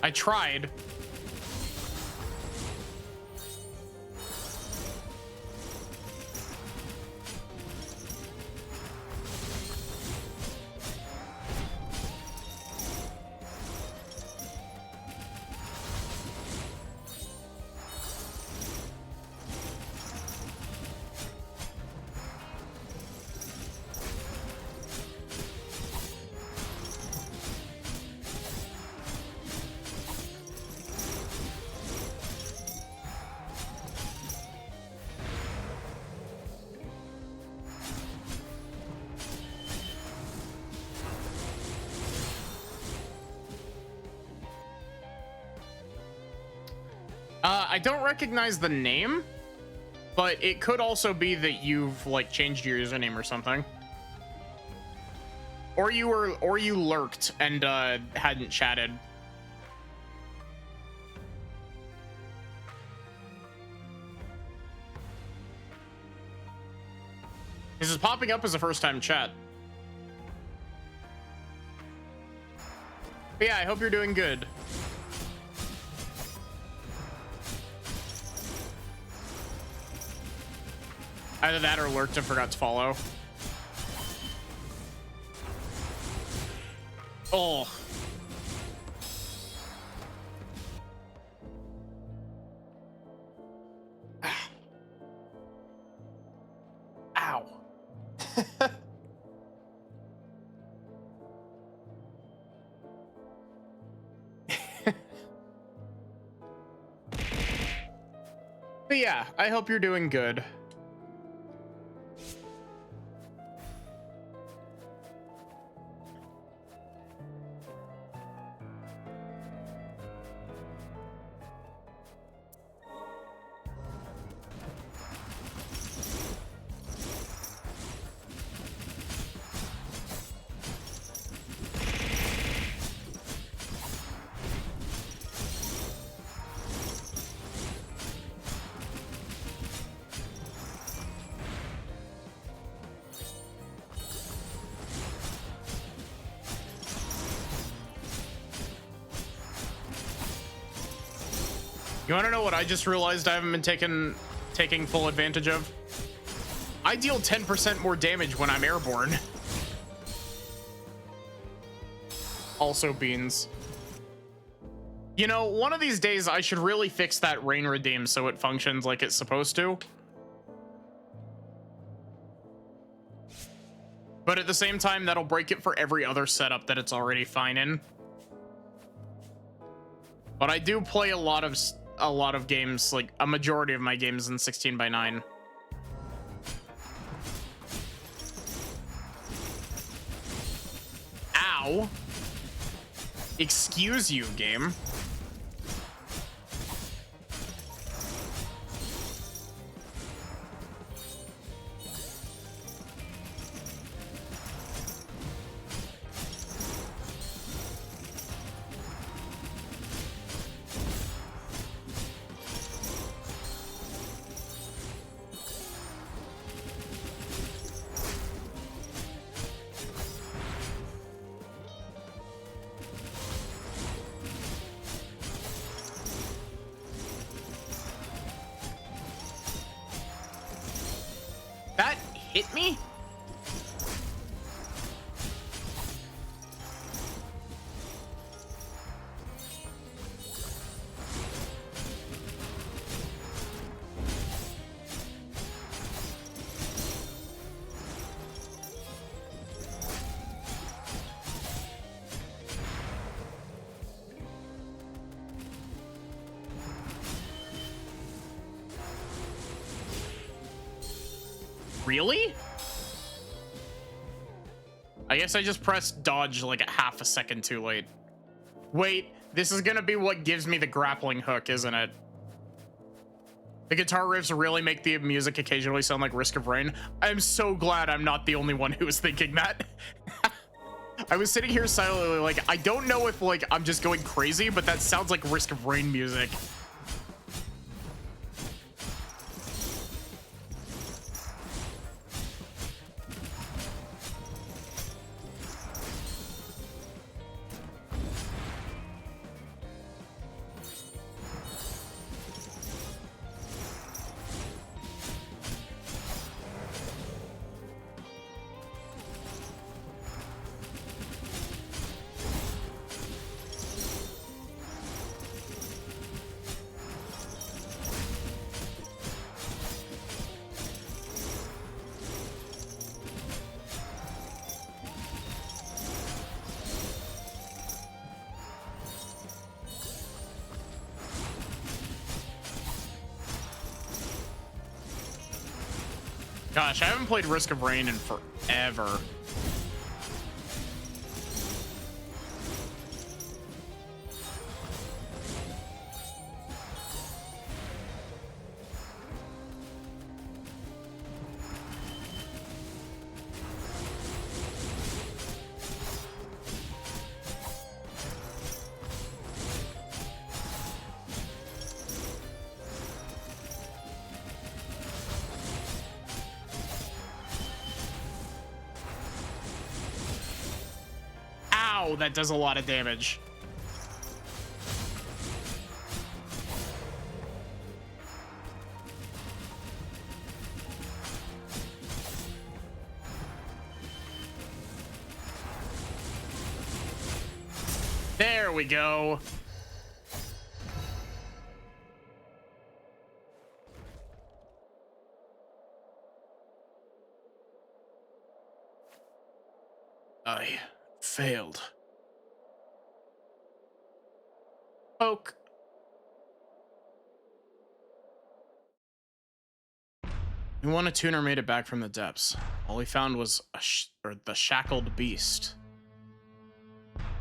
[SPEAKER 1] I tried. I don't recognize the name, but it could also be that you've like changed your username or something. Or you lurked and hadn't chatted. This is popping up as a first-time chat. But yeah, I hope you're doing good. Either that or lurked and forgot to follow. Oh. Ow. But yeah, I hope you're doing good. You want to know what I just realized I haven't been taking full advantage of? I deal 10% more damage when I'm airborne. Also beans. You know, one of these days I should really fix that rain redeem so it functions like it's supposed to. But at the same time, that'll break it for every other setup that it's already fine in. But I do play a lot of games, like a majority of my games in 16:9. Ow. Excuse you, game. That hit me? Really? I guess I just pressed dodge like a half a second too late. Wait, this is gonna be what gives me the grappling hook, isn't it? The guitar riffs really make the music occasionally sound like Risk of Rain. I'm so glad I'm not the only one who was thinking that. I was sitting here silently like, I don't know if like I'm just going crazy, but that sounds like Risk of Rain music. Gosh, I haven't played Risk of Rain in forever. Wow, that does a lot of damage. There we go. I failed. Poke. We won a tuner made it back from the depths. All he found was the shackled beast.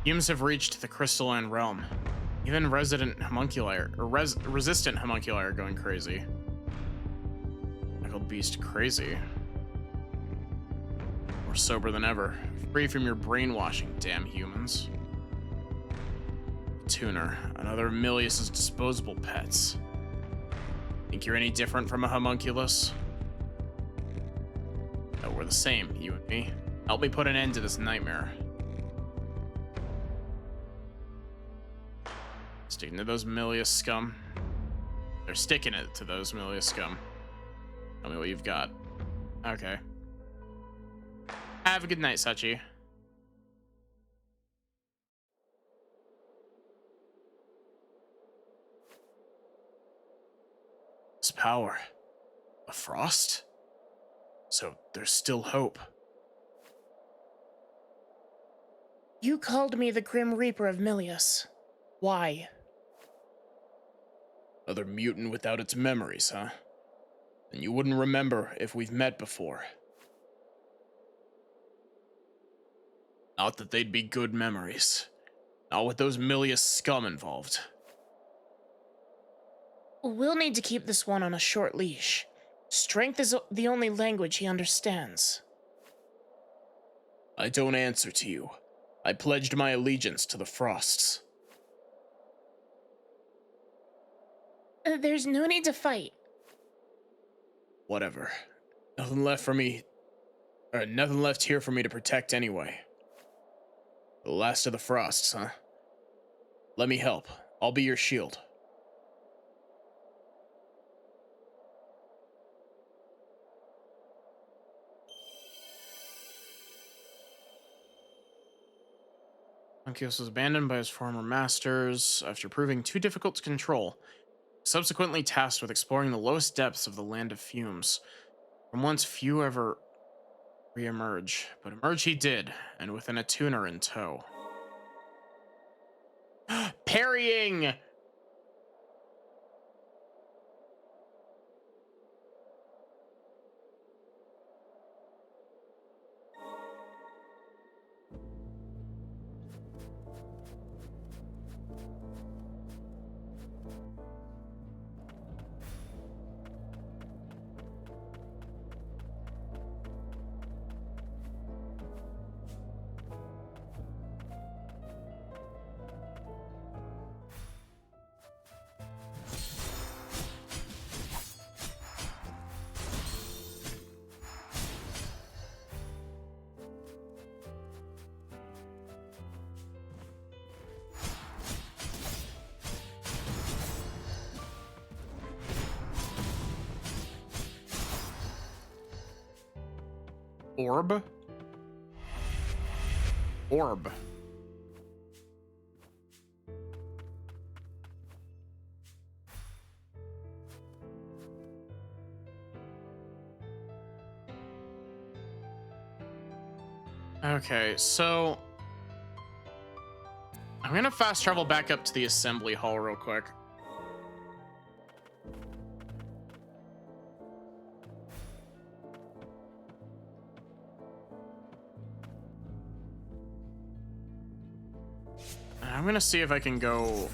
[SPEAKER 1] Fumes have reached the crystalline realm. Even resistant homunculi are going crazy. Shackled beast crazy. More sober than ever. Free from your brainwashing, damn humans. Tuner, another of Milius's disposable pets. Think you're any different from a homunculus? No, we're the same, you and me. Help me put an end to this nightmare. Sticking to those Milius scum. They're sticking it to those Milius scum. Tell me what you've got. Okay. Have a good night, Sachi. This power. A frost? So there's still hope.
[SPEAKER 2] You called me the Grim Reaper of Milius. Why?
[SPEAKER 3] Another mutant without its memories, huh? And you wouldn't remember if we've met before. Not that they'd be good memories. Not with those Milius scum involved.
[SPEAKER 2] We'll need to keep this one on a short leash. Strength is the only language he understands.
[SPEAKER 3] I don't answer to you. I pledged my allegiance to the Frosts.
[SPEAKER 2] There's no need to fight.
[SPEAKER 3] Whatever. Nothing left for me. Nothing left here for me to protect anyway. The last of the Frosts, huh? Let me help. I'll be your shield.
[SPEAKER 1] Ankylos was abandoned by his former masters after proving too difficult to control. Subsequently tasked with exploring the lowest depths of the land of Fumes, from whence few ever re-emerge. But emerge he did, and with an attuner in tow. Parrying! Orb? Orb. Okay, so I'm gonna fast travel back up to the assembly hall real quick. I'm gonna see if I can go.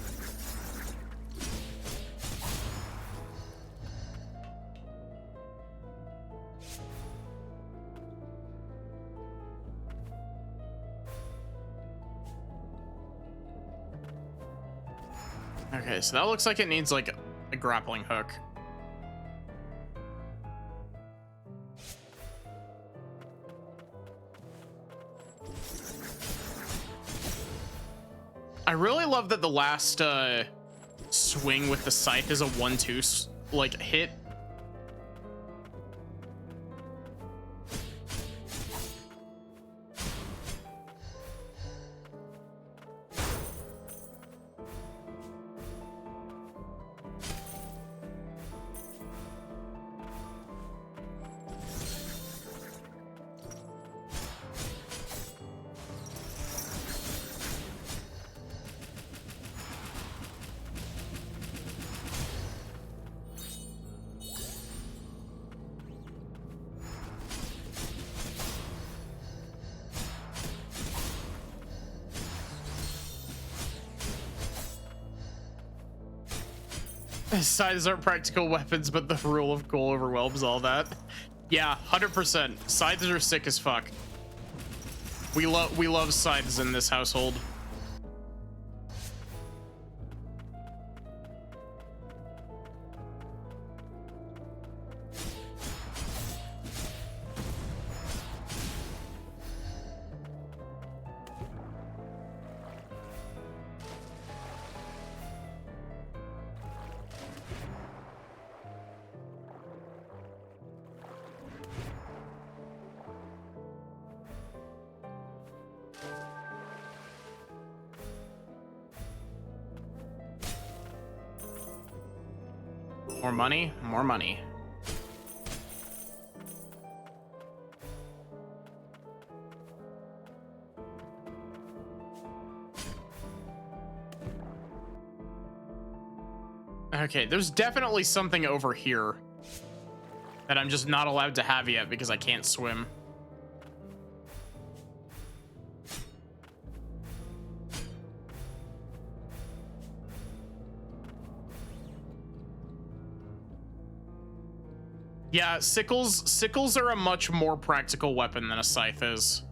[SPEAKER 1] Okay, so that looks like it needs like a grappling hook. I really love that the last swing with the scythe is a 1-2 like hit. Scythes aren't practical weapons, but the rule of goal overwhelms all that. Yeah, 100%. Scythes are sick as fuck. We love scythes in this household. More money, more money. Okay, there's definitely something over here that I'm just not allowed to have yet because I can't swim. Yeah, sickles are a much more practical weapon than a scythe is.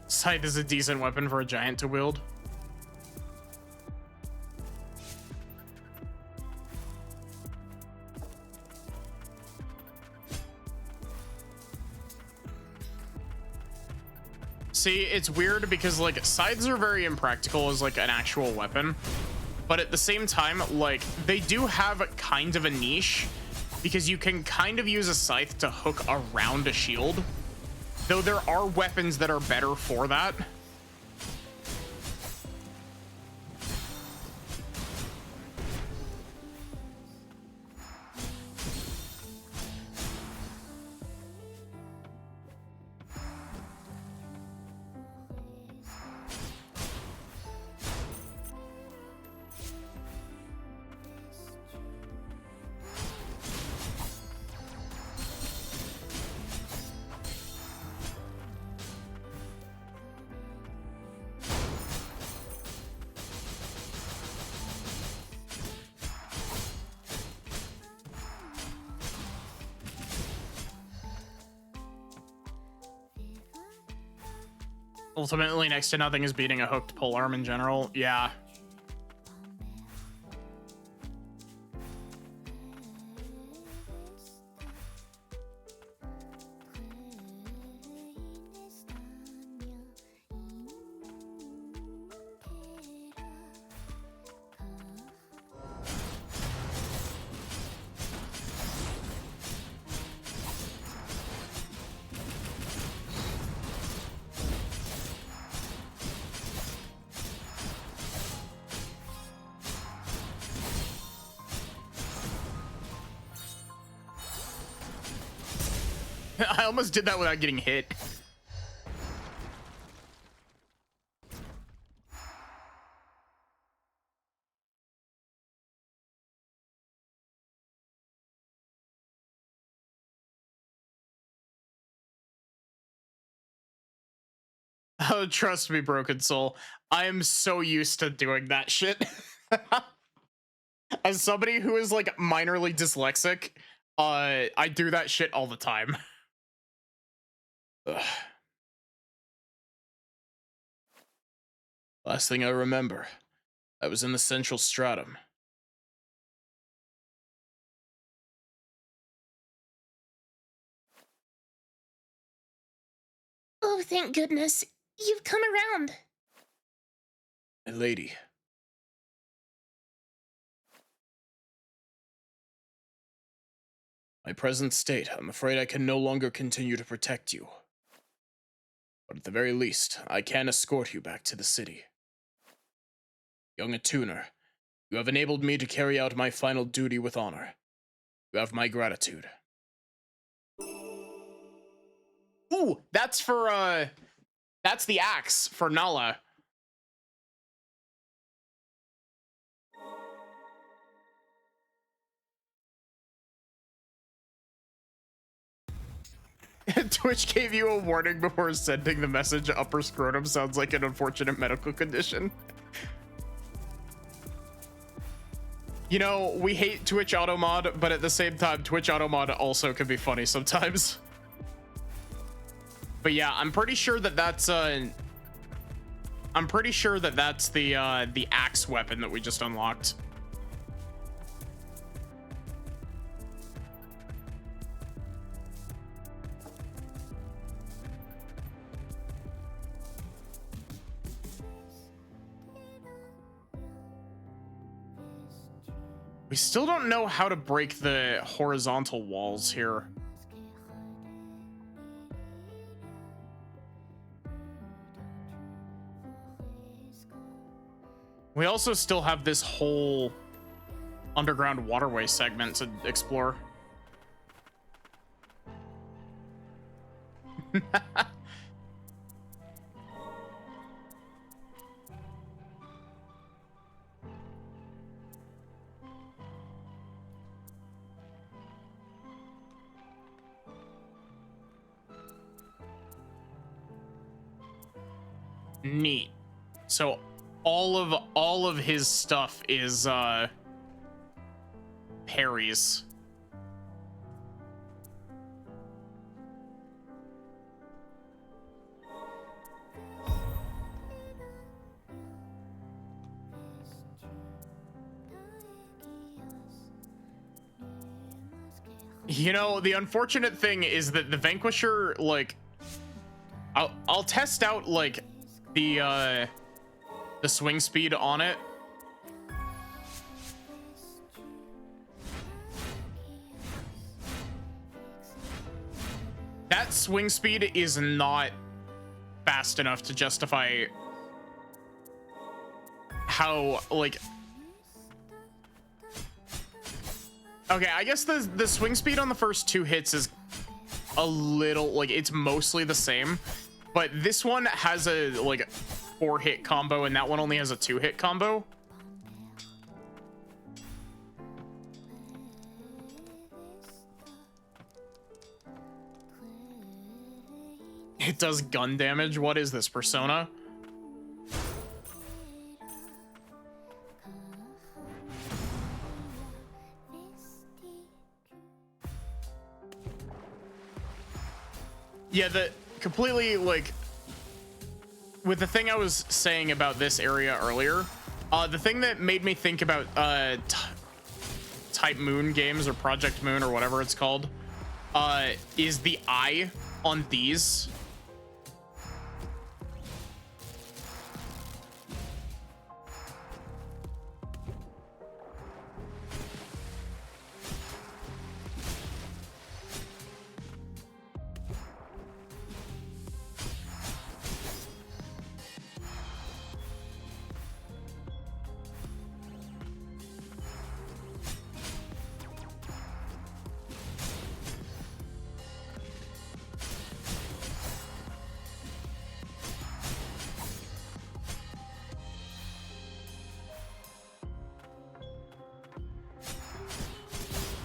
[SPEAKER 1] Scythe is a decent weapon for a giant to wield. See, it's weird because like scythes are very impractical as like an actual weapon, but at the same time, like they do have kind of a niche because you can kind of use a scythe to hook around a shield, though there are weapons that are better for that. Ultimately, next to nothing is beating a hooked polearm in general. Yeah. I almost did that without getting hit. Oh, trust me, Broken Soul. I am so used to doing that shit. As somebody who is like minorly dyslexic, I do that shit all the time. Ugh. Last thing I remember,
[SPEAKER 3] I was in the central stratum.
[SPEAKER 2] Oh, thank goodness. You've come around.
[SPEAKER 3] My lady. My present state, I'm afraid I can no longer continue to protect you. But at the very least, I can escort you back to the city. Young Attuner, you have enabled me to carry out my final duty with honor. You have my gratitude.
[SPEAKER 1] Ooh, that's for that's the axe for Nala. Twitch gave you a warning before sending the message. Upper scrotum sounds like an unfortunate medical condition. You know, we hate Twitch automod, but at the same time, Twitch automod also can be funny sometimes. But yeah, I'm pretty sure that that's the axe weapon that we just unlocked. We still don't know how to break the horizontal walls here. We also still have this whole underground waterway segment to explore. Neat. So all of his stuff is parries. You know, the unfortunate thing is that the Vanquisher, like, I'll test out like the swing speed on it. That swing speed is not fast enough to justify how, like, okay, I guess the swing speed on the first two hits is a little, like, it's mostly the same, but this one has a, like, 4-hit combo and that one only has a 2-hit combo. It does gun damage. What is this, Persona? Yeah, the completely, like, with the thing I was saying about this area earlier, the thing that made me think about Type Moon games or Project Moon or whatever it's called, is the eye on these.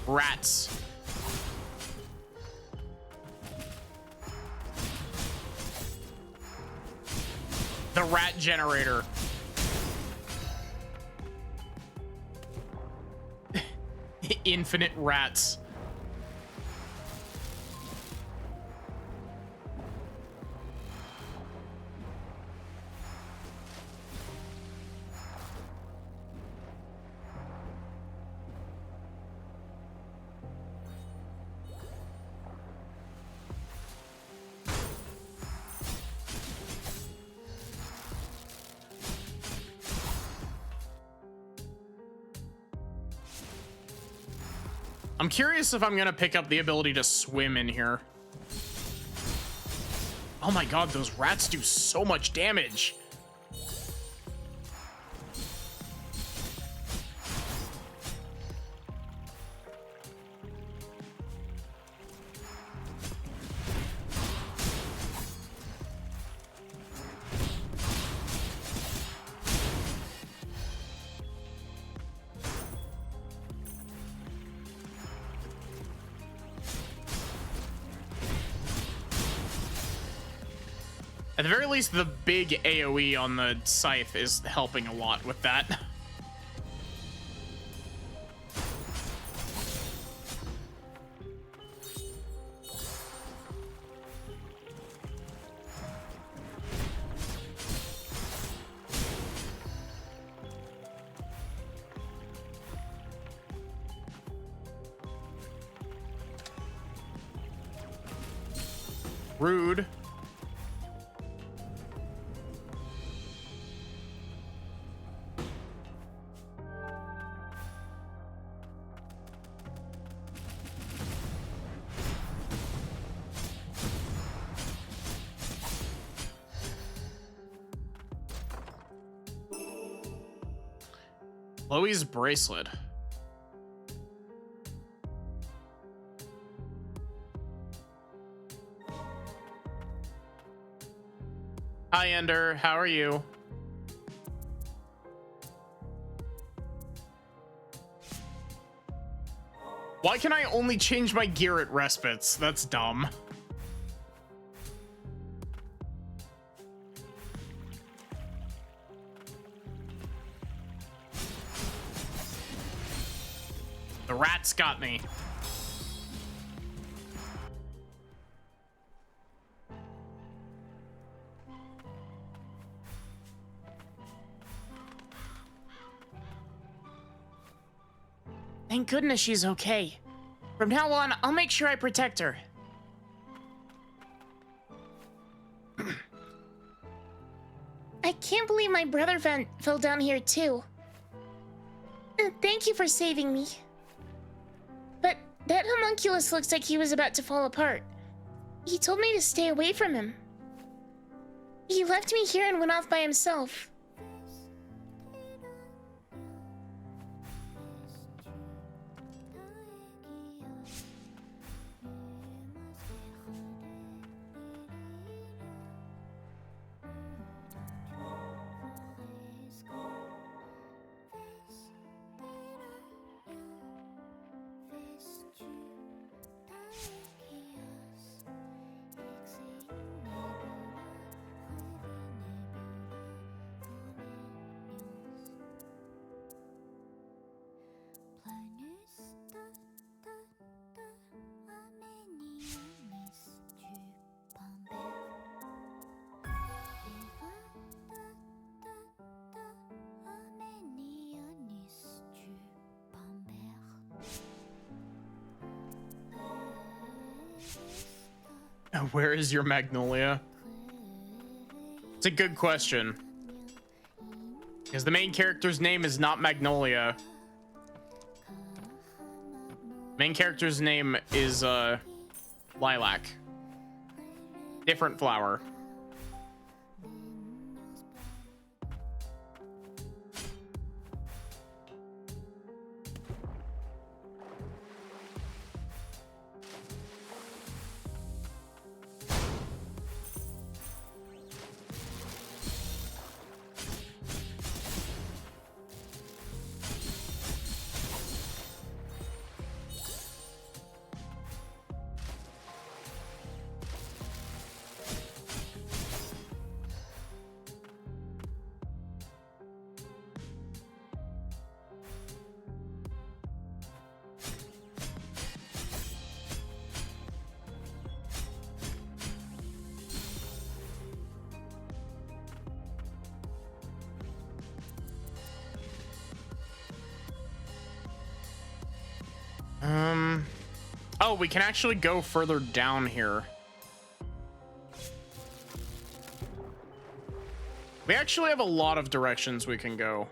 [SPEAKER 1] Rats. The rat generator. Infinite rats. I'm curious if I'm gonna pick up the ability to swim in here. Oh my god, those rats do so much damage. At the very least, the big AoE on the scythe is helping a lot with that. Rude. Chloe's bracelet. Hi, Ender. How are you? Why can I only change my gear at respites? That's dumb. The rats got me.
[SPEAKER 2] Thank goodness she's okay. From now on, I'll make sure I protect her. I can't believe my brother fell down here too. Thank you for saving me. But that homunculus looks like he was about to fall apart. He told me to stay away from him. He left me here and went off by himself.
[SPEAKER 1] Where is your Magnolia? It's a good question. Because the main character's name is not Magnolia. Main character's name is Lilac. Different flower. Oh, we can actually go further down here. We actually have a lot of directions we can go.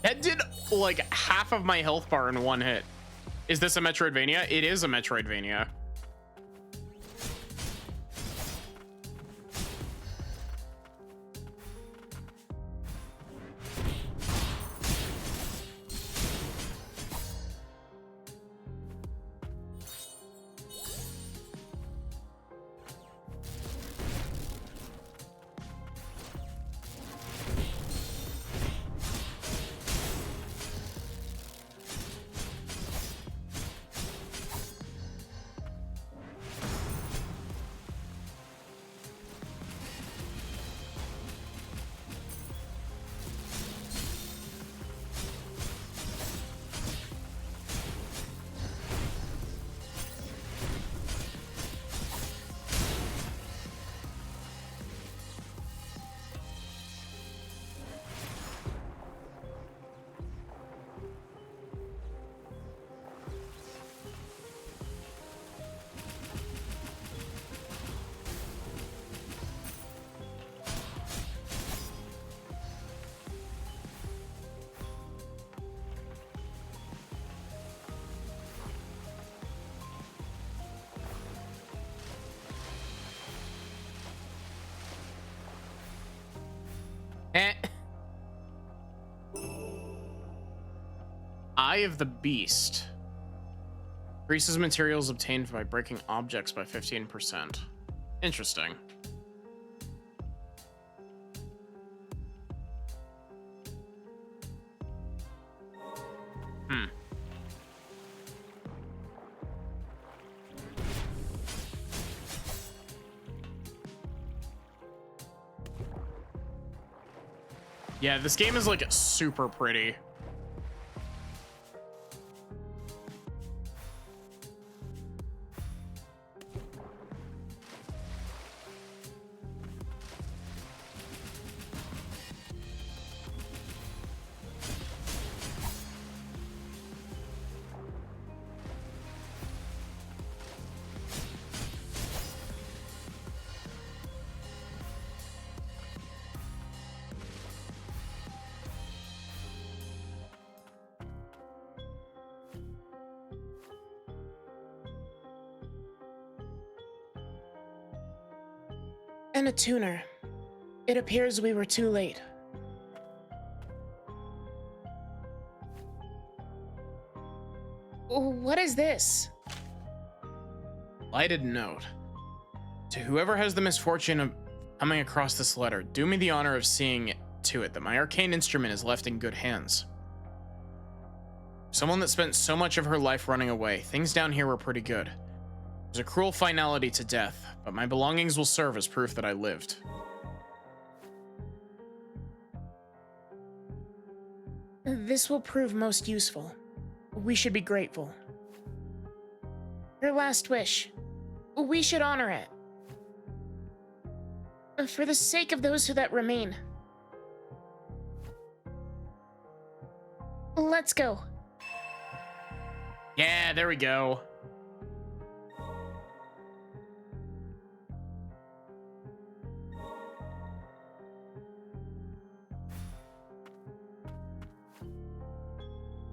[SPEAKER 1] That did like half of my health bar in one hit. Is this a Metroidvania? It is a Metroidvania. Eh. Eye of the Beast. Increases materials obtained by breaking objects by 15%. Interesting. Hmm. Yeah, this game is like super pretty.
[SPEAKER 2] And a tuner. It appears we were too late. What is this?
[SPEAKER 1] Lighted note. To whoever has the misfortune of coming across this letter, do me the honor of seeing to it that my arcane instrument is left in good hands. Someone that spent so much of her life running away, things down here were pretty good. There's a cruel finality to death, but my belongings will serve as proof that I lived.
[SPEAKER 2] This will prove most useful. We should be grateful. Her last wish. We should honor it. For the sake of those who that remain. Let's go.
[SPEAKER 1] Yeah, there we go.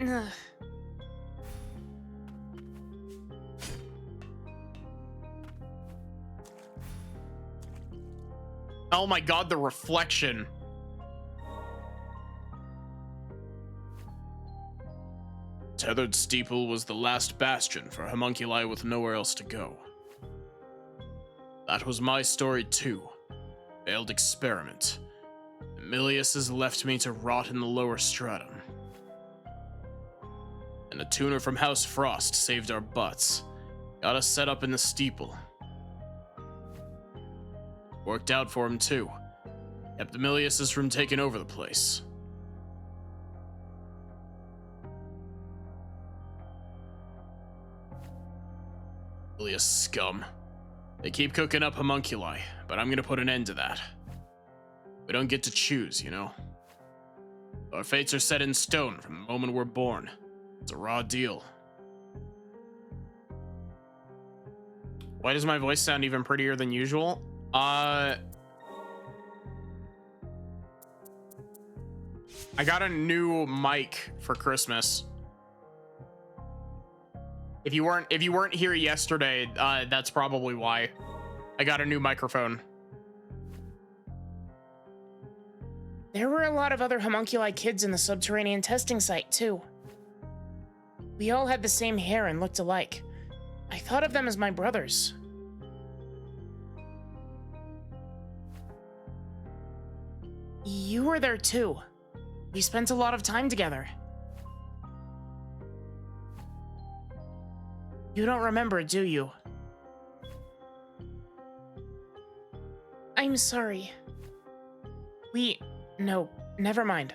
[SPEAKER 2] Ugh.
[SPEAKER 1] Oh my god, the reflection. Tethered Steeple was the last bastion for homunculi with nowhere else to go. That was my story too. Failed experiment. Emilius has left me to rot in the lower stratum. And a tuner from House Frost saved our butts. Got us set up in the steeple. Worked out for him too. Kept Emilius from taking over the place. Emilius scum. They keep cooking up homunculi, but I'm gonna put an end to that. We don't get to choose, you know? Our fates are set in stone from the moment we're born. It's a raw deal. Why does my voice sound even prettier than usual? I got a new mic for Christmas. If you weren't here yesterday, that's probably why. I got a new microphone.
[SPEAKER 2] There were a lot of other homunculi kids in the subterranean testing site, too. We all had the same hair and looked alike. I thought of them as my brothers. You were there, too. We spent a lot of time together. You don't remember, do you? I'm sorry. No, never mind.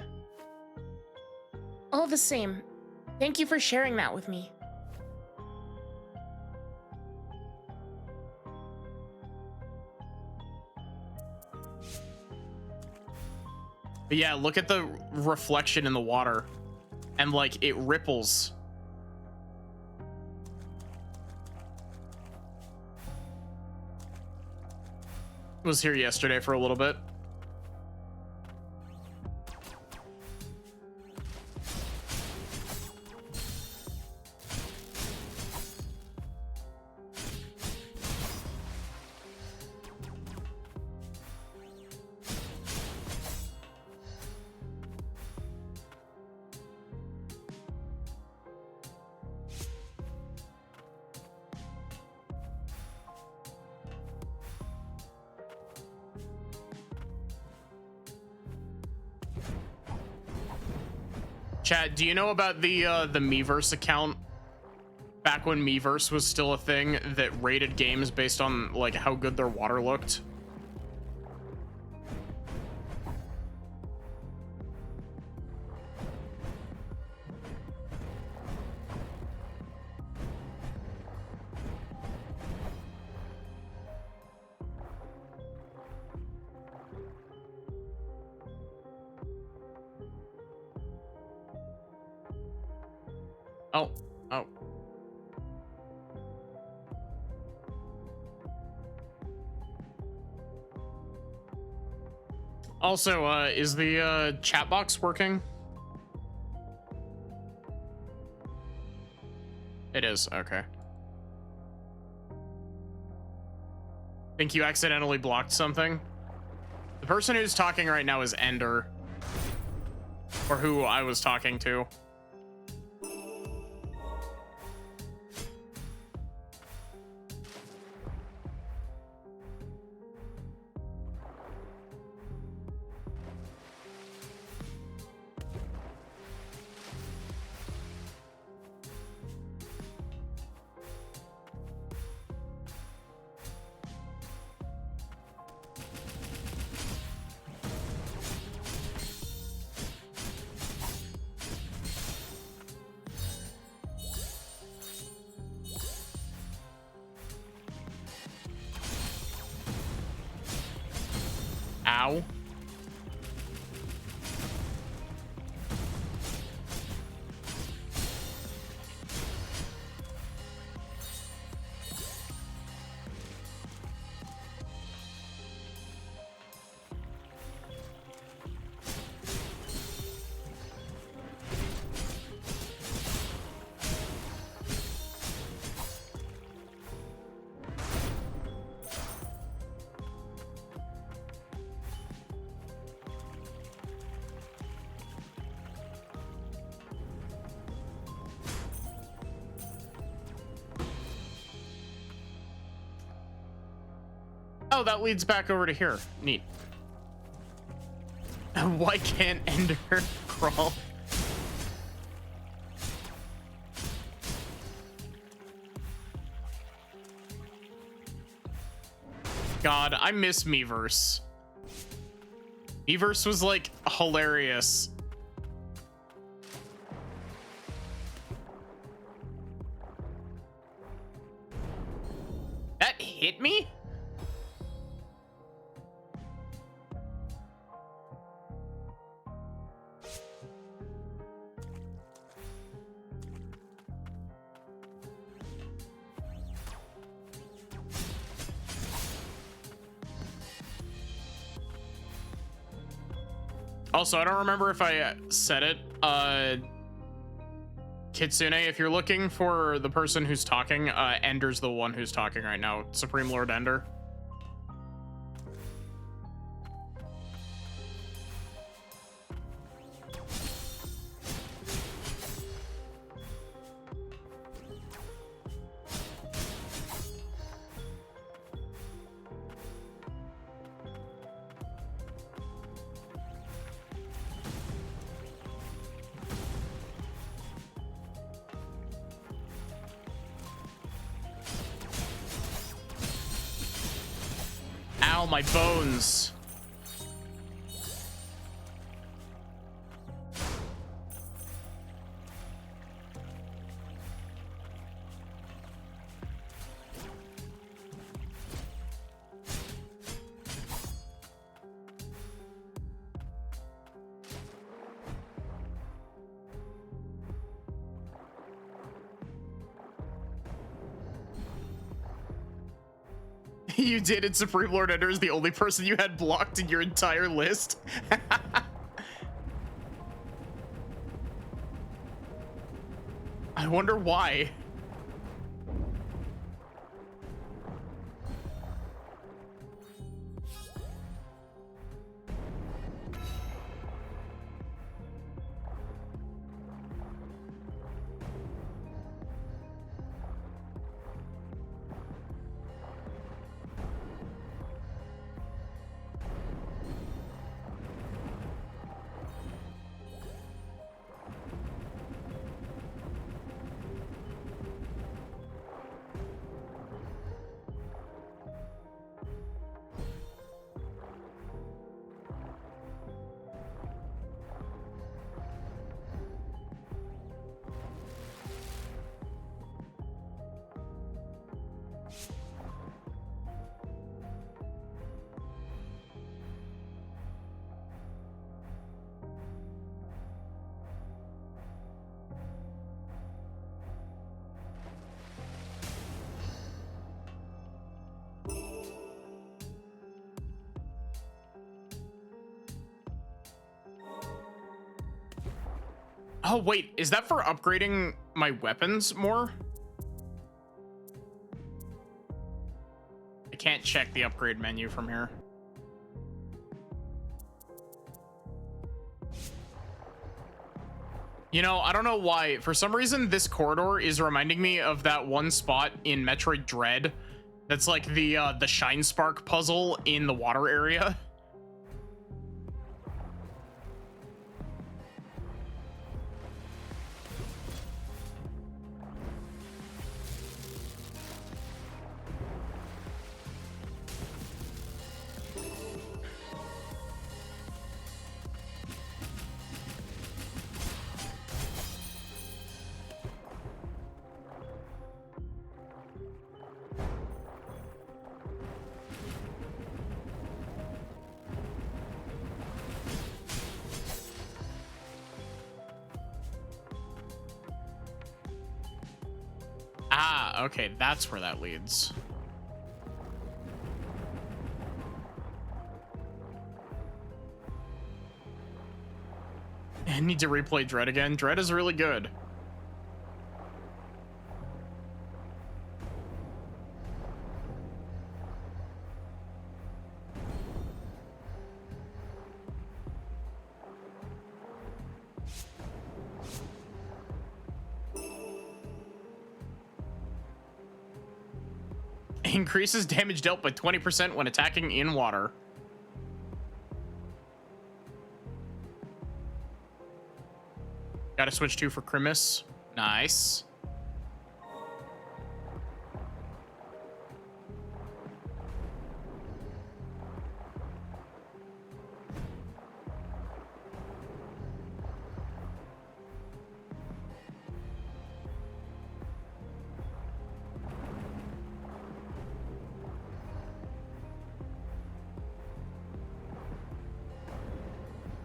[SPEAKER 2] All the same, thank you for sharing that with me.
[SPEAKER 1] But yeah, look at the reflection in the water. And like, it ripples. Was here yesterday for a little bit. Chat, do you know about the Miiverse account? Back when Miiverse was still a thing that rated games based on like how good their water looked. Oh. Also, is the chat box working? It is, okay. Think you accidentally blocked something? The person who's talking right now is Ender. Or who I was talking to. Ow. Oh, that leads back over to here. Neat. Why can't Ender crawl? God, I miss Miiverse. Miiverse was like hilarious. That hit me? Also, I don't remember if I said it. Kitsune, if you're looking for the person who's talking, Ender's the one who's talking right now. Supreme Lord Ender. Ow, my bones. You did, and Supreme Lord Ender is the only person you had blocked in your entire list. I wonder why. Oh, wait, is that for upgrading my weapons more? I can't check the upgrade menu from here. You know, I don't know why. For some reason, this corridor is reminding me of that one spot in Metroid Dread. That's like the Shine Spark puzzle in the water area. Ah, okay, that's where that leads. I need to replay Dread again. Dread is really good. Increases damage dealt by 20% when attacking in water. Gotta switch to for Crimis. Nice.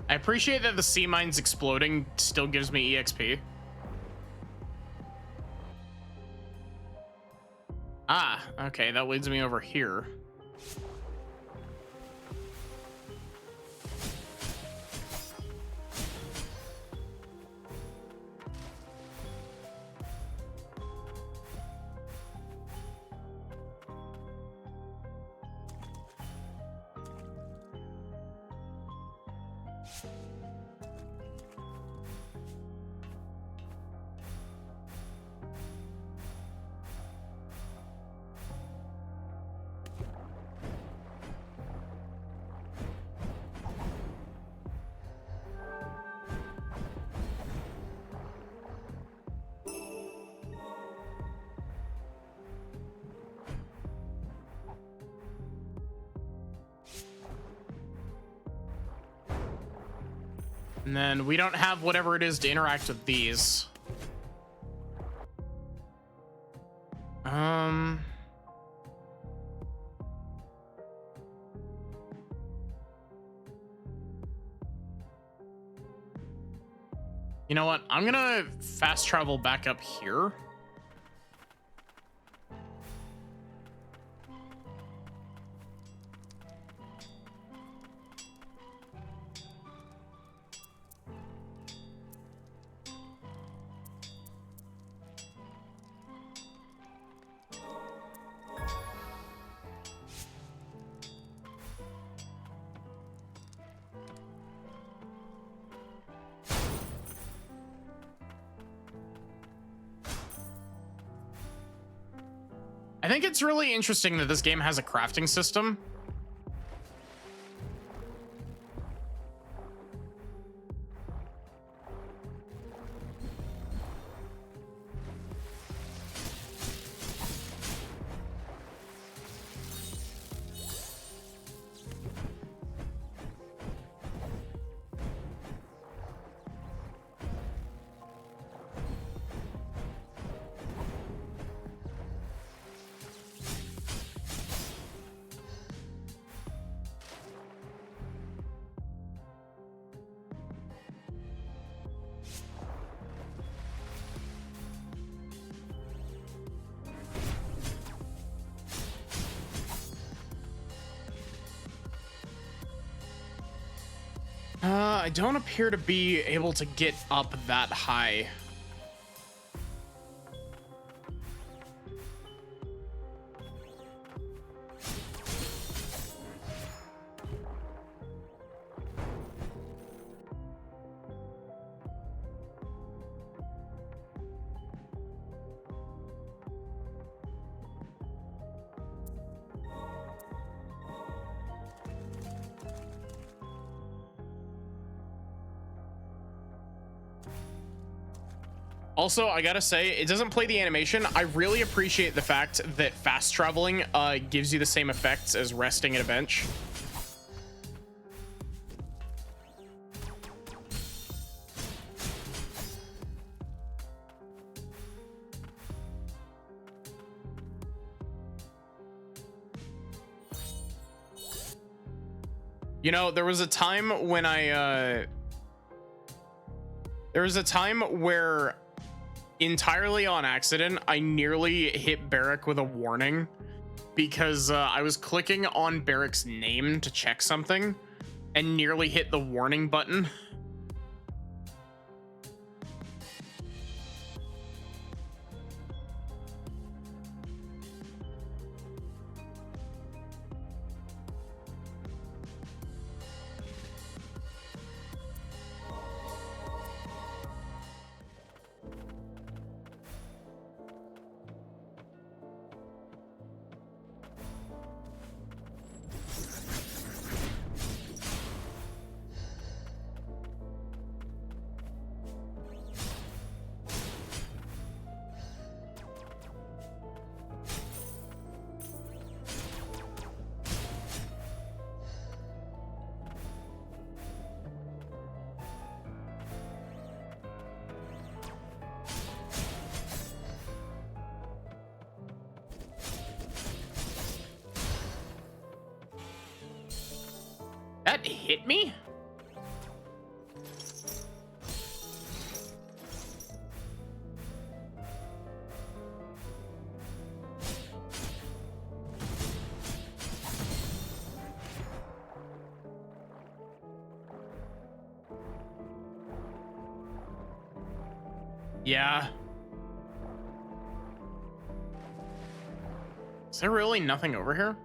[SPEAKER 1] I appreciate that the sea mines exploding still gives me EXP. Ah, okay, that leads me over here. And then we don't have whatever it is to interact with these. You know what? I'm gonna fast travel back up here. I think it's really interesting that this game has a crafting system. I don't appear to be able to get up that high. Also, I gotta say, it doesn't play the animation. I really appreciate the fact that fast traveling gives you the same effects as resting at a bench. You know, there was a time when there was a time where entirely on accident, I nearly hit Barrack with a warning because I was clicking on Barrack's name to check something and nearly hit the warning button. That hit me? Yeah. Is there really nothing over here?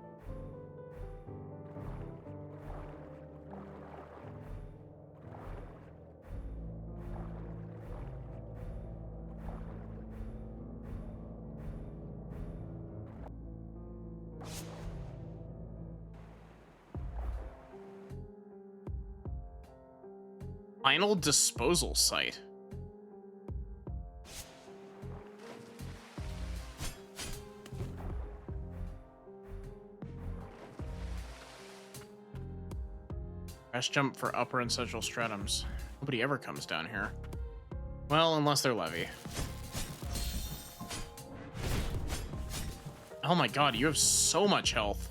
[SPEAKER 1] Final disposal site. Crash jump for upper and central stratums. Nobody ever comes down here. Well, unless they're Levy. Oh my god, you have so much health.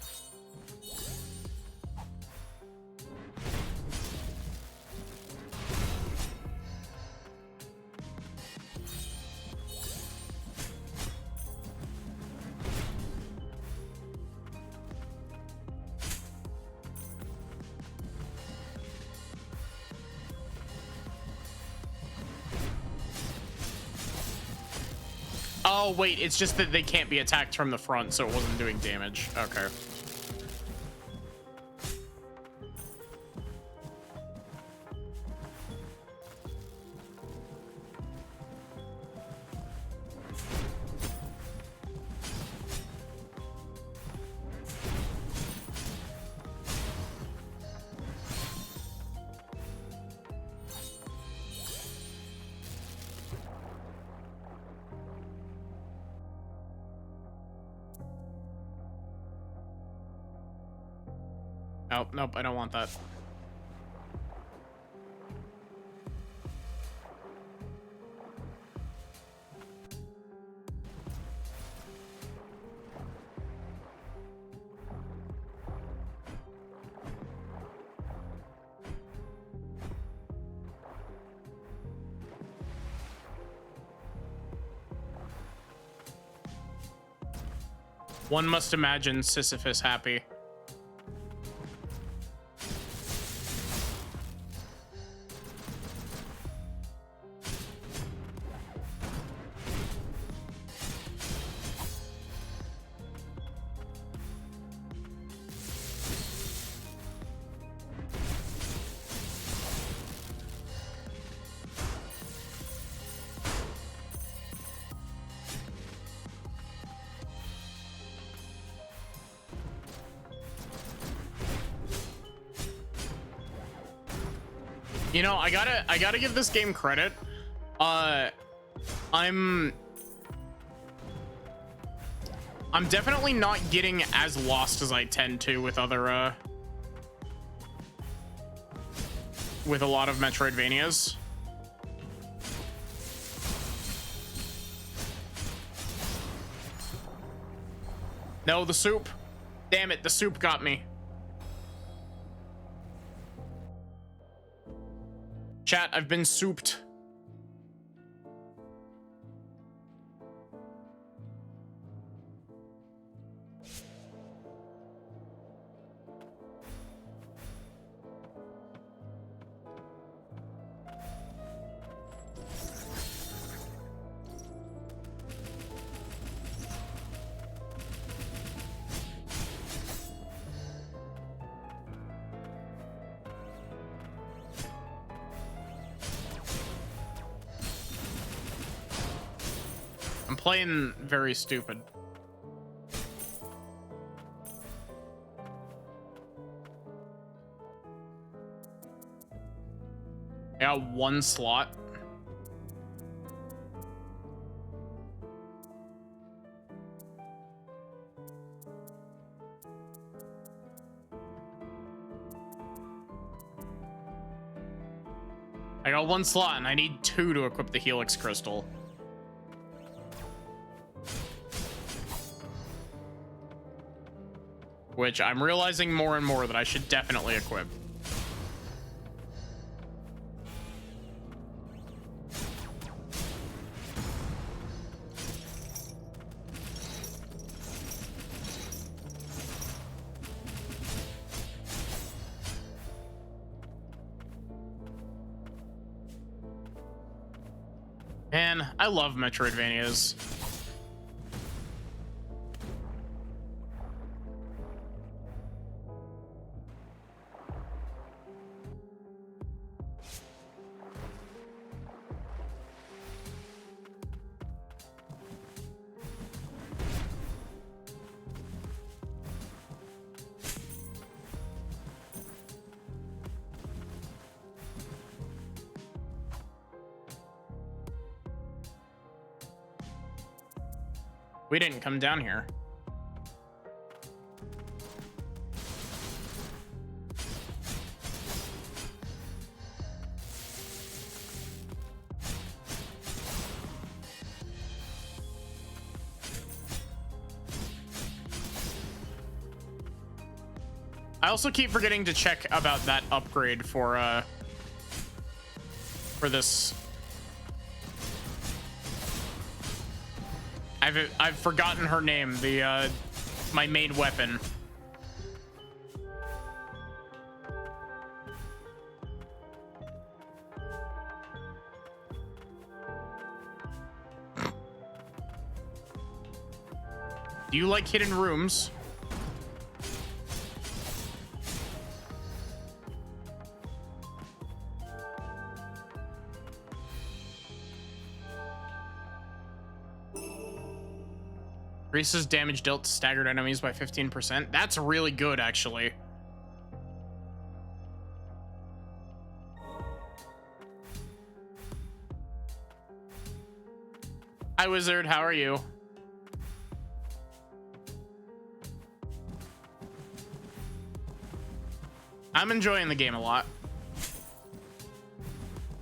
[SPEAKER 1] Oh, wait, it's just that they can't be attacked from the front, so it wasn't doing damage. Okay. Oh, nope, I don't want that. One must imagine Sisyphus happy. You know, I gotta give this game credit. I'm definitely not getting as lost as I tend to with other with a lot of Metroidvanias. No, the soup. Damn it, the soup got me. Chat, I've been souped. Playing very stupid. I got one slot. I got one slot and I need 2 to equip the Helix Crystal. Which I'm realizing more and more that I should definitely equip. Man, I love Metroidvanias. We didn't come down here. I also keep forgetting to check about that upgrade for this. I've forgotten her name, the my main weapon. Do you like hidden rooms? Increases damage dealt to staggered enemies by 15%. That's really good, actually. Hi, Wizard. How are you? I'm enjoying the game a lot.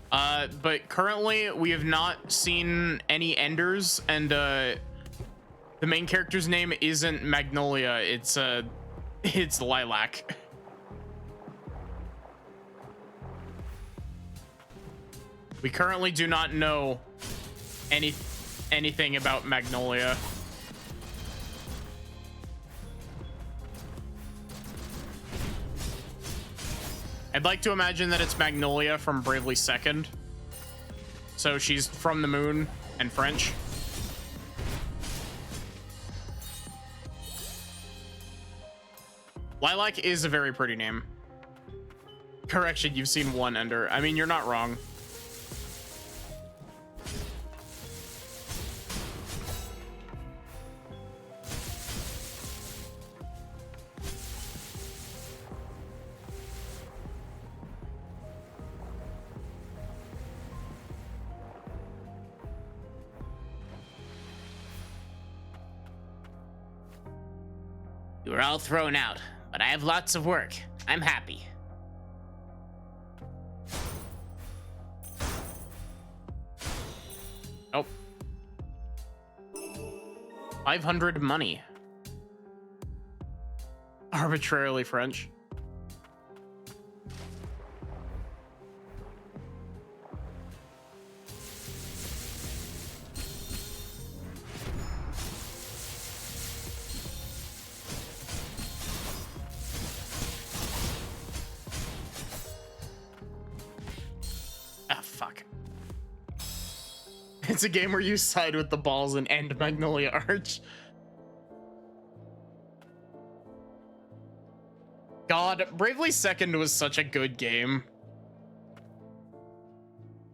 [SPEAKER 1] But currently, we have not seen any enders, and the main character's name isn't Magnolia, it's Lilac. We currently do not know anything about Magnolia. I'd like to imagine that it's Magnolia from Bravely Second. So she's from the moon and French. Lilac is a very pretty name. Correction, you've seen one ender. I mean, you're not wrong.
[SPEAKER 4] You were all thrown out, but I have lots of work. I'm happy.
[SPEAKER 1] Oh. 500 money. Arbitrarily French. It's a game where you side with the balls and end Magnolia Arch. God, Bravely Second was such a good game.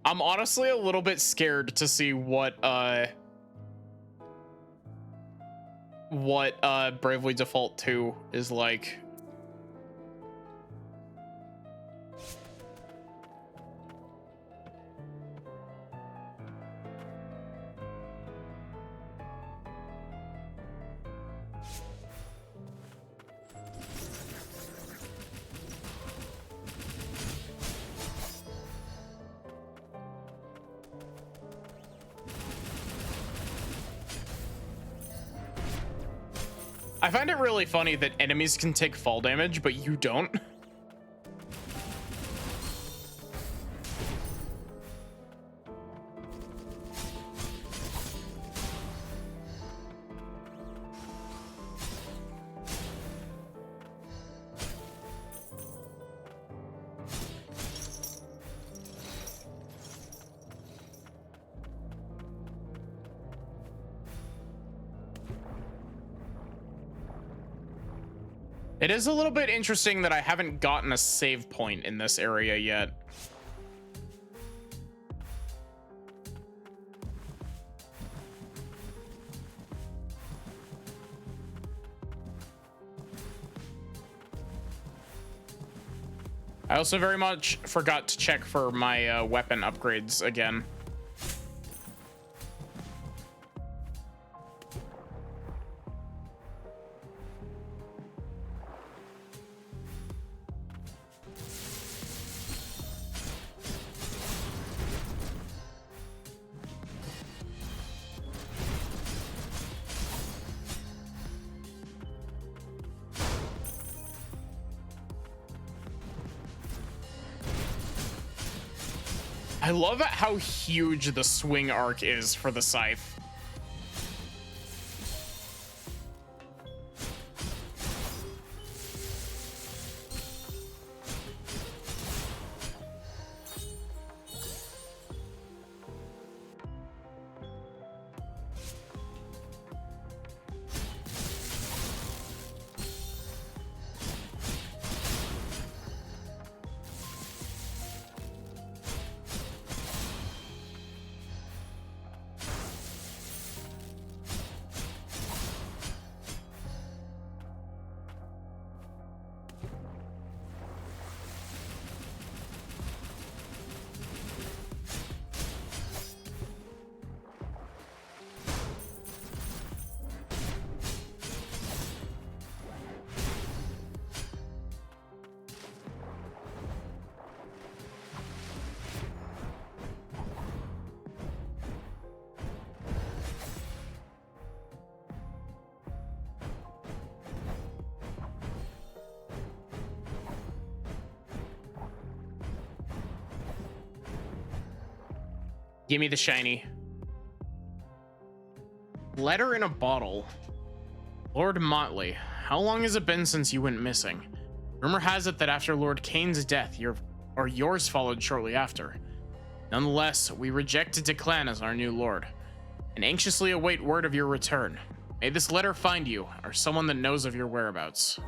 [SPEAKER 1] I'm honestly a little bit scared to see what Bravely Default 2 is like. I find it really funny that enemies can take fall damage, but you don't. It is a little bit interesting that I haven't gotten a save point in this area yet. I also very much forgot to check for my weapon upgrades again. I love how huge the swing arc is for the scythe. Give me the shiny. Letter in a bottle. Lord Motley, how long has it been since you went missing? Rumor has it that after Lord Kane's death, yours followed shortly after. Nonetheless, we rejected Declan as our new lord, and anxiously await word of your return. May this letter find you, or someone that knows of your whereabouts.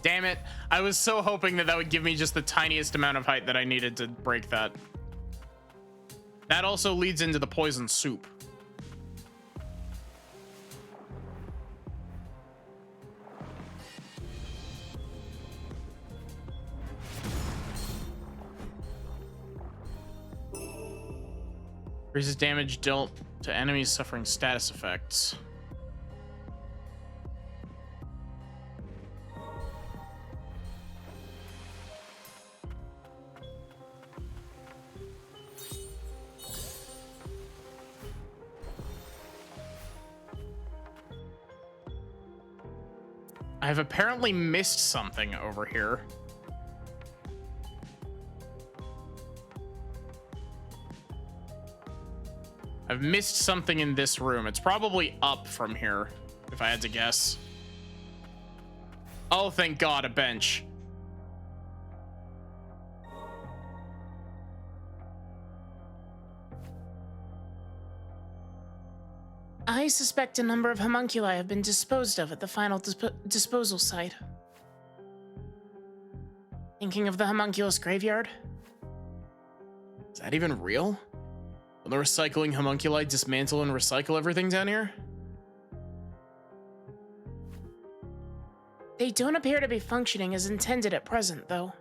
[SPEAKER 1] Damn it. I was so hoping that that would give me just the tiniest amount of height that I needed to break that. That also leads into the poison soup. Increases damage dealt to enemies suffering status effects. I've apparently missed something over here. I've missed something in this room. It's probably up from here, if I had to guess. Oh, thank God, a bench.
[SPEAKER 2] I suspect a number of homunculi have been disposed of at the final disposal site. Thinking of the homunculus graveyard?
[SPEAKER 1] Is that even real? Will the recycling homunculi dismantle and recycle everything down here?
[SPEAKER 2] They don't appear to be functioning as intended at present, though.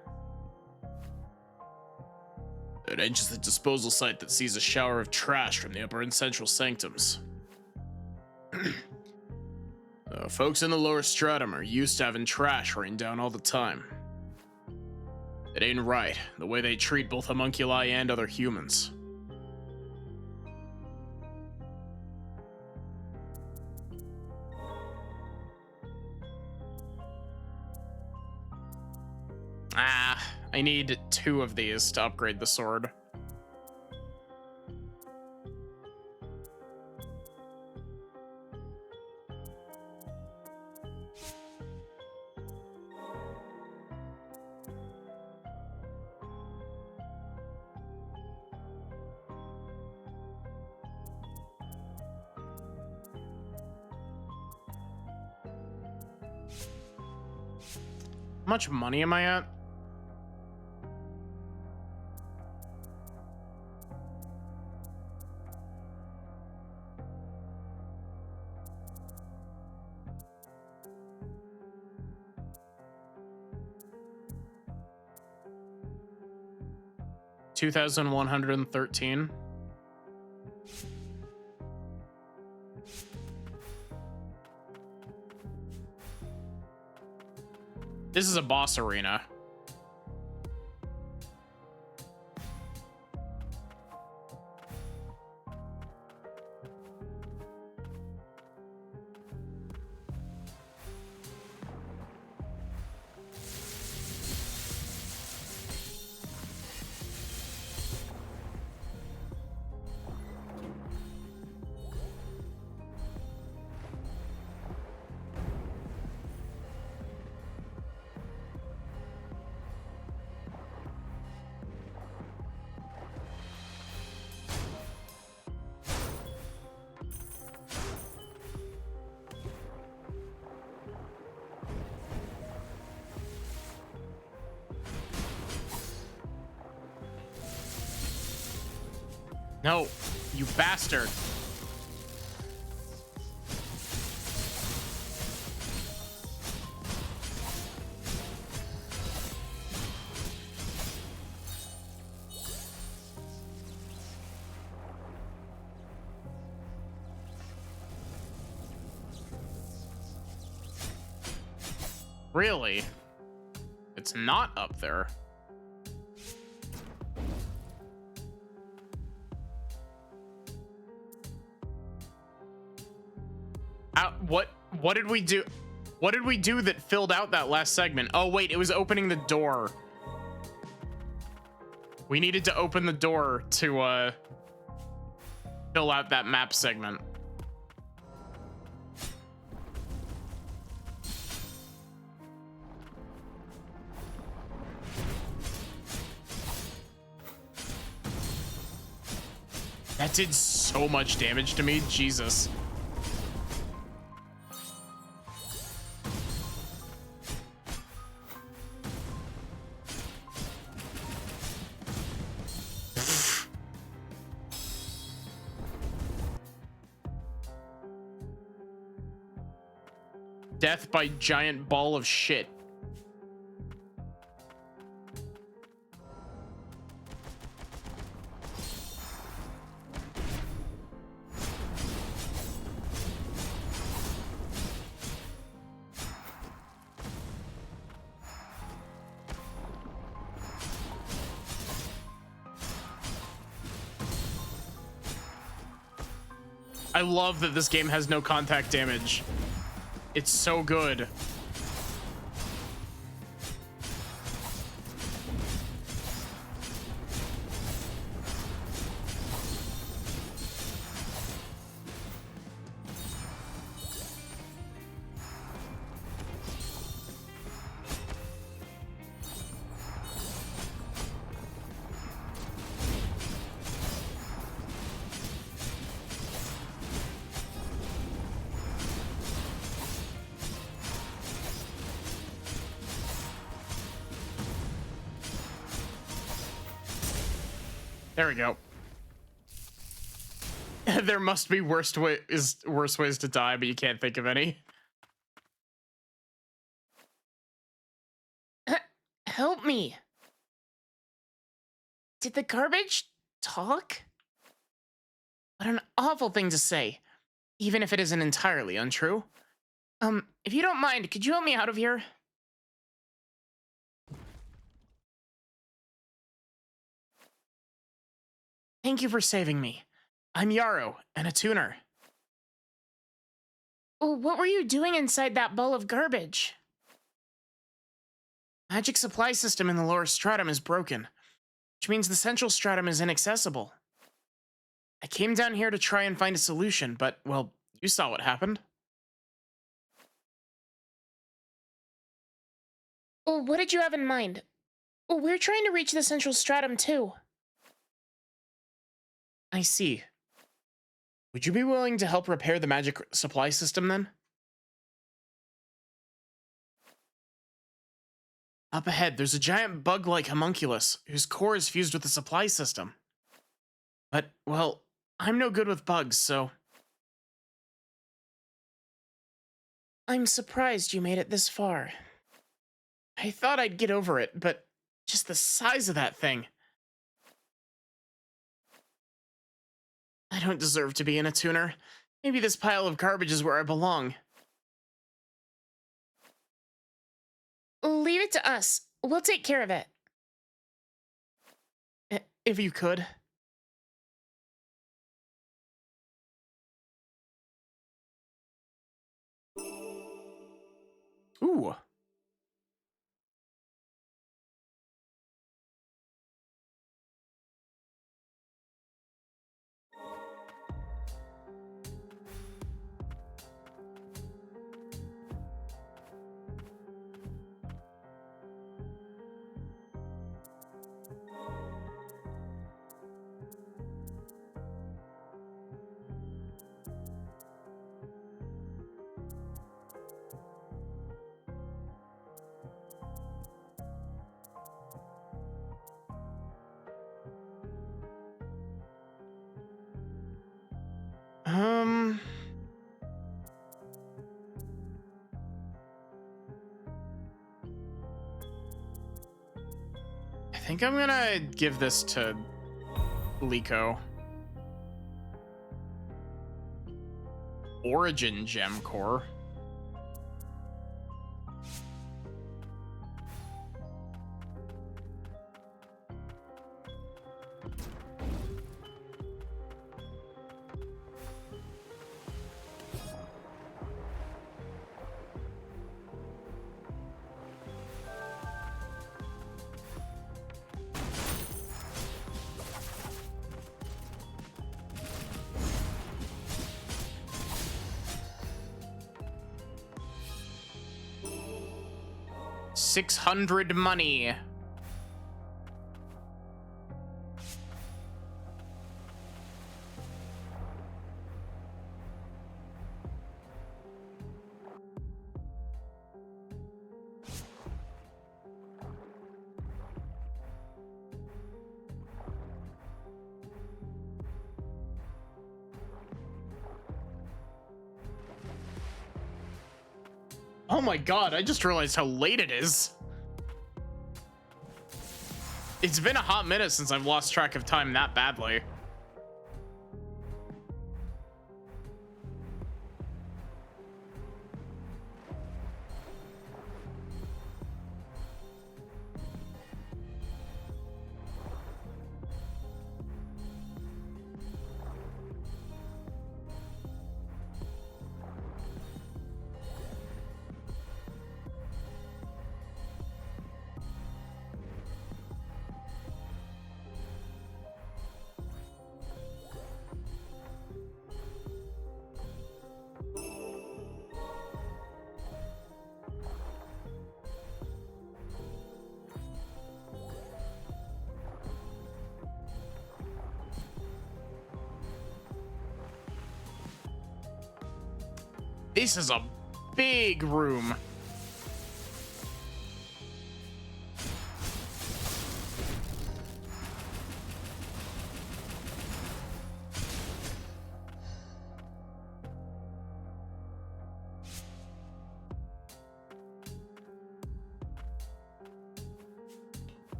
[SPEAKER 1] It enters the disposal site that sees a shower of trash from the upper and central sanctums. Folks in the lower stratum are used to having trash rain down all the time. It ain't right, the way they treat both homunculi and other humans. I need 2 of these to upgrade the sword. How much money am I at? $2,113. This is a boss arena. No, you bastard. Really? It's not up there. What did we do? What did we do that filled out that last segment? Oh wait, it was opening the door. We needed to open the door to fill out that map segment. That did so much damage to me, Jesus. Death by giant ball of shit. I love that this game has no contact damage. It's so good. There we go. There must be worse ways to die, but you can't think of any.
[SPEAKER 2] Help me. Did the garbage talk? What an awful thing to say, even if it isn't entirely untrue. If you don't mind, could you help me out of here? Thank you for saving me. I'm Yarrow, and a tuner. Oh, what were you doing inside that bowl of garbage? Magic supply system in the lower stratum is broken, which means the central stratum is inaccessible. I came down here to try and find a solution, but, well, you saw what happened. Oh, what did you have in mind? Oh, we're trying to reach the central stratum, too. I see. Would you be willing to help repair the magic supply system, then?
[SPEAKER 1] Up ahead, there's a giant bug-like homunculus whose core is fused with the supply system. But, well, I'm no good with bugs, so... I'm surprised you made it this far. I thought I'd get over it, but just the size of that thing. I don't deserve to be in a tuner. Maybe this pile of garbage is where I belong.
[SPEAKER 2] Leave it to us. We'll take care of it.
[SPEAKER 1] If you could. Ooh. I think I'm gonna give this to Liko. Origin Gem Core. $600 money. Oh my god, I just realized how late it is. It's been a hot minute since I've lost track of time that badly. This is a big room.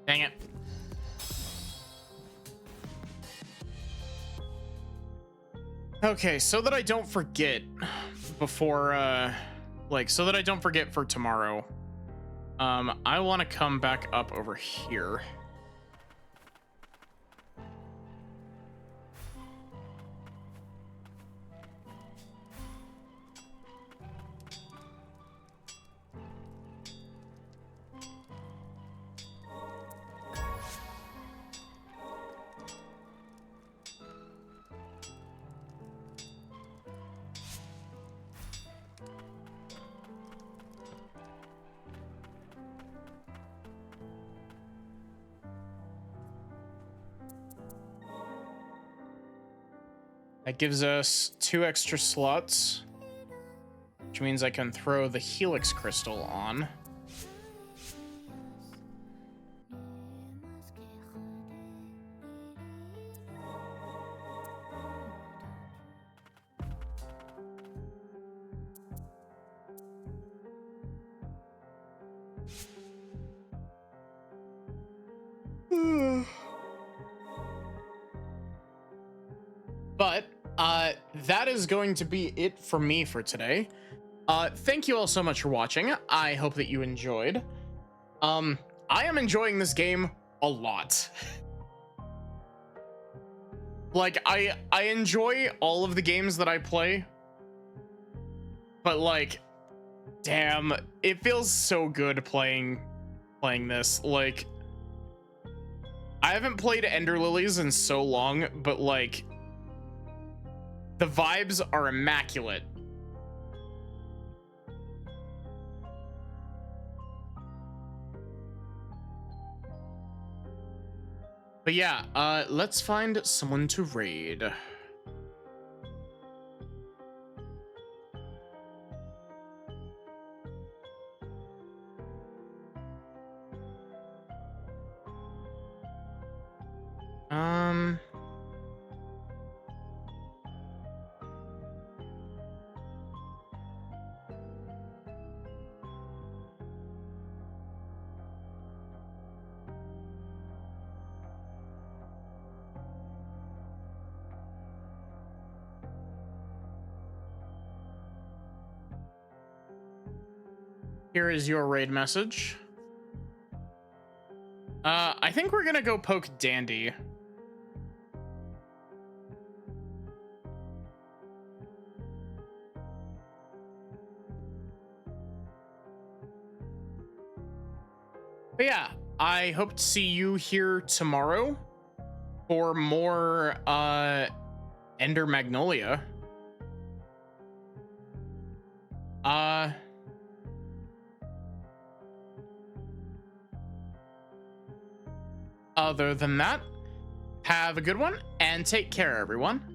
[SPEAKER 1] Dang it. Okay, so that I don't forget before, so that I don't forget for tomorrow, I want to come back up over here. That gives us 2 extra slots, which means I can throw the Helix Crystal on. But that is going to be it for me for today. Thank you all so much for watching. I hope that you enjoyed. I am enjoying this game a lot. Like, I enjoy all of the games that I play, but like, damn, it feels so good playing this. Like, I haven't played Ender Lilies in so long, but like, the vibes are immaculate. But yeah, let's find someone to raid. Here is your raid message. I think we're gonna go poke Dandy. But yeah, I hope to see you here tomorrow for more Ender Magnolia. Other than that, have a good one and take care, everyone.